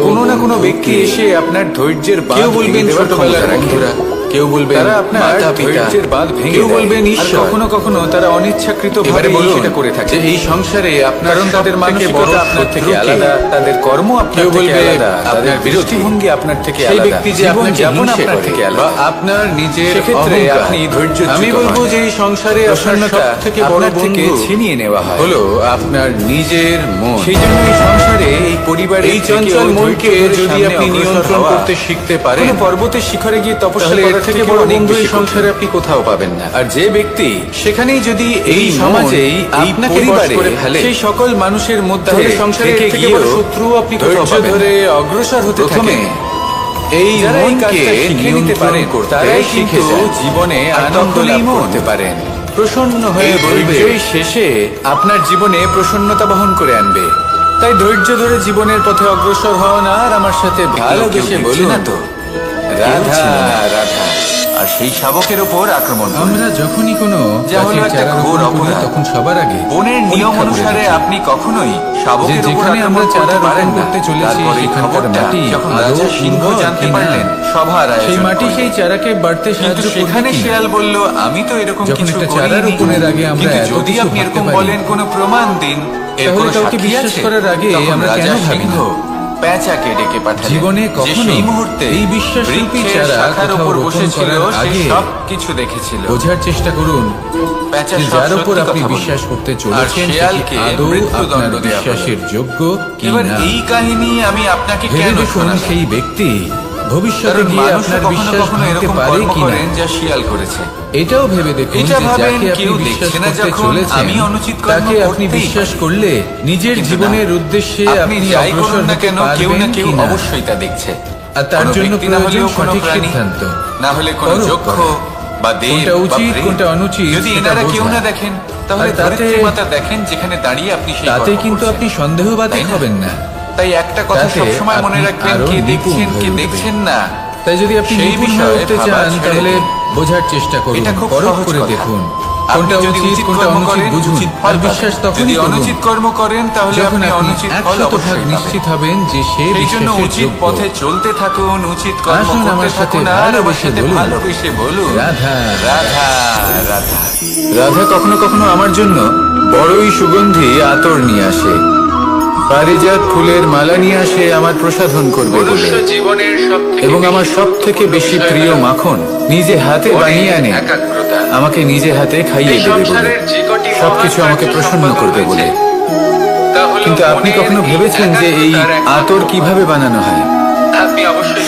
কোনো না কোনো ব্যক্তি এসে আপনার ধৈর্যের বাঁধ কেউ বলবেন ভেঙে দেওয়ার ছোটবেলার ক্ষমতা রাখে। বন্ধুরা, কেউ বলবেন তারা আপনার মাতা-পিতা, ধৈর্যের বাঁধ ভেঙে কেউ দেয়। বলবেন আর ঈশ্বর। কখনো কখনো তারা অনিচ্ছাকৃত এবারে ভাবে বলুন সেটা করে থাকে। যে এই সংসারে আপনার কারণ তাদের সবথেকে মানসিকতা বড় আপনার থেকে শত্রু কে? আলাদা, তাদের কর্ম আপনার কেউ থেকে বলবে আলাদা, তাদের আপনার বিরোধী। দৃষ্টিভঙ্গি আপনার থেকে সেই আলাদা, ব্যক্তি যে জীবন আপনাকে যাপন হিংসে আপনার করে থেকে বা আলাদা। আপনার নিজের সেক্ষেত্রে অহংকার। আপনি ধৈর্যচ্যুত আমি বলবো হন। যে এই সংসারে আপনার প্রসন্নতা সবথেকে বড় আপনার থেকে বন্ধু ছিনিয়ে নেওয়া হয়। হলো আপনার নিজের মন। সেই জন্য এই সংসারে, এই পরিবারে এই চঞ্চল মনকে যদি আপনি নিয়ন্ত্রণ করতে শিখতে পারেন, কোনো পর্বতের শিখরে গিয়ে তপস্যা তাহলে এর করার থেকে থেকে বড় অনেক বন্ধু এই বেশি সংসারে সংসারে আপনি কোথাও পাবেন না। আর যে ব্যক্তি সেখানেই যদি এই এই সমাজেই, মন এই আপনাকে বশ পরিবারে করে ফেলে, সেই সকল মানুষের মধ্যে তাহলে সংসারে থেকে এর থেকে গিয়েও বড় শত্রু আপনি কোথাও ধৈর্য পাবেন না। ধরে অগ্রসর হতে প্রথমে থাকেন। এই যারা এই মনকে কাজটা শিখে নিতে নিয়ন্ত্রণ পারেন, করতে তারাই শিখে কিন্তু যান। জীবনে আর আনন্দ তখনই লাভ মন করতে পারেন। প্রসন্ন হয়ে এই বলবে, ধৈর্যই শেষে আপনার জীবনে প্রসন্নতা বহন করে আনবে। তাই ধৈর্য ধরে জীবনের পথে অগ্রসর হন আর আমার সাথে ভালোবেসে কেউ বলুন না তো? রাধা, রাধা। আর সেই শাবকের ওপর আক্রমণ করুন। আমরা যখনই কোনো যা হলো গাছের একটা চারা ঘোর রোপণ করি, অপরাধ। তখন সবার আগে বনের নিয়ম পরীক্ষা করে অনুসারে দেখি। আপনি কখনোই যে শাবকের উপর যেখানে আক্রমণ আমরা চারা করতে পারেন রোপণ না। করতে চলেছি, তারপর এই সেখানকার খবরটা মাটি যখন আদৌ রাজা সিংহ উর্বর জানতে কিনা, পারলেন, সভার সেই আয়োজন মাটি করলেন। সেই চারাকে বাড়তে কিন্তু সাহায্য করবে সেখানে কিনা? শিয়াল বলল, আমি তো এরকম যখন কিছু একটা চারা করিনি। রোপণের আগে আমরা কিন্তু এত যদি কিছু আপনি ভাবতে এরকম পারি, বলেন কোনো প্রমাণ দিন, এর তাহলে কোনো কাউকে সাক্ষী বিশ্বাস আছে? করার আগে তখন আমরা রাজা কেন ভাবি সিংহ না? পেঁচাকে ডেকে পাঠালেন, জীবনে যে কখনো সেই মুহূর্তে এই বিশ্বাসরূপী বৃক্ষের চারা শাখার কোথাও উপর রোপণ বসেছিল, করার সে আগে সব কিছু দেখেছিল। বোঝার চেষ্টা করুন পেঁচা যে সব যার উপর সত্যি আপনি কথা বলল। বিশ্বাস করতে আর চলেছেন শেয়ালকে সেটি আদৌ মৃত্যুদণ্ড আপনার দেয়া হলো। বিশ্বাসের যোগ্য কি এবার না। এই কাহিনী আমি আপনাকে ভেবে কেন দেখুন শোনালাম? সেই ব্যক্তি ভবিষ্যতে কারণ গিয়ে মানুষ আপনার কখনো বিশ্বাস কখনো ভাঙতে এরকম পারে কর্ম কিনা করেন যা শিয়াল করেছে। এটাও ভেবে দেখুন এটা যে ভাবেন যাকে আপনি কেউ বিশ্বাস দেখছে না করতে যখন চলেছেন আমি অনুচিত কর্ম তাকে আপনি করতেই বিশ্বাস পারি। করলে নিজের কিন্তু জীবনের না, উদ্দেশ্যে আপনি আপনি যাই অগ্রসর করুন না হতে কেন কেউ না পারবেন কেউ কিনা অবশ্যই তা দেখছে। আর তার কোনো জন্য ব্যক্তি না হলেও প্রয়োজন কোনো সঠিক প্রাণী, সিদ্ধান্ত। না হলে কোনো পরখ যক্ষ করা। বা দেব কোনটা বা উচিত, প্রেত। কোনটা অনুচিত যদি সেটা এনারা কেউ বোঝা। না দেখেন তাহলে আর তাতে- ধরিত্রী মাতা দেখেন, যেখানে দাঁড়িয়ে আপনি সেই তাতে কর্ম কিন্তু করছেন। আপনি সন্দেহবাদী তাই না? হবেন না। তাই একটা কথা তাতে সবসময় মনে আপনি রাখবেন, আরো কে নিপুণ দেখছেন হয়ে কে উঠবেন। দেখছেন না। তাই যদি আপনি সেই নিপুণ বিষয়ে হয়ে উঠতে ভাবা চান ছেড়ে তাহলে দিন। বোঝার চেষ্টা করুন, এটা খুব পরখ সহজ করে কথা। দেখুন আপনি কোনটা যদি উচিত উচিত কোনটা কর্ম অনুচিত করেন, বুঝুন। উচিত ফল আর পাবেন। বিশ্বাস যদি তখনই করুন অনুচিত কর্ম করেন তাহলে যখন আপনি আপনি অনুচিত ফল 100% অবশ্যই নিশ্চিত পাবেন। হবেন যে সে সেই জন্য বিশ্বাসের উচিত যোগ্য। পথে চলতে থাকুন, উচিত কর্ম আসুন করতে আমার সাথে থাকুন, আর আমার ভালোবেসে সাথে বলুন, ভালোবেসে বলুন, রাধা, রাধা রাধা। রাধা কখনো কখনো আমার জন্য বড়ই সুগন্ধি আতর নিয়ে আসে, পারিজাত ফুলের মালা নিয়ে আসে আমার প্রসাধন করবে বলে, এবং আমার সব থেকে বেশি প্রিয় মাখন নিজে হাতে বানিয়ে আনে আমাকে নিজে হাতে খাইয়ে দেবে বলে, সবকিছু আমাকে প্রসন্ন করবে বলে। কিন্তু আপনি কখনো ভেবেছেন যে এই আতর কিভাবে বানানো হয়?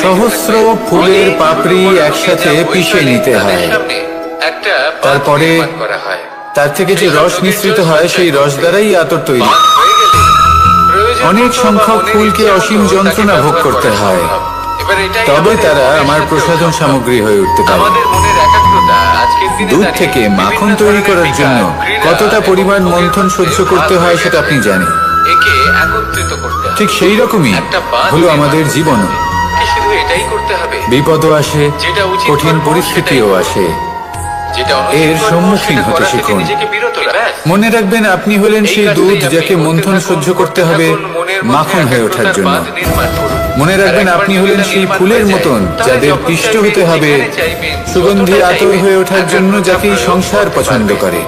সহস্র ফুলের পাপড়ি একসাথে পিষে নিতে হয়, তারপরে তার থেকে যে রস নিঃসৃত হয় সেই রস দ্বারাই আতর তৈরি। অনেক সংখ্যক ফুলকে অসীম যন্ত্রণা ভোগ করতে হয়, তবে তারা আমার প্রসাধন সামগ্রী হয়ে উঠতে পারে। দুধ থেকে মাখন তৈরি করার জন্য কতটা পরিমাণ মন্থন সহ্য করতে হয় সেটা আপনি জানেন। ঠিক সেই রকমই হলো আমাদের জীবনও। বিপদও আসে, কঠিন পরিস্থিতিও আসে, এর সম্মুখীন হতে শিখুন। মনে রাখবেন আপনি হলেন সেই দুধ যাকে মন্থন সহ্য করতে হবে মাখন হয়ে ওঠার জন্য। মনে রাখবেন আপনি হলেন সেই ফুলের মতন যাদের পিষ্ট হতে হবে সুগন্ধি আতর হয়ে ওঠার জন্য, যাকে এই সংসার পছন্দ করে।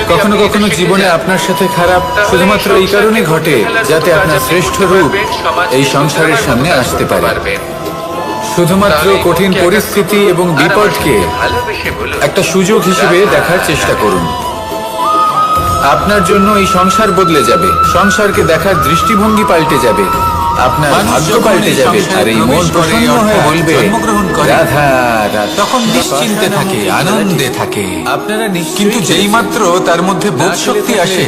কখনো কখনো জীবনে আপনার সাথে খারাপ শুধুমাত্র এই কারণে ঘটে যাতে আপনার শ্রেষ্ঠ রূপ এই সংসারের সামনে আসতে পারে। শুধুমাত্র কঠিন পরিস্থিতি এবং বিপদকে একটা সুযোগ হিসেবে দেখার চেষ্টা করুন। আপনার জন্য এই সংসার বদলে যাবে, সংসারকে দেখার দৃষ্টিভঙ্গি পাল্টে যাবে, আপনার ভাগ্য পাল্টে যাবে, আর এই মন প্রসন্ন হয়ে বলবে জন্মগ্রহণ করে রাধা রাধা। তখন নিশ্চিন্তে থাকে, আনন্দে থাকে। আপনারা কিন্তু যেই মাত্র তার মধ্যে বোধ শক্তি আসে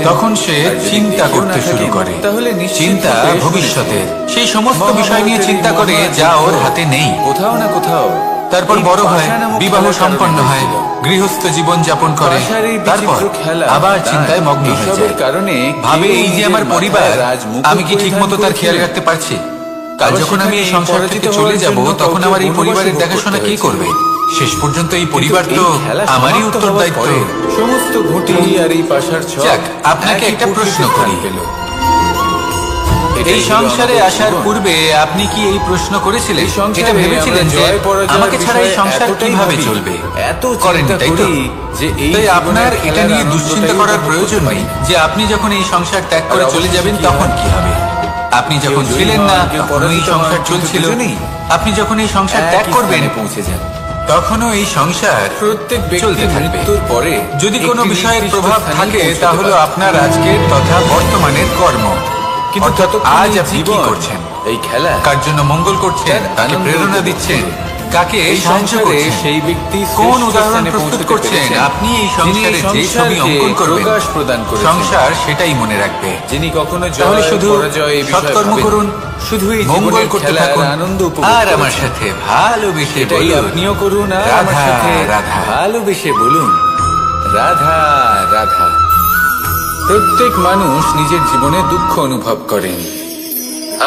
তখন সে চিন্তা করতে শুরু করে। চিন্তা ভবিষ্যতের সেই সমস্ত বিষয় নিয়ে চিন্তা করে যা ওর হাতে নেই। কোথাও না কোথাও তারপর বড় হয়, বিবাহ সম্পন্ন হয়, গৃহস্থ জীবন যাপন করে, তারপর আবার চিন্তায় মগ্ন হয়ে যায়। কারণে ভাবে এই যে আমার পরিবার, আমি কি ঠিক মতো তার খেয়াল রাখতে পারছি? কাল যখন আমি এই সংসার থেকে চলে যাব তখন আমার এই পরিবারের দেখাশোনা কে করবে? শেষ পর্যন্ত এই পরিবার তো আমারই উত্তরদায়িত্ব। সমস্ত ঘুঁটি আর এই পাশার ছক যাক, আপনাকে একটা প্রশ্ন করি। এই সংসারে আসার পূর্বে আপনি কি এই প্রশ্ন করেছিলেন, এটা ভেবেছিলেন যে আমাকে ছাড়া এই সংসার কিভাবে চলবে? করেন, তাই তো? তাই আপনার এটা নিয়ে দুশ্চিন্তা করার প্রয়োজন নেই যে আপনি যখন এই সংসার ত্যাগ করে চলে যাবেন তখন কি হবে। আপনি যখন ছিলেন না তখনও এই সংসার চলছিল, আপনি যখন এই সংসার ত্যাগ করবেন পৌঁছে যান তখনও এই সংসার প্রত্যেক চলতে থাকবে। মৃত্যুর পরে যদি কোনো বিষয়ের প্রভাব থাকে তা হলো আপনার আজকের তথা বর্তমানের কর্ম। কিন্তু আজ আপনি কি করছেন? এই খেলা কার জন্য মঙ্গল করছেন, কাকে প্রেরণা দিচ্ছেন, কাকে সাহায্য করছেন, সেই ব্যক্তি কোন উদাহরণ প্রস্তুত করছেন? আপনি এই সংসারে যে ছবি অঙ্কন করবেন প্রদান করেছেন, সংসার সেটাই মনে রাখবে। যিনি কখনো তাহলে শুধু সৎকর্ম করুন, শুধু এই মঙ্গল করতে থাকুন, আনন্দ আর আমার সাথে ভালোবেসে এটাই বলুন, আপনিও করুন, আর আমার রাধা, সাথে রাধা। ভালোবেসে বলুন রাধা রাধা। প্রত্যেক মানুষ নিজের জীবনে দুঃখ অনুভব করেন।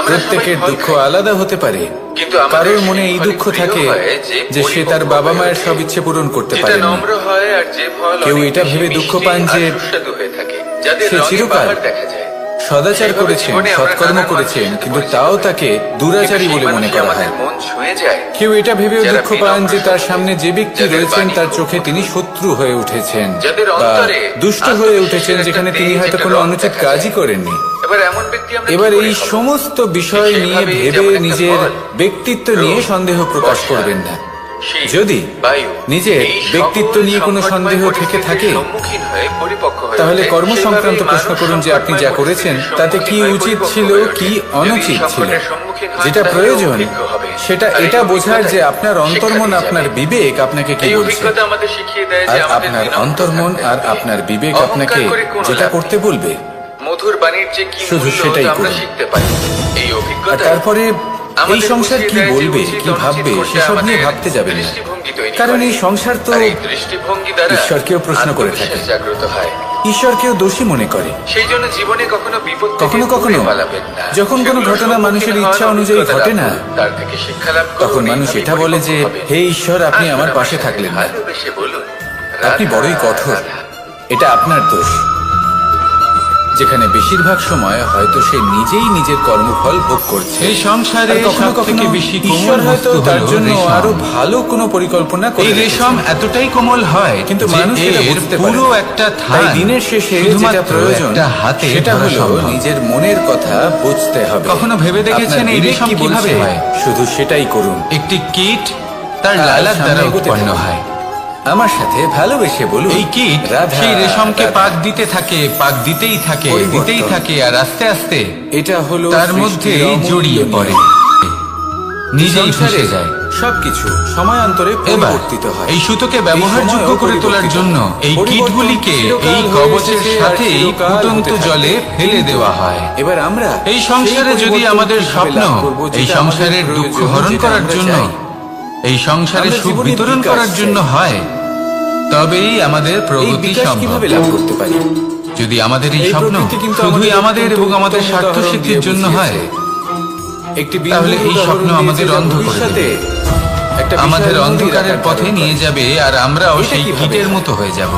প্রত্যেকের দুঃখ আলাদা হতে পারে, কিন্তু কারোর মনে এই দুঃখ থাকে যে সে তার বাবা মায়ের সব ইচ্ছে পূরণ করতে পারে না। কেউ এটা ভেবে দুঃখ পান যে সে চিরকাল সদাচার করেছেন, সৎকর্ম করেছেন, কিন্তু তাও তাকে দুরাচারী বলে মনে করা হয়। কেউ এটা ভেবেও দুঃখ পান যে তার সামনে যে ব্যক্তি রয়েছেন তার চোখে তিনি শত্রু হয়ে উঠেছেন বা দুষ্ট হয়ে উঠেছেন, যেখানে তিনি হয়তো কোনো অনুচিত কাজই করেননি। এবার এই সমস্ত বিষয় নিয়ে ভেবে নিজের ব্যক্তিত্ব নিয়ে সন্দেহ প্রকাশ করবেন না। যদি নিজের ব্যক্তিত্ব নিয়ে কোনো সন্দেহ থেকে থাকে তাহলে কর্ম সংক্রান্ত প্রশ্ন করুন যে আপনি যা করেছেন তাতে কি উচিত ছিল কি অনুচিত ছিল। যেটা প্রয়োজন সেটা এটা বোঝার যে আপনার অন্তর্মন আপনার বিবেক আপনাকে কি বলছে, আর আপনার অন্তর্মন আর আপনার বিবেক আপনাকে যেটা করতে বলবে মধুর বাণীর যে কি শুধু মূল্য সেটাই তা আমরা করুন। শিখতে পারি। এই আর অভিজ্ঞতা তারপরে এই সংসার কি বলবে কি ভাববে সেসব নিয়ে ভাবতে যাবেন না, কারণ এই সংসার তো দৃষ্টিভঙ্গি দ্বারা ঈশ্বরকেও প্রশ্ন করে থাকে, আত্মবিশ্বাস জাগ্রত হয়। ঈশ্বরকেও দোষী মনে করে। সেই জন্য জীবনে কখনো বিপদ থেকে কখনো কখনো দূরে পালাবেন না। যখন কোনো সেগুলোর ঘটনা মানুষের সম্মুখীন ইচ্ছা হওয়ার অনুযায়ী অভিজ্ঞতা ঘটে না, লাভ করুন, তার থেকে শিক্ষা লাভ করুন। তখন মানুষ এইভাবে এটা বলে যে পরিপক্ক হবেন। হে ঈশ্বর আপনি আমার পাশে থাকলেন না, ভালোবেসে বলুন, আপনি রাধা, বড়ই কঠোর, রাধা। এটা আপনার দোষ। যেখানে বেশিরভাগ সময় হয়তো সে নিজেই নিজের কর্মফল ভোগ করছে। এই সংসারে আর কখনো সবথেকে কখনো বেশি ঈশ্বর কোমল হয়তো বস্তু তার হলো জন্য রেশম। আরো ভালো কোনো পরিকল্পনা করে এই রেশম রেখেছেন। এতটাই কোমল হয় কিন্তু যে মানুষ সেটা এর বুঝতে পারে পুরো না। একটা তাই থান দিনের শেষে যেটা শুধুমাত্র প্রয়োজন একটা হাতে সেটা ধরা হলো সম্ভব। নিজের মনের কথা বুঝতে হবে। কখনো ভেবে দেখেছেন আপনার এই বিবেক রেশম কি কিভাবে বলছে, হয়? শুধু সেটাই করুন। একটি কীট তার আর লালার সামনে দ্বারা এগোতে উৎপন্ন থাকুন। হয়। আমার সাথে ভালোবেসে বলুন, এই কীট রাধা, সেই রেশমকে রাধা। পাক দিতে থাকে, পাক দিতেই থাকে, পরিবর্তন। দিতেই থাকে, আর আস্তে আস্তে এটা হলো তার সৃষ্টির মধ্যেই অমূল্য জড়িয়ে নিয়ম। পড়ে, নিজেই সংসারে ফেসে যায়। সবকিছু সময়ান্তরে এবার পরিবর্তিত হয়। এই সুতোকে এই ব্যবহারযোগ্য সময়ও করে তোলার পরিবর্তিত জন্য হয়। এই পরিবর্তন কীটগুলিকে চিরকাল এই হয়ে কবচের এসেছে আর সাথেই চিরকাল ফুটন্ত হতে থাকবে। জলে ফেলে কিন্তু দেওয়া হয়। এবার আমরা এই সংসারে সেই যদি পরিবর্তন আমাদের কিভাবে স্বপ্ন লাভ করব, এই যেটা সংসারের আমাদের দুঃখ প্রয়োজন, হরণ যেটা করার আমরা জন্য, চাই। এই সংসারে আমরা সুখ জীবনে বিতরণ বিকাশ করার জন্য চাই। হয়, তবেই আমাদের এই প্রগতি বিকাশ সম্ভব। কিভাবে লাভ করতে পারি? যদি আমাদের এই এই স্বপ্ন প্রকৃতি কিন্তু শুধুই আমাদের অত্যন্ত এবং আমাদের উত্তম স্বার্থ উদাহরণ সিদ্ধির দিয়ে জন্য হয়, বুঝিয়েছে। একটি বিন্দু তাহলে এই উদাহরণ স্বপ্ন দিয়েছে আমাদের যা অন্ধ করে ভবিষ্যতে দেবে। একটা বিশাল আমাদের মন্দির অন্ধকারের আকার পথে ধারণ নিয়ে করে। যাবে, আর আমরাও এটা সেই কিভাবে কীটের হয়? মতো হয়ে যাব।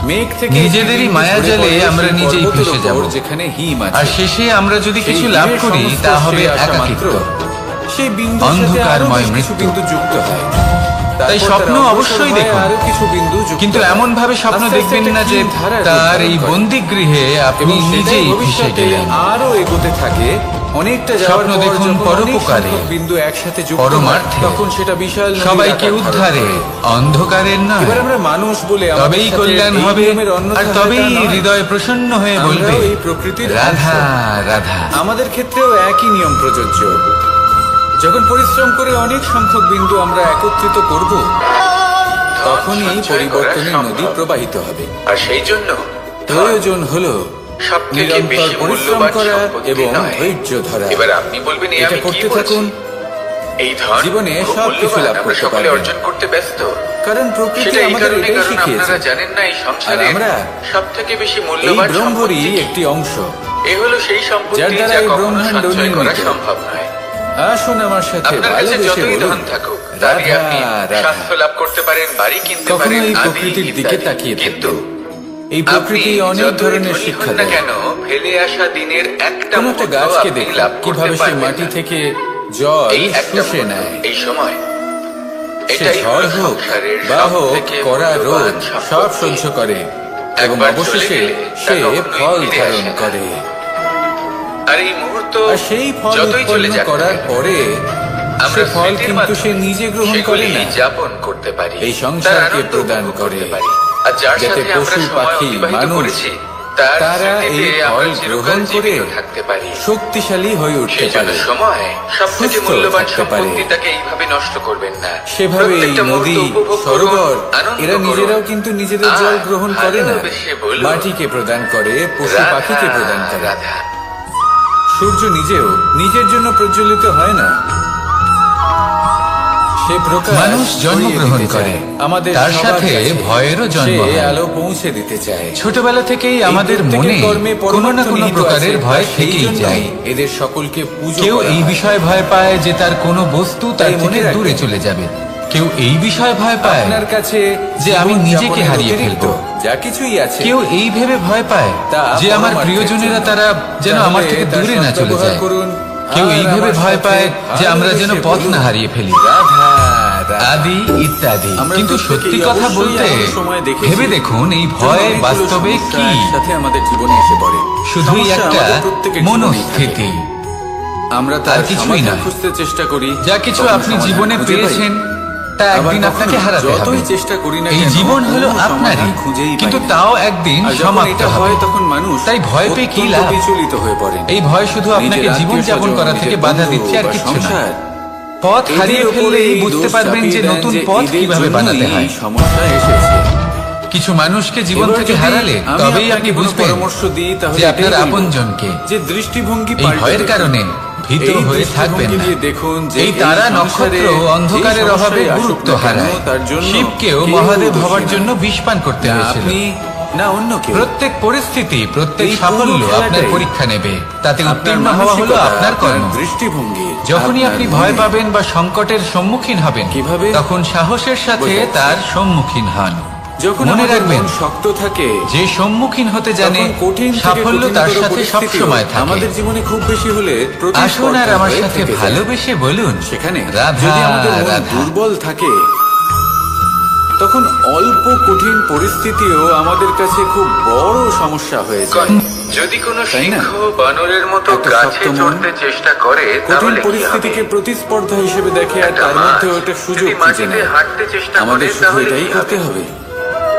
মেঘ থেকে নিজেদেরই একটি মায়া বিন্দু জালে ঝরে পড়ে আমরা সেই নিজেই পর্বতের ভেসে ওপর যাব। যেখানে হিম আছে। আর শেষে আমরা যদি সেই কিছু লাভ হিমের করি তা হবে সংস্পর্শে আসা একাকিত্ব। মাত্র সেই বিন্দুর সাথে আরো অন্ধকারময় বেশ কিছু মৃত্যু। বিন্দু যুক্ত হয়। তাই তারপর স্বপ্ন তারা অবশ্যই অগ্রসর হয়ে দেখুন। আরো কিছু বিন্দু যুক্ত কিন্তু হয়। এমন ভাবে স্বপ্ন আস্তে আস্তে দেখবেন একটা না যে ক্ষীণ ধারার রূপ তার ধারণ এই করে। বন্দিগৃহে আপনি এবং সেটাই নিজেই ভেসে ভবিষ্যতে গেলেন। আরো এগোতে থাকে। অনেকটা যাওয়ার স্বপ্ন পর দেখুন যখন অনেক পরোপকারে, সংখ্যক বিন্দু একসাথে যুক্ত হয়, পরমার্থে, তখন সেটা বিশাল নদীর সবাইকে আকার ধারণ উদ্ধারে, করে। অন্ধকারের নয়। এবার আমরা মানুষ বলে আমাদের তবেই সাথে কল্যাণ এই হবে, নিয়মের অন্যথা আর হয় তবেই তা নয়। হৃদয় প্রসন্ন হয়ে আমরাও বলবে এই প্রকৃতির রাধা অংশ। রাধা। আমাদের ক্ষেত্রেও একই নিয়ম প্রযোজ্য। যখন পরিশ্রম করে অনেক সংখ্যক বিন্দু আমরা একত্রিত করব, তখনই পরিবর্তনের নদী প্রবাহিত হবে। আর সেই জন্য প্রয়োজন হলো সবথেকে নিরন্তর বেশি পরিশ্রম মূল্যবান করা সম্পত্তি এবং নয়। ধৈর্য ধরা। এবার আপনি বলবেন এই এটা আমি কি করতে বলছি? থাকুন। এই ধন জীবনে খুব সবকিছু মূল্যবান, লাভ আমরা করতে সকলে পারবেন। অর্জন করতে ব্যস্ত। কারণ প্রকৃতি সেটা এই আমাদের কারণে এটাই কারণ শিখিয়েছে। আপনারা জানেন না এই সংসারে আর আমরা সবথেকে বেশি এই মূল্যবান ব্রহ্মরই সম্পত্তি একটি অংশ। এ হলো সেই সম্পত্তি যার দ্বারা যা এই কখনো ব্রহ্মাণ্ড সঞ্চয় করা নির্মিত। সম্ভব নয়। আসুন আমার সাথে আপনার কাছে ভালোবেসে যতই বলুন, ধন থাকুক, তা দিয়ে আপনি রাধা, স্বাস্থ্য লাভ করতে পারেন, বাড়ি কিনতে কখনো পারেন, এই আদি প্রকৃতির দিকে ইত্যাদি। তাকিয়ে কিন্তু এই প্রকৃতি আপনি অনেক যতই ধরনের ধনী শিক্ষা হন না দেয়। কেন, ফেলে আসা দিনের একটা কোন একটা মুহূর্ত গাছকে আপনি দেখুন লাভ করতে কিভাবে সে পারবেন মাটি না। থেকে জল এই একটা শুষে মুহূর্ত, নেয়। এই সময় সে এটাই ঝড় হলো হোক সংসারের বা হোক সবথেকে কড়া মূল্যবান রোদ সব সম্পত্তি। সহ্য করে এবং একবার অবশেষে চলে গেলে সে তা কখনোই ফল ফিরে ধারণ আসে না। করে। আর এই মুহূর্ত আর সেই ফল যতই চলে উৎপন্ন যাক করার পরে আমরা সে ফল স্মৃতির কিন্তু সে মাধ্যমে নিজে গ্রহণ করে সেগুলি না, যাপন করতে পারি, এই তার সংসারকে আনন্দ প্রদান উপভোগ করে। করতে পারি। আর যার যাতে সাথে আমরা পশু, সময় পাখি, অতিবাহিত মানুষ করেছি, তার তারা স্মৃতিতে এই আমরা ফল চিরকাল গ্রহণ করে জীবিত থাকতে পারি। শক্তিশালী হয়ে উঠতে সেই জন্য পারে। সময় সবথেকে সুস্থ মূল্যবান থাকতে পারে। সম্পত্তিটাকে এইভাবে নষ্ট করবেন না। সেভাবে এই প্রত্যেকটা নদী, মুহূর্ত উপভোগ করুন, সরোবর আনন্দ এরা করুন। নিজেরাও কিন্তু নিজেদের জল আর গ্রহণ করে না, ভালোবেসে বলুন, মাটিকে প্রদান করে, পশু রাধা, পাখিকে প্রদান করে। রাধা। সূর্য নিজেও নিজের জন্য প্রজ্বলিত হয় না, সে প্রকাশ মানুষ জন্মগ্রহণ ছড়িয়ে দিতে করে, চায়। আমাদের তার সবার সাথে কাছে ভয়েরও জন্ম সে হয়। আলো পৌঁছে দিতে চায়। ছোটবেলা থেকেই আমাদের প্রত্যেকের মনে কর্মে কোনো না পরমার্থ কোনো নিহিত প্রকারের আছে, ভয় আর সেই থেকেই জন্যই যায়। এদের সকলকে পুজো কেউ করা এই হয়। বিষয়ে ভয় পায় যে তার কোনো বস্তু তার তাই মনে থেকে রাখবেন, দূরে চলে যাবে। কেউ এই বিষয়ে ভয় পায় আপনার কাছে যে আমি জীবন নিজেকে যাপনের হারিয়ে অতিরিক্ত ফেলবো। যা কিছুই আছে, কেউ এই ভেবে ভয় পায় তা যে আমার পরমার্থের প্রিয়জনেরা জন্য। তারা যেন আমার তাহলে থেকে তার দূরে না চলে সদ্ব্যবহার যায়। করুন, কেউ আর এই ভেবে আমার ভয় সাথে পায় যে আমরা যেন ভালোবেসে পথ বলুন, না হারিয়ে ফেলি, রাধা, রাধা। আদি ইত্যাদি। আমরা কিন্তু প্রত্যেকেই সত্যি কথা অবশ্যই বলতে এমন সময় দেখেছি ভেবে দেখুন এই যখন ভয় অনেকগুলো বাস্তবে সমস্যা কি? একসাথে আমাদের জীবনে এসে পড়ে। শুধুই সমস্যা একটা আমাদের প্রত্যেকের জীবনেই থাকে। মনস্থিতি। আমরা আর তার কিছুই সমাধান নয়। খুঁজতে চেষ্টা করি, যা কিছু কখনো আপনি সমাধান জীবনে খুঁজে পাই, পেয়েছেন তা আবার একদিন কখনো আপনাকে হারাতে হবে। যতই চেষ্টা করি না এই কেন, জীবন হলো কোনো আপনারই, সমাধান খুঁজেই পাই কিন্তু না। তাও একদিন আর যখন সমাপ্ত এটা হবে। হয় তখন মানুষ তাই ভয় পেয়ে কি অত্যন্ত লাভ? বিচলিত হয়ে পড়েন। এই ভয় শুধু আপনাকে নিজের জীবনযাপন আত্মীয়স্বজন, করা থেকে নিজের বাধা বন্ধু দিচ্ছে আর বা কিচ্ছু না। সংসার, পথ হারিয়ে এদের ফেললে ওপরেই বুঝতে দোষ পারবেন যে চাপিয়ে দেন নতুন যে পথ এদের কিভাবে বানাতে জন্যই হয়। সমস্যা এসেছে। কিছু মানুষকে জীবন এবার থেকে যদি হারালে আমি তবেই আপনাকে আপনি কোনো বুঝবেন পরামর্শ দিই তাহলে যে আপনার এটাই বলবো, আপনজনকে। যে দৃষ্টিভঙ্গি এই পাল্টে ভয়ের দেখুন। কারণে ভীত এই হয়ে থাকবেন দৃষ্টিভঙ্গি না। দিয়ে দেখুন যে এই তারা সংসারে নক্ষত্র অন্ধকারের যে অভাবে সমস্যাই আসুক গুরুত্ব না কেন, হারায়। তার জন্য শিবকেও কেউ মহাদেব দোষী হবার না। জন্য বিষপান করতে না হয়েছিল। আপনি না অন্য কেউ। প্রত্যেক পরিস্থিতি, প্রত্যেক এই সাফল্য পুরো আপনার খেলাটাই পরীক্ষা নেবে। তাতে আপনার উত্তীর্ণ হওয়া হলো মানসিকতা, আপনার কর্ম। দৃষ্টিভঙ্গি। যখনই আপনার আপনি মনে। ভয় পাবেন বা সংকটের সম্মুখীন হবেন, কিভাবে? তখন সাহসের সাথে বোঝাচ্ছি। তার সম্মুখীন হন। যখন মনে আমাদের রাখবেন, মন শক্ত থাকে, যে সম্মুখীন হতে জানে তখন কঠিন থেকে সাফল্য তার কঠিনতর সাথে পরিস্থিতিও সবসময় থাকে। আমাদের জীবনে খুব বেশি হলে আসুন আর প্রতিস্পর্ধা আমার হয়ে সাথে থেকে যায়। ভালোবেসে বলুন, সেখানে রাধা যদি আমাদের মন রাধা। দুর্বল থাকে, তখন অল্প কঠিন পরিস্থিতিও আমাদের কাছে খুব বড় সমস্যা হয়ে যায়। যদি কোনো তাই না? সিংহ বানরের মতো একটা গাছে শক্ত মন চড়তে চেষ্টা করে, কঠিন তাহলে কি পরিস্থিতিকে হবে? প্রতিস্পর্ধা হিসেবে দেখে আর একটা তার মাছ মধ্যে ওটা সুযোগ যদি খুঁজে মাটিতে নেয়। হাঁটতে চেষ্টা আমাদের করে, শুধু তাহলে এটাই কি করতে হবে? হবে।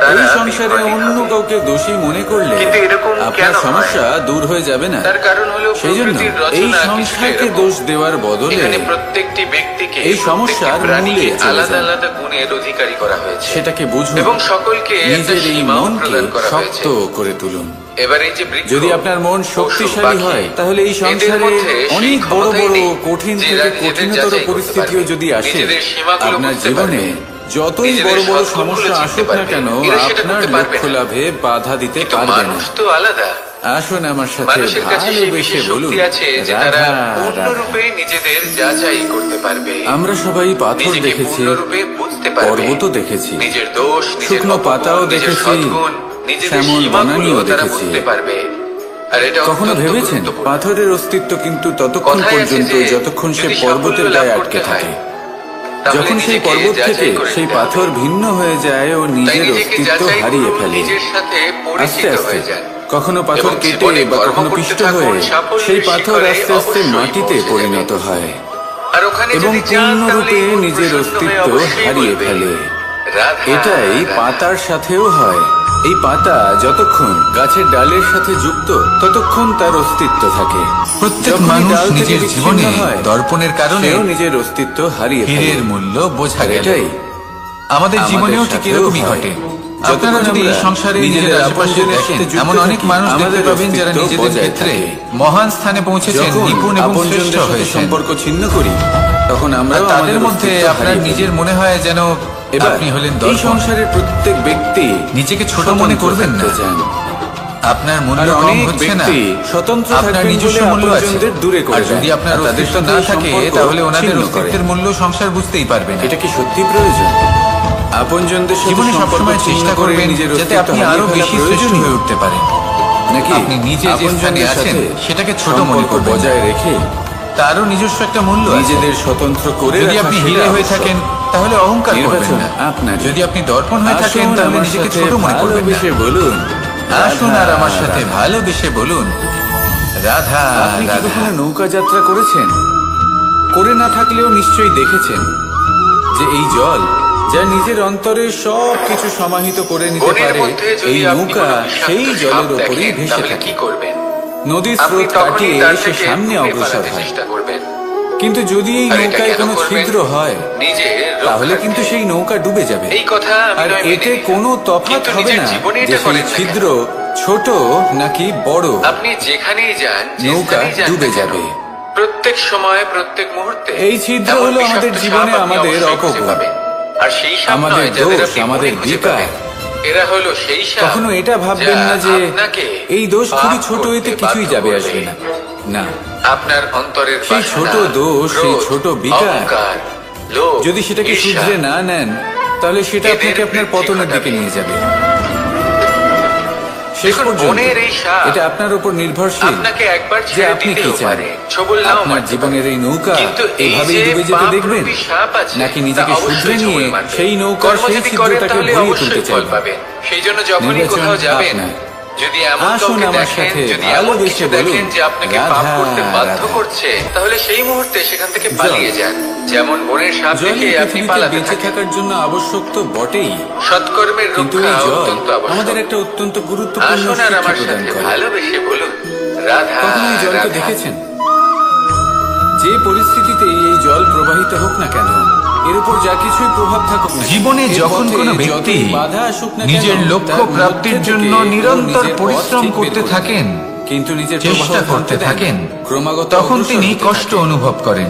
তারা এই সংসারে বিফলে অন্য হবে। কাউকে দোষী মনে করলে কিন্তু এরকম আপনার কেন হয়? সমস্যা দূর হয়ে যাবে না। তার কারণ হলো সেই জন্য প্রকৃতির এই রচনা সংসারকে কিছুটা দোষ এরকম। দেওয়ার বদলে এখানে প্রত্যেকটি ব্যক্তিকে, এই সমস্যার প্রত্যেকটি প্রাণীকে মূলে চলে আলাদা যান। আলাদা গুণের অধিকারী করা হয়েছে সেটাকে বুঝুন এবং সকলকে একটা নিজের এই সীমাও মনকে প্রদান করা হয়েছে। শক্ত করে তুলুন। এবার এই যে বৃক্ষ, যদি আপনার মন পশু, শক্তিশালী পাখি, হয়, তাহলে এই এদের সংসারে মধ্যে সেই অনেক বড় ক্ষমতাই বড় নেই কঠিন যে থেকে এরা নিজেদের কঠিনতর যাচাই করতে পরিস্থিতিও পারবে। যদি আসে, নিজেদের সীমাগুলো আপনার বুঝতে জীবনে পারবে। যতই নিজেদের বড় বড় সদ্গুণগুলো সমস্যা চিনতে আসুক না পারবে। কেন, এরা সেটা আপনার করতে পারবে লক্ষ্য না। লাভে বাধা দিতে কিন্তু পারবে না। মানুষ তো আলাদা। আসুন আমার সাথে মানুষের কাছে সেই ভালোবেসে বিশেষ বলুন, শক্তি আছে যে তারা রাধা রাধা। পূর্ণরূপে নিজেদের যাচাই করতে পারবে। আমরা সবাই পাথর নিজেকে দেখেছি, পূর্ণরূপে বুঝতে পারবে। পর্বতও দেখেছি, নিজের দোষ, নিজের শুকনো অপগুণ, পাতাও নিজের দেখেছি, সদ্গুণ, নিজেদের শ্যামল সীমাগুলো বনানীও তারা দেখেছি। বুঝতে পারবে। আর এটা কখনো অত্যন্ত ভেবেছেন গুরুত্বপূর্ণ। পাথরের অস্তিত্ব কিন্তু ততক্ষণ কথায় আছে পর্যন্ত যে, যতক্ষণ সে যদি পর্বতের সাফল্য লাভ গায়ে করতে আটকে হয়, থাকে। তাহলে যখন সেই নিজেকে পর্বত যাচাই থেকে করে সেই নিতে পাথর হবে। ভিন্ন হয়ে যায় ও তাই নিজের নিজেকে অস্তিত্ব যাচাই হারিয়ে করুন, ফেলে। নিজের সাথে আস্তে পরিচিত আস্তে হয়ে যান। কখনো পাথর এবং কেটে জীবনে বা কর্ম কখনো করতে পিষ্ট থাকুন, হয়ে সাফল্যের সেই পাথর শিখরে আস্তে আস্তে অবশ্যই মাটিতে পৌঁছে পরিণত যাবেন। হয় আর ওখানে এবং যদি যান, তাহলে পূর্ণরূপে এই মন নিজের প্রসন্ন হয়ে অস্তিত্ব অবশ্যই হারিয়ে বলবে, ফেলে। রাধা, এটাই রাধা। পাতার সাথেও হয়। এই পাতা যতক্ষণ গাছের ডালের সাথে যুক্ত, ততক্ষণ তার অস্তিত্ব থাকে। প্রত্যেক যখনই মানুষ ডাল থেকে নিজের বিচ্ছিন্ন জীবনে হয়, দর্পণের কারণে সেও নিজের অস্তিত্ব হারিয়ে ফেলে। হীরের মূল্য বোঝা আর গেল। এটাই আমাদের জীবনেও ঠিক সাথেও এরকমই হয়। ঘটে। যতক্ষণ আপনারা যদি এই আমরা সংসারে নিজেদের নিজেদের আশেপাশে আপনজনের দেখেন, সাথে যুক্ত এমন অনেক থাকি, মানুষ দেখতে আমাদের পাবেন যারা অস্তিত্ব নিজেদের বজায় ক্ষেত্রে থাকে। মহান স্থানে পৌঁছেছেন, যখন নিপুণ এবং শ্রেষ্ঠ আপনজনদের সাথে হয়েছেন। সম্পর্ক ছিন্ন করি, তখন আর আমরা তাদের মধ্যে আপনার নিজের মনে হয় যেন এবার আপনি হলেন এই দর্পণ। সংসারের প্রত্যেক ব্যক্তি নিজেকে ছোট মনে করবেন না। স্বতন্ত্র থাকতে চান। আপনার আর মূল্য কম অনেক হচ্ছে না। ব্যক্তি স্বতন্ত্র আপনার থাকবেন নিজস্ব বলে মূল্য আছে। আপনজনদের দূরে করে আর যদি দেন। আপনার আর তাদের অস্তিত্ব সাথে না এই থাকে, সম্পর্ক তাহলে ওনাদের ছিন্ন করে। অস্তিত্বের মূল্য সংসার বুঝতেই পারবে না। এটা কি সত্যি প্রয়োজন? আপনজনদের সাথে জীবনে সম্পর্ক সবসময় ছিন্ন চেষ্টা করে করবেন নিজের যাতে অস্তিত্ব আপনি হারিয়ে আরো ফেলা বেশি শ্রেষ্ঠ প্রয়োজনীয়? হয়ে উঠতে পারেন। নাকি আপনি নিজে যে স্থানে আপনজনদের আছেন, সাথে সেটাকে ছোট মনে সম্পর্ক করবেন না। বজায় রেখে তারও নিজস্ব একটা মূল্য আছে। নিজেদের স্বতন্ত্র করে যদি রাখা আপনি সেটা হিরে হয়ে আবশ্যক। থাকেন, তাহলে অহংকার করবেন নির্বাচন না। আপনারই। যদি আপনি দর্পণ হয়ে থাকেন, আসুন তাহলে আমার নিজেকে সাথে ছোট মনে করবেন না। ভালোবেসে বলুন, আসুন আর আমার সাথে রাধা। ভালোবেসে বলুন, রাধা আপনি কি রাধা। কখনো নৌকা যাত্রা করেছেন? করে না থাকলেও নিশ্চয়ই দেখেছেন যে এই জল যা নিজের অন্তরে সব কিছু সমাহিত করে নিতে বনের পারে, মধ্যে যদি এই আপনি নৌকা কোনো বিষাক্ত সেই সাপ জলের ওপরেই দেখেন, ভেসে তাহলে থাকে। কি করবেন? নদীর আপনি স্রোত তখনই কাটিয়ে তার সে থেকে সামনে দূরে অগ্রসর পালাতে হয়। চেষ্টা করবেন। কিন্তু যদি এই আর এটা নৌকায় কেন কোনো করবেন? ছিদ্র হয়, নিজের তাহলে রক্ষার্থে। কিন্তু সেই নৌকা ডুবে যাবে। এই কথা আমি আর নয় মেনে এতে নিলাম। কোনো তফাৎ কিন্তু হবে নিজের না জীবনে যে এটা সেই করেন না ছিদ্র কেন? ছোট নাকি বড়, আপনি যেখানেই যান, যে নৌকা স্থানেই যান ডুবে না কেন, যাবে। প্রত্যেক সময়, প্রত্যেক মুহূর্তে এই ছিদ্র এমন হলো বিষাক্ত আমাদের সাপ জীবনে আপনি আমাদের অবশ্যই খুঁজে অপগুণ। পাবেন। আর সেই সাপ আমাদের নয় যাদের দোষ, আপনি আমাদের মনে খুঁজে বিকার। পাবেন। এরা হলো সেই সাপ। কখনো এটা ভাববেন যা না যে আপনাকে এই দোষ খুবই পাপ ছোট, এতে করতে কিছুই বাধ্য যাবে করবে। আসবে না। না, আপনার অন্তরের সেই বাসনা, ছোট দোষ, সেই ক্রোধ, ছোট বিকার, অহংকার, লোভ, যদি সেটাকে ঈর্ষা, শুধরে না নেন, তাহলে সেটা এদের আপনাকে আপনার বৃদ্ধি পতনের দিকে ঘটাবে। নিয়ে যাবে। শেষ দেখুন, পর্যন্ত বনের এই সাপ এটা আপনার উপর নির্ভরশীল আপনাকে একবার যে ছেড়ে আপনি কি দিতেও চান। পারে, ছোবল নাও আপনার মারতে জীবনের পারে। এই নৌকা কিন্তু এই এভাবেই যে ডুবে যেতে পাপরূপী দেখবেন, সাপ আছে, নাকি তা নিজেকে অবশ্যই শুধরে নিয়ে ছোবল মারবে। সেই নৌকার কর্ম সেই যদি করেন, ছিদ্রটাকে তাহলে ভরিয়ে অবশ্যই তুলতে ফল চাইবেন। পাবেন। সেই জন্য যখনই নির্বাচন কোথাও যাবেন, আপনার। যদি এমন আসুন কাউকে আমার দেখেন, সাথে যদি এমন ভালোবেসে কিছু বলুন, দেখেন যে আপনাকে রাধা, পাপ করতে বাধ্য রাধা। করছে, তাহলে সেই মুহূর্তে সেখান থেকে পালিয়ে যান। যেমন বনের সাপ জল দেখে এই আপনি পৃথিবীতে পালাতে বেঁচে থাকেন। থাকার জন্য আবশ্যক তো বটেই, সৎকর্মের কিন্তু রক্ষা এই জল অত্যন্ত আমাদের আবশ্যক। একটা অত্যন্ত গুরুত্বপূর্ণ আসুন আর শিক্ষা আমার প্রদান সাথে করে। ভালোবেসে বলুন, রাধা কখনো এই জলকে রাধা। দেখেছেন? যে পরিস্থিতিতে এই জল প্রবাহিত হোক না কেন, এর উপর যা কিছুই প্রভাব থাকুক না কেন, জীবনে এর যখন পথে কোনো ব্যক্তি যতই বাধা আসুক না কেন, নিজের লক্ষ্য তার প্রাপ্তির মধ্যে জন্য থেকে ও নিরন্তর নিজের পথ পরিশ্রম ঠিক বের করতে করে থাকেন, নেয়। কিন্তু নিজের চেষ্টা প্রবাহ করতে থামতে দেন না। থাকেন, ক্রমাগত তখন অগ্রসর তিনি হতে কষ্ট থাকেন। অনুভব করেন,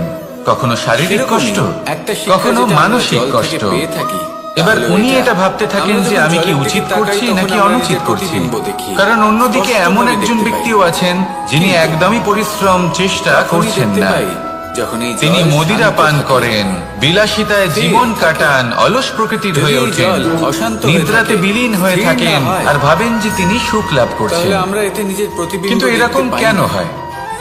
কখনো শারীরিক সেরকমই কষ্ট, একটা শিক্ষা কখনো যেটা আমরা মানসিক জল থেকে কষ্ট। পেয়ে থাকি, এবার তাহলে উনি এটা ভাবতে থাকেন আমরা যে যখন আমি কি জলের উচিত দিকে তাকাই, করছি তখন নাকি আমরা অনুচিত নিজের করছি। প্রতিবিম্ব দেখি। কারণ অন্যদিকে স্পষ্টভাবে এমন একজন দেখতে ব্যক্তিও পাই। আছেন যিনি কিন্তু একদমই পরিশ্রম চেষ্টা তখনই করছেন দেখতে না। পাই, যখন এই তিনি জল মদিরা শান্ত পান থাকে। করেন, বিলাসিতায় স্থির জীবন থাকে। কাটান, অলস প্রকৃতির যদি হয়ে এই ওঠেন, জল অশান্ত হয়ে নিদ্রাতে থাকে, বিলীন হয়ে স্থির না থাকেন হয়, আর ভাবেন যে তিনি সুখ লাভ করছেন। তাহলে আমরা এতে নিজের প্রতিবিম্ব কিন্তু দেখতে এরকম পাই কেন না। হয়?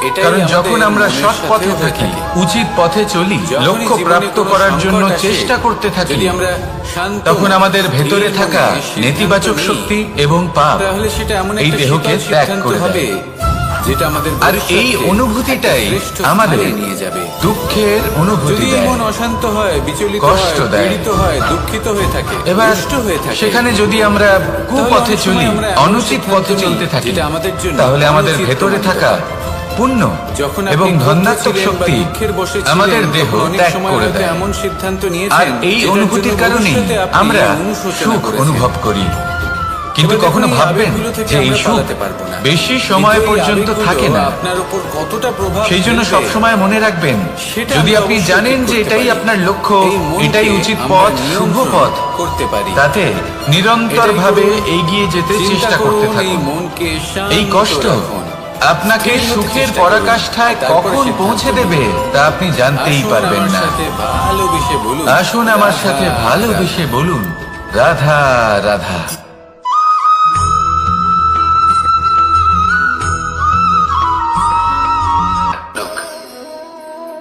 এটাই কারণ আমাদের যখন আমরা মনের সৎ সাথে পথে হয়ে থাকি, থাকে। উচিত পথে চলি, যখনই লক্ষ্য জীবনে প্রাপ্ত কোনো করার জন্য সংকট আসে, চেষ্টা করতে থাকি, যদি আমরা শান্ত, তখন আমাদের ভেতরে স্থির থাকা মনে সিদ্ধান্ত নেতিবাচক নিই, শক্তি এবং পাপ তাহলে সেটা এমন এই একটা দেহকে শীতল ত্যাগ সিদ্ধান্ত করে হবে, দেয়। যেটা আমাদের আর এই ভবিষ্যৎকে অনুভূতিটাই একটা শ্রেষ্ঠ স্থানে আমাদের নিয়ে যাবে। দুঃখের অনুভূতি যদি দেয়। মন অশান্ত হয়, বিচলিত কষ্ট হয়, দেয়। পীড়িত হয়, দুঃখিত হয়ে থাকে, এবার রুষ্ট হয়ে থাকে, সেখানে যদি আমরা তাহলে কুপথে অনেক সময় চলি, আমরা এমন অনুচিত সিদ্ধান্ত পথে নিই, চলতে থাকি, যেটা আমাদের জন্য তাহলে আমাদের অনুচিত ভেতরে প্রমাণিত থাকা হয়। পুণ্য যখন আপনি এবং ক্ষুব্ধ ধন্যাত্মক ছিলেন বা শক্তি দুঃখের বশে ছিলেন, আমাদের দেহ তখন অনেক ত্যাগ সময় করে হয়তো দেয়। এমন সিদ্ধান্ত আর নিয়েছেন, এই যেটার অনুভূতির জন্য কারণেই ভবিষ্যতে আপনি আমরা অনুশোচনা সুখ করেছেন। অনুভব করি। কিন্তু এবার কখনো দেখুন, এই ভাববেন আবেগগুলো থেকে যে এই আমরা সুখ পালাতে পারবো না। বেশি সময় কিন্তু এই পর্যন্ত আবেগগুলো থাকে না। আপনার উপর কতটা প্রভাব সেই জন্য ফেলবে, সবসময় মনে রাখবেন, সেটা যদি আমরা আপনি অবশ্যই জানেন ঠিক যে করতে এটাই পারি। আপনার লক্ষ্য, এই মনকে এটাই উচিত আমরা পথ, শুভ নিয়ন্ত্রণ পথ, করতে পারি। তাতে নিরন্তরভাবে এটাই করুন, এগিয়ে যেতে চিন্তা চেষ্টা করুন, করতে এই থাকুন। মনকে শান্ত এই কষ্ট রাখুন। আপনাকে স্থির হতে সুখের চেষ্টা পরাকাষ্ঠায় করুন, তারপরে কখন সিদ্ধান্ত পৌঁছে নিন। দেবে তা আপনি জানতেই আসুন পারবেন আমার না। সাথে ভালোবেসে বলুন, আসুন আমার রাধা, সাথে ভালোবেসে বলুন, রাধা রাধা।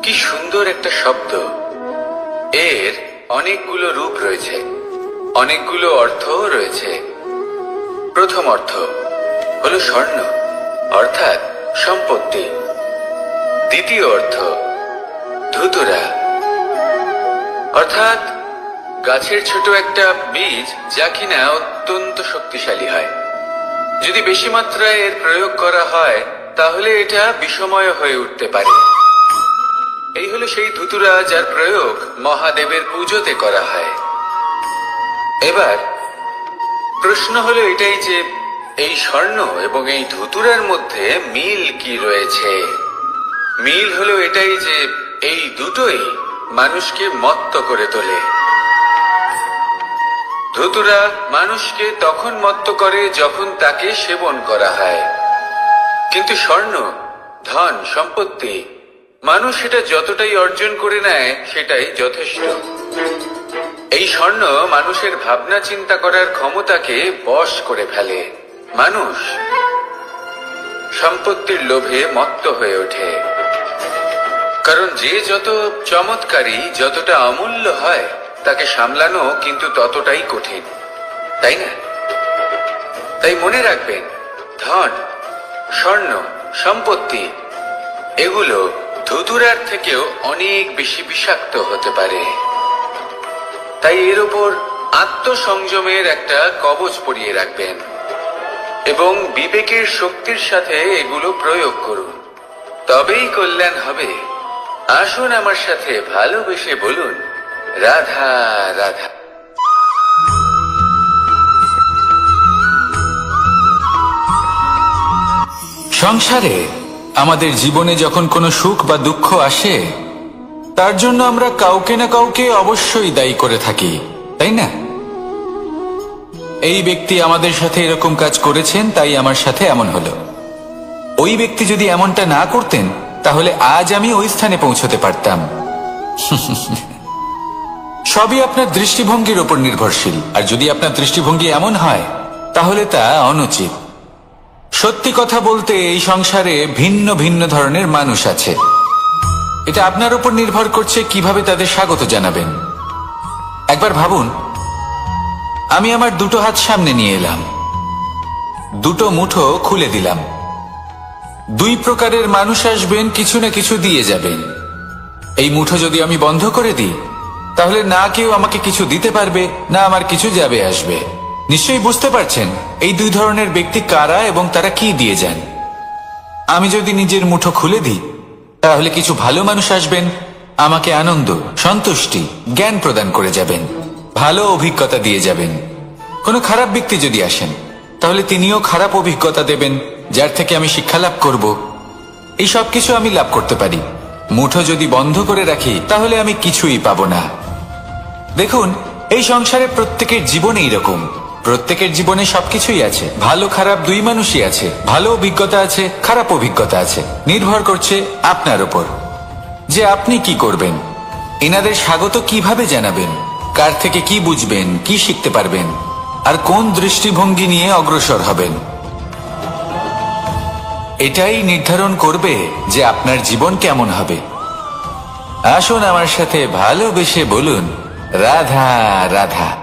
কি সুন্দর একটা শব্দ! এর অনেকগুলো রূপ রয়েছে, অনেকগুলো অর্থও রয়েছে। প্রথম অর্থ হলো স্বর্ণ, অর্থাৎ সম্পত্তি। দ্বিতীয় অর্থ ধুতুরা, অর্থাৎ গাছের ছোট একটা বীজ, যা কিনা অত্যন্ত শক্তিশালী হয়। যদি বেশি মাত্রায় এর প্রয়োগ করা হয়, তাহলে এটা বিষময় হয়ে উঠতে পারে। এই হলো সেই ধুতুরা যার প্রয়োগ মহাদেবের পুজোতে করা হয়। এবার প্রশ্ন হলো এটাই যে এই স্বর্ণ এবং এই ধুতুরার মধ্যে মিল কি রয়েছে। মিল হলো এটাই যে এই দুটোই মানুষকে মত্ত করে তোলে। ধুতুরা মানুষকে তখন মত্ত করে যখন তাকে সেবন করা হয়, কিন্তু স্বর্ণ, ধন, সম্পত্তি, মানুষ সেটা যতটাই অর্জন করে নেয় সেটাই যথেষ্ট। এই স্বর্ণ মানুষের ভাবনা চিন্তা করার ক্ষমতাকে বশ করে ফেলে। মানুষ সম্পত্তির লোভে মত্ত হয়ে ওঠে, কারণ যে যত চমৎকারী, যতটা অমূল্য হয়, তাকে সামলানো কিন্তু ততটাই কঠিন, তাই না? তাই মনে রাখবেন, ধন, স্বর্ণ, সম্পত্তি এগুলো ধুতুরার থেকেও অনেক বেশি বিষাক্ত হতে পারে। তাই এর ওপর আত্মসংযমের একটা কবচ পরিয়ে রাখবেন এবং বিবেকের শক্তির সাথে এগুলো প্রয়োগ করুন, তবেই কল্যাণ হবে। আসুন আমার সাথে ভালোবেসে বলুন, রাধা রাধা। সংসারে আমাদের জীবনে যখন কোনো সুখ বা দুঃখ আসে, তার জন্য আমরা কাউকে না কাউকে অবশ্যই দায়ী করে থাকি, তাই না? এই ব্যক্তি আমাদের সাথে এরকম কাজ করেছেন, তাই আমার সাথে এমন হলো। ওই ব্যক্তি যদি এমনটা না করতেন, তাহলে আজ আমি ওই স্থানে পৌঁছতে পারতাম। সবই আপনার দৃষ্টিভঙ্গির উপর নির্ভরশীল, আর যদি আপনার দৃষ্টিভঙ্গি এমন হয়, তাহলে তা অনুচিত। সত্যি কথা বলতে, এই সংসারে ভিন্ন ভিন্ন ধরনের মানুষ আছে। এটা আপনার উপর নির্ভর করছে কিভাবে তাদের স্বাগত জানাবেন। একবার ভাবুন, আমি আমার দুটো হাত সামনে নিয়ে এলাম, দুটো মুঠো খুলে দিলাম। দুই প্রকারের মানুষ আসবেন, কিছু না কিছু দিয়ে যাবেন। এই মুঠো যদি আমি বন্ধ করে দিই, তাহলে না কেউ আমাকে কিছু দিতে পারবে, না আমার কিছু যাবে আসবে। নিশ্চয়ই বুঝতে পারছেন এই দুই ধরনের ব্যক্তি কারা এবং তারা কি দিয়ে যান। আমি যদি নিজের মুঠো খুলে দিই, তাহলে কিছু ভালো মানুষ আসবেন, আমাকে আনন্দ, সন্তুষ্টি, জ্ঞান প্রদান করে যাবেন, ভালো অভিজ্ঞতা দিয়ে যাবেন। কোনো খারাপ ব্যক্তি যদি আসেন, তাহলে তিনিও খারাপ অভিজ্ঞতা দেবেন, যার থেকে আমি শিক্ষা লাভ করব। এই সব কিছু আমি লাভ করতে পারি। মুঠো যদি বন্ধ করে রাখি, তাহলে আমি কিছুই পাবো না। দেখুন, এই সংসারে প্রত্যেকের জীবন এইরকম। প্রত্যেকের জীবনে সবকিছুই আছে, ভালো খারাপ দুই মানুষই আছে, ভালো অভিজ্ঞতা আছে, খারাপ অভিজ্ঞতা আছে। নির্ভর করছে আপনার উপর যে আপনি কি করবেন। এনাদের স্বাগত কিভাবে জানাবেন, কার থেকে কি বুঝবেন, কি শিখতে পারবেন, আর কোন দৃষ্টিভঙ্গি নিয়ে অগ্রসর হবেন। এটাই নির্ধারণ করবে যে আপনার জীবন কেমন হবে। আসুন আমার সাথে ভালোবেসে বলুন, রাধা রাধা।